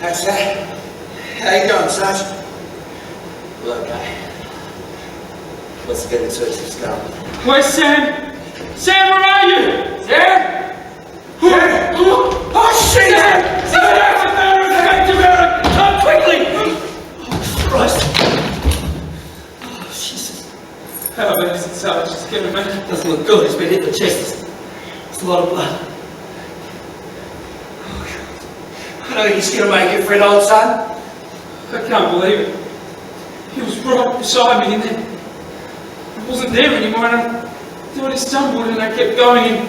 That's that. How you going, Sergeant? Well, okay. Let's get the Turks going. Where's Sam? Sam, where are you? Sam? Sam! Oh, shit! Sam! Come quickly! Oh, Christ! Oh, Jesus. How bad is it, Sergeant? Just give me a minute. Doesn't look good. He's been hit in the chest. It's a lot of blood. I know he's going to make it for an old son. I can't believe it. He was right beside me and then I wasn't there anymore and I thought he stumbled and I kept going and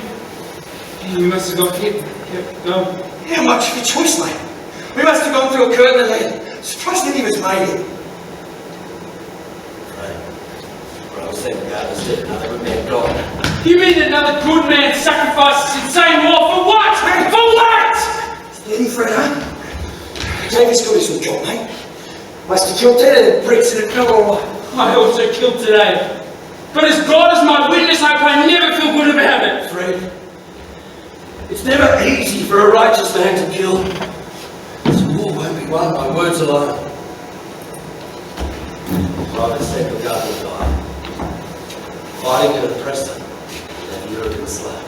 he must have got hit. Kept going. How much of a choice, mate? We must have gone through a curtain of lead. Surprised any of us made it. Right. Well, I was thinking about this dead, another good man gone. You mean another good man sacrificed his insane war for what? For what? Steady, Fred, huh? David's got his own job, mate. Must have killed 10 of the bricks in a couple of while. I also killed today. But as God is my witness, I can never feel good about it. Fred, It's never easy for a righteous man to kill. This war won't be won by words alone. Private Samuel Gardner died, fighting an oppressor and an American slave.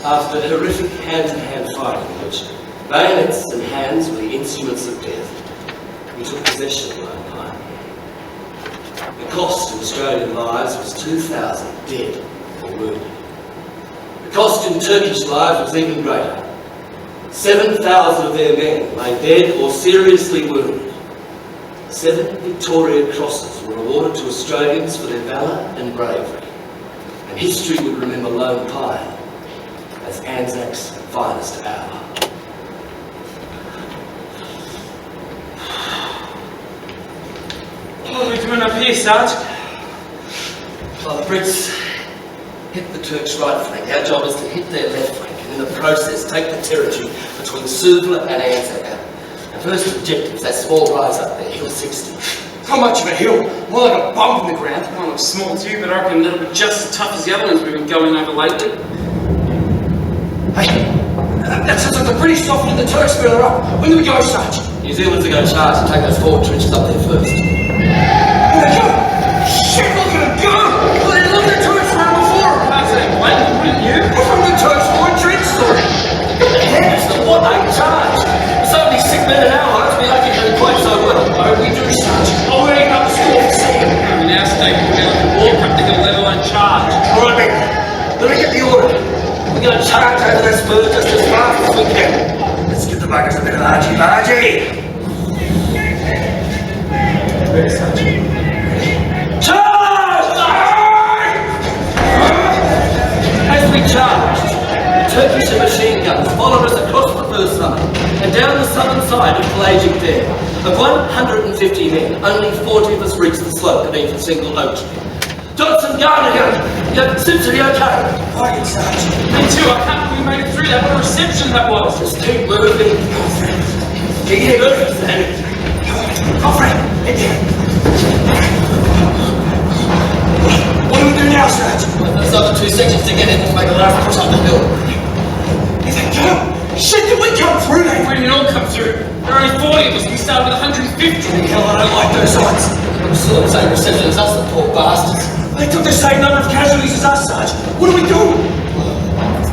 After horrific hand-to-hand fighting in which bayonets and hands were the instruments of death, we took possession of Lone Pine. The cost in Australian lives was 2,000 dead or wounded. The cost in Turkish lives was even greater. 7,000 of their men lay dead or seriously wounded. 7 Victoria Crosses were awarded to Australians for their valour and bravery, and history would remember Lone Pine as Anzac's finest hour. What are we doing up here, Sarge? Well, the Brits hit the Turks' right flank. Our job is to hit their left flank, and in the process take the territory between Suvla and Anzac. Our first objective is that small rise up there, Hill 60. How much of a hill? More like a bump in the ground. Mine looks small too, but I reckon it'll be just as tough as the other ones we've been going over lately. Hey, that sounds like the British softening the Turks further up. When do we go, Sarge? New Zealand's are going to charge and take those forward trenches up there first. Here they go! Shit, look at them go! Well, they look at the Turks from before! I'd say, wait, wouldn't you? We're from the Turks forward trenches already! Heavens, the what ain't charged? It's only 6 men an hour, it's been actually doing quite so well. Oh, we do, Sarge. Oh, we ain't up to score for seeing. In our state, we're like a war practical level and charge. All right, mate. Let me get the order. We're going to charge over that spur just as fast as we can. Let's give the buggers a bit of argy-bargy. Ready, Sergeant? Charge! As we charged, Turkish machine guns followed us across the first summit and down the southern side of Pelagic Dam. Of 150 men, only 40 of us reached the slope beneath a single oak tree. Johnson, Gardner, Simpson, you okay? Quiet, Sergeant. Me too, I can't believe we made it through that. What a reception that was. Just keep moving. Keep moving, Sandy. Come on, Frank. Head down. What do we do now, Sergeant? Those other 2 sections to get in to make a last push up the hill. Is that go? Shit, did we come through that? We didn't all come through. There are only 40 of us. We started with 150. Hell, I don't like those odds. I'm still the same reception as us, the poor bastards. They took the same number of casualties as us, Sarge. What do we do?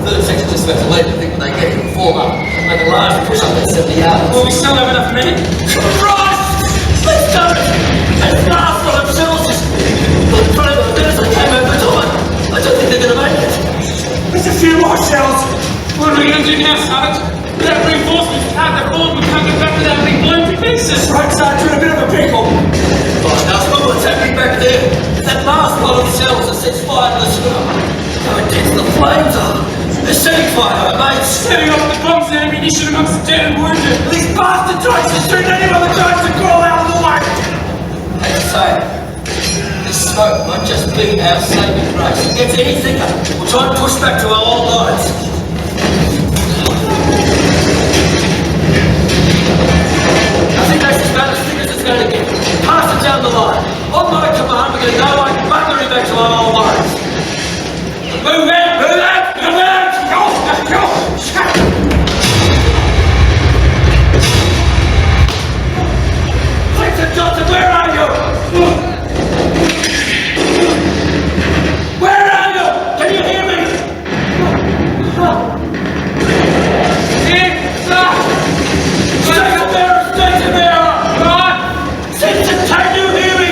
The 3rd section just about to leave. I think when they get here, form up, make a large push up at 70 yards. Will we still have enough men? Right! Let's go! Let's blast on themselves! Just look in front of them as they came over the top. I don't think they're going to make it. There's a few more shells. What are we going to do now, Sarge? Without reinforcements, we can't go forward. We can't go back without being blown to pieces. Right, Sarge, you're in a bit of a pickle. Right, now stop what's happening back there. That last lot of cells that sets fire to the schooner. How intense the flames are. They're setting fire, mates. Setting off the bombs and ammunition amongst the dead and wounded. These bastard trucks are shooting anyone that tries to crawl out of the way. As I say, this smoke might just be our saving grace. If it gets any thicker, we'll try and push back to our old lines. I think that's as bad as thick as it's going to get. Pass it down the line. On my command, we're going to go like buggering back to our old lines. Move out! Move out! Move out! Go! Go! Clinton Johnson, where are you? Where are you? Can you hear me? Stay up there! Stay up there! Simpson, can you hear me?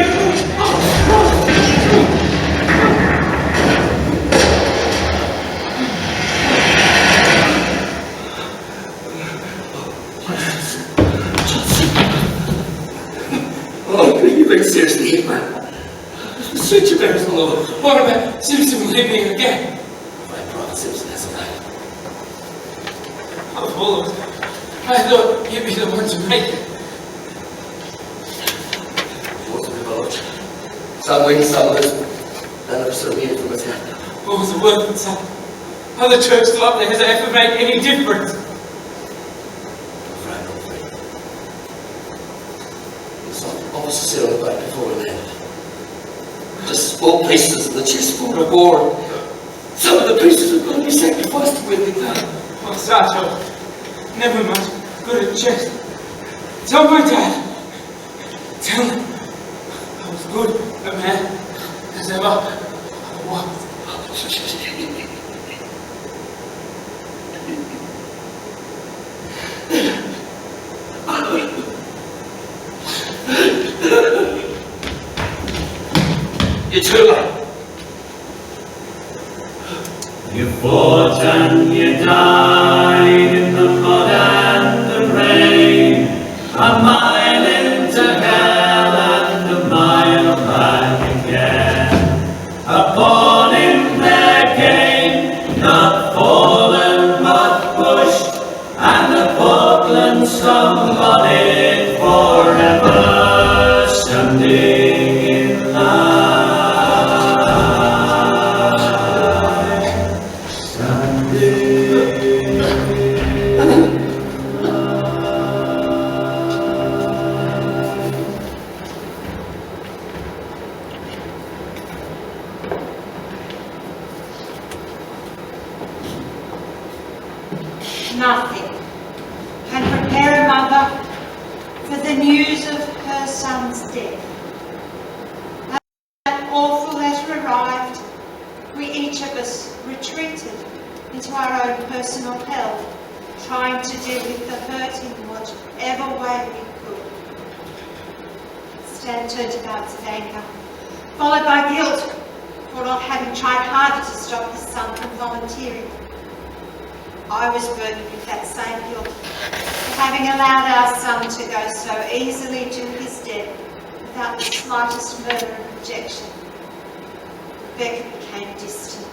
Oh, you've been seriously hit, man. Shoot your bearers all over. What about Simpson leaving again? My brother Simpson has a name. Of all of us, I thought you'd be the one to make it. What's the boat? Some win, some lose. None of us are immune from attack. What was the word, son? Are the Turks still up there? Has it ever made any difference? Some officer said on the boat before we landed. Just small pieces of the chessboard I wore. Some of the pieces are going to be sacrificed to win the game. Oh, Sergeant, never much good at chess. Tell my dad. Tell him I was good a man as ever was. You're too late. You fought and you died in the mud and the rain, a mile into hell and a mile back again. Upon in their game, not fallen but pushed, and the Portland somebody forever standing in line. Nothing can prepare a mother for the news of her son's death. That awful letter arrived, we each of us retreated into our own personal hell, trying to deal with the hurt in whatever way we could. Stan turned to bouts of anger, followed by guilt for not having tried harder to stop his son from volunteering. I was burdened with that same guilt for having allowed our son to go so easily to his death without the slightest murmur of objection. Rebecca became distant,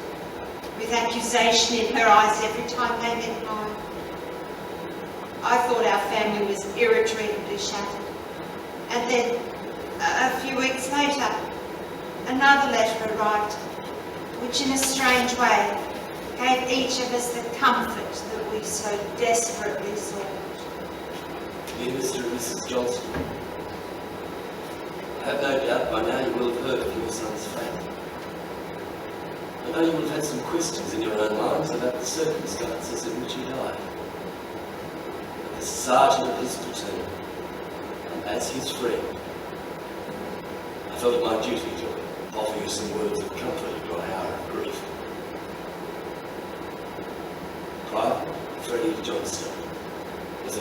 with accusation in her eyes every time they met mine. I thought our family was irretrievably shattered. And then, a few weeks later, another letter arrived, which in a strange way gave each of us the comfort that we so desperately sought. Dear Mr. and Mrs. Johnston, I have no doubt by now you will have heard of your son's fate. I know you will have had some questions in your own minds about the circumstances in which he died. As a sergeant of his platoon, and as his friend, I felt it my duty to offer you some words of comfort at your hour of grief. Private Freddie Johnston was a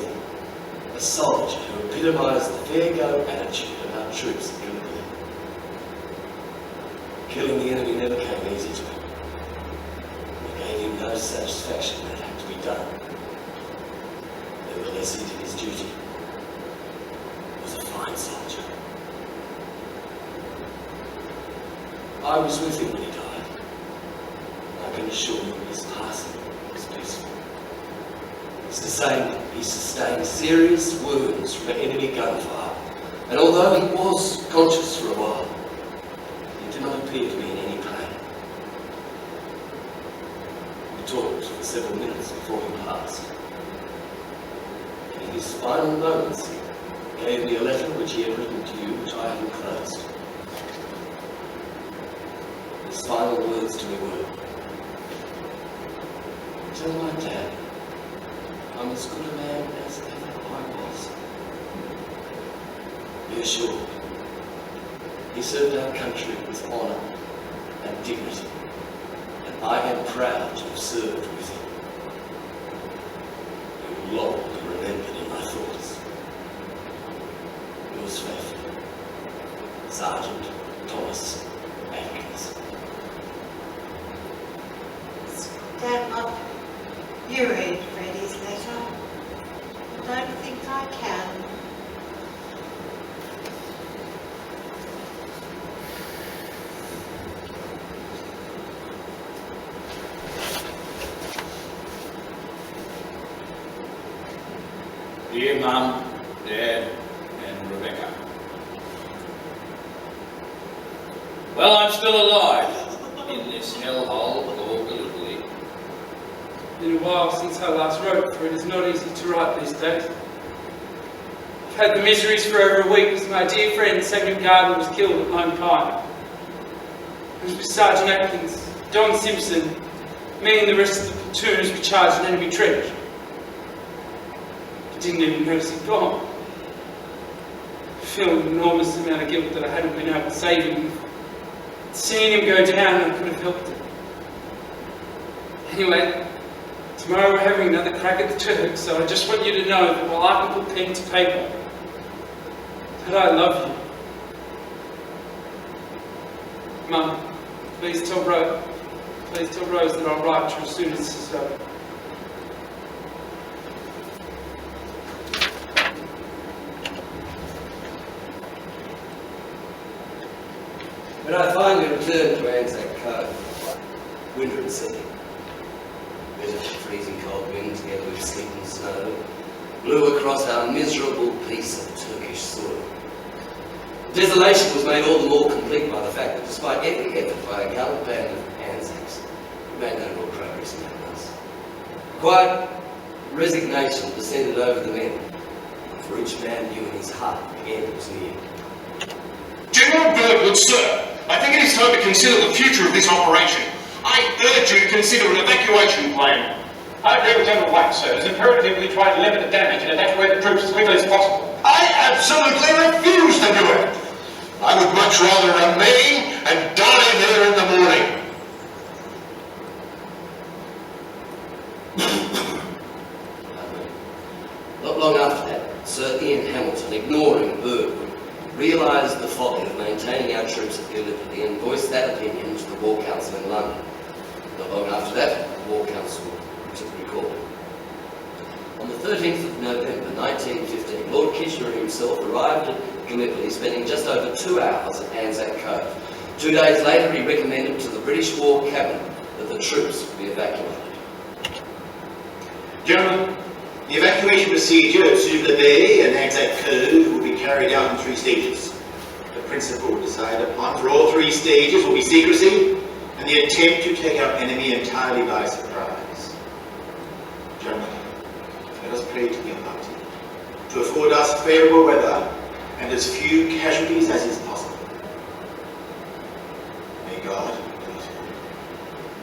soldier who epitomised the fair-go attitude of our troops at Gallipoli. Killing the enemy never came easy to him. It gave him no satisfaction that it had to be done. Nevertheless, he did his duty. He was a fine soldier. I was with him when he died. I can assure you his passing was peaceful. It's the same, he sustained serious wounds from enemy gunfire, and although he was conscious for a while, he did not appear to be in any pain. We talked for several minutes before he passed. In his final moments, he gave me a letter which he had written to you, which I have enclosed. His final words to me were, "Tell my dad I'm as good a man as ever I was." Be assured, he served our country with honour and dignity, and I am proud to have served with him. He will long be remembered in my thoughts. Yours faithfully, Sergeant Thomas Atkins. Dad, you read Freddie's letter. I don't think I can. Dear Mum, Dad, and Rebecca. Well, I'm still alive in this hellhole called Gallipoli. Been a while since I last wrote, for it is not easy to write these days. I I've had the miseries for over a week because my dear friend Samuel Gardner was killed at Lone Pine. It was with Sergeant Atkins, Don Simpson, me and the rest of the platoon as we charged an enemy trench. I didn't even notice he'd gone. I feel an enormous amount of guilt that I hadn't been able to save him. Seeing him go down, I could have helped him. Anyway, tomorrow we're having another crack at the Turks, so I just want you to know that while I can put pen to paper, that I love you. Mum, please tell Rose that I'll write to her as soon as this is over. When I finally returned to Anzac Cove, winter had set in. Bitter, freezing cold wind, together with sleet and snow, blew across our miserable piece of Turkish soil. The desolation was made all the more complete by the fact that despite every effort by a gallant band of Anzacs, we made no real progress in that months. Quiet resignation descended over the men, for each man knew in his heart the end was near. General Birdwood, sir, I think it is time to consider the future of this operation. I urge you to consider an evacuation plan. I agree with General White, sir. It's imperative we try to limit the damage and evacuate the troops as quickly as possible. I absolutely refuse to do it. I would much rather remain and die there in the morning. Not long after that, Sir Ian Hamilton, ignoring Birdwood, realised the folly of maintaining our troops at Gallipoli and voiced that opinion to the War Council in London. Not long after that, the War Council took recall. On the 13th of November 1915, Lord Kitchener himself arrived at Gallipoli, spending just over 2 hours at Anzac Cove. 2 days later, he recommended to the British War Cabinet that the troops be evacuated. Gentlemen, the evacuation procedure at Suvla Bay and Anzac Cove will be carried out in 3 stages. The principle decided upon for all 3 stages will be secrecy and the attempt to take our enemy entirely by surprise. Gentlemen, let us pray to the Almighty to afford us favourable weather and as few casualties as is possible. May God lead us.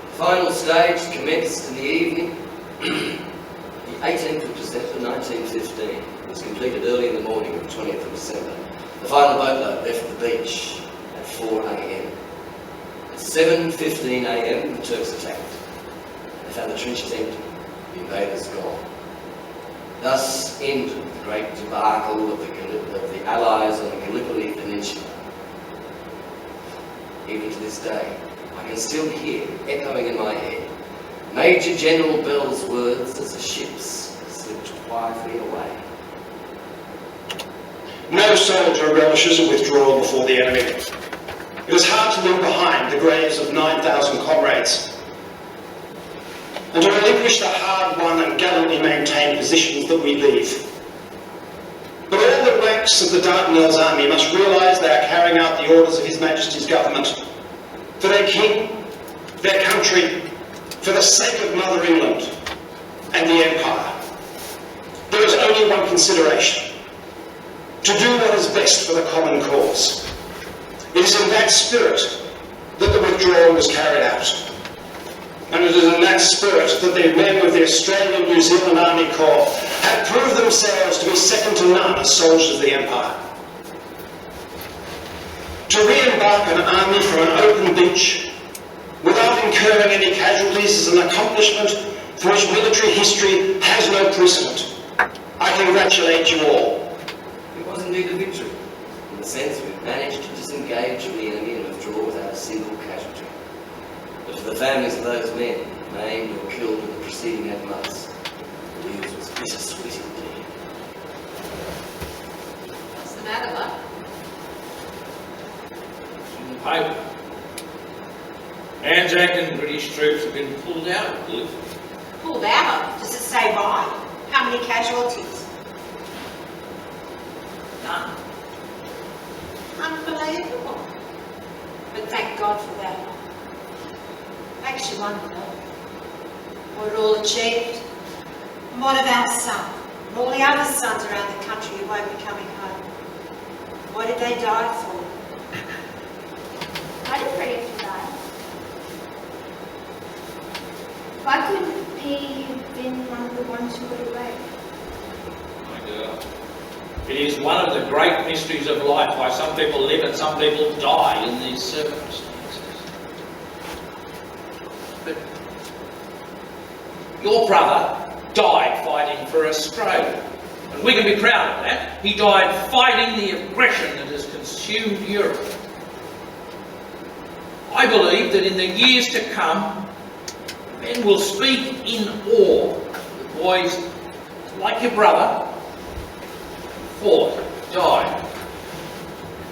The final stage commenced in the evening. The 18th of December 1915 was completed early in the morning of the 20th of December. The final boatload left the beach at 4 a.m. At 7:15 a.m. the Turks attacked. They found the trenches empty, the invaders gone. Thus ended the great debacle of the Allies on the Gallipoli Peninsula. Even to this day, I can still hear, echoing in my head, Major General Bell's words as the ships slipped quietly away. No soldier relishes a withdrawal before the enemy. It is hard to leave behind the graves of 9,000 comrades and to relinquish the hard-won and gallantly maintained positions that we leave. But all the ranks of the Dardanelles army must realise they are carrying out the orders of His Majesty's government for their king, their country, for the sake of Mother England and the Empire. There is only one consideration: to do what is best for the common cause. It is in that spirit that the withdrawal was carried out. And it is in that spirit that the men of the Australian New Zealand Army Corps have proved themselves to be second to none as soldiers of the Empire. To re-embark an army from an open beach without incurring any casualties is an accomplishment for which military history has no precedent. I congratulate you all. It was indeed a victory, in the sense we managed to disengage from the enemy and withdraw without a single casualty. But for the families of those men, maimed or killed in the preceding 8 months, the news was bittersweet indeed. What's the matter, love? In the paper, Anzac and British troops have been pulled out of Gallipoli. Pulled out? Does it say why? How many casualties? None. Unbelievable. But thank God for that. Makes you wonder, though. What it all achieved? And what of our son? And all the other sons around the country who won't be coming home. What did they die for? Why did Freddie have to die? Why couldn't he have been one of the ones who got away? My girl, it is one of the great mysteries of life why some people live and some people die in these circumstances. But your brother died fighting for Australia, and we can be proud of that. He died fighting the aggression that has consumed Europe. I believe that in the years to come, men will speak in awe of boys like your brother fought, died,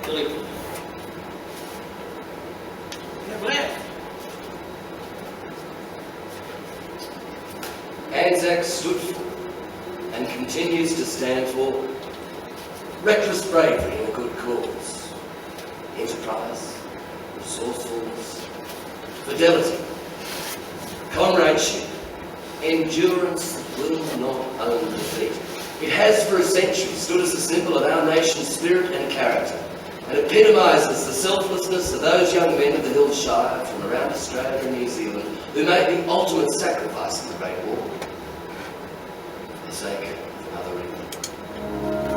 Gallipoli. We have left. Anzac stood for and continues to stand for reckless bravery in a good cause, enterprise, resourcefulness, fidelity, comradeship, endurance that will not own defeat. It has for a century stood as a symbol of our nation's spirit and character, and epitomises the selflessness of those young men of the Hills Shire from around Australia and New Zealand who made the ultimate sacrifice in the Great War for the sake of Mother England.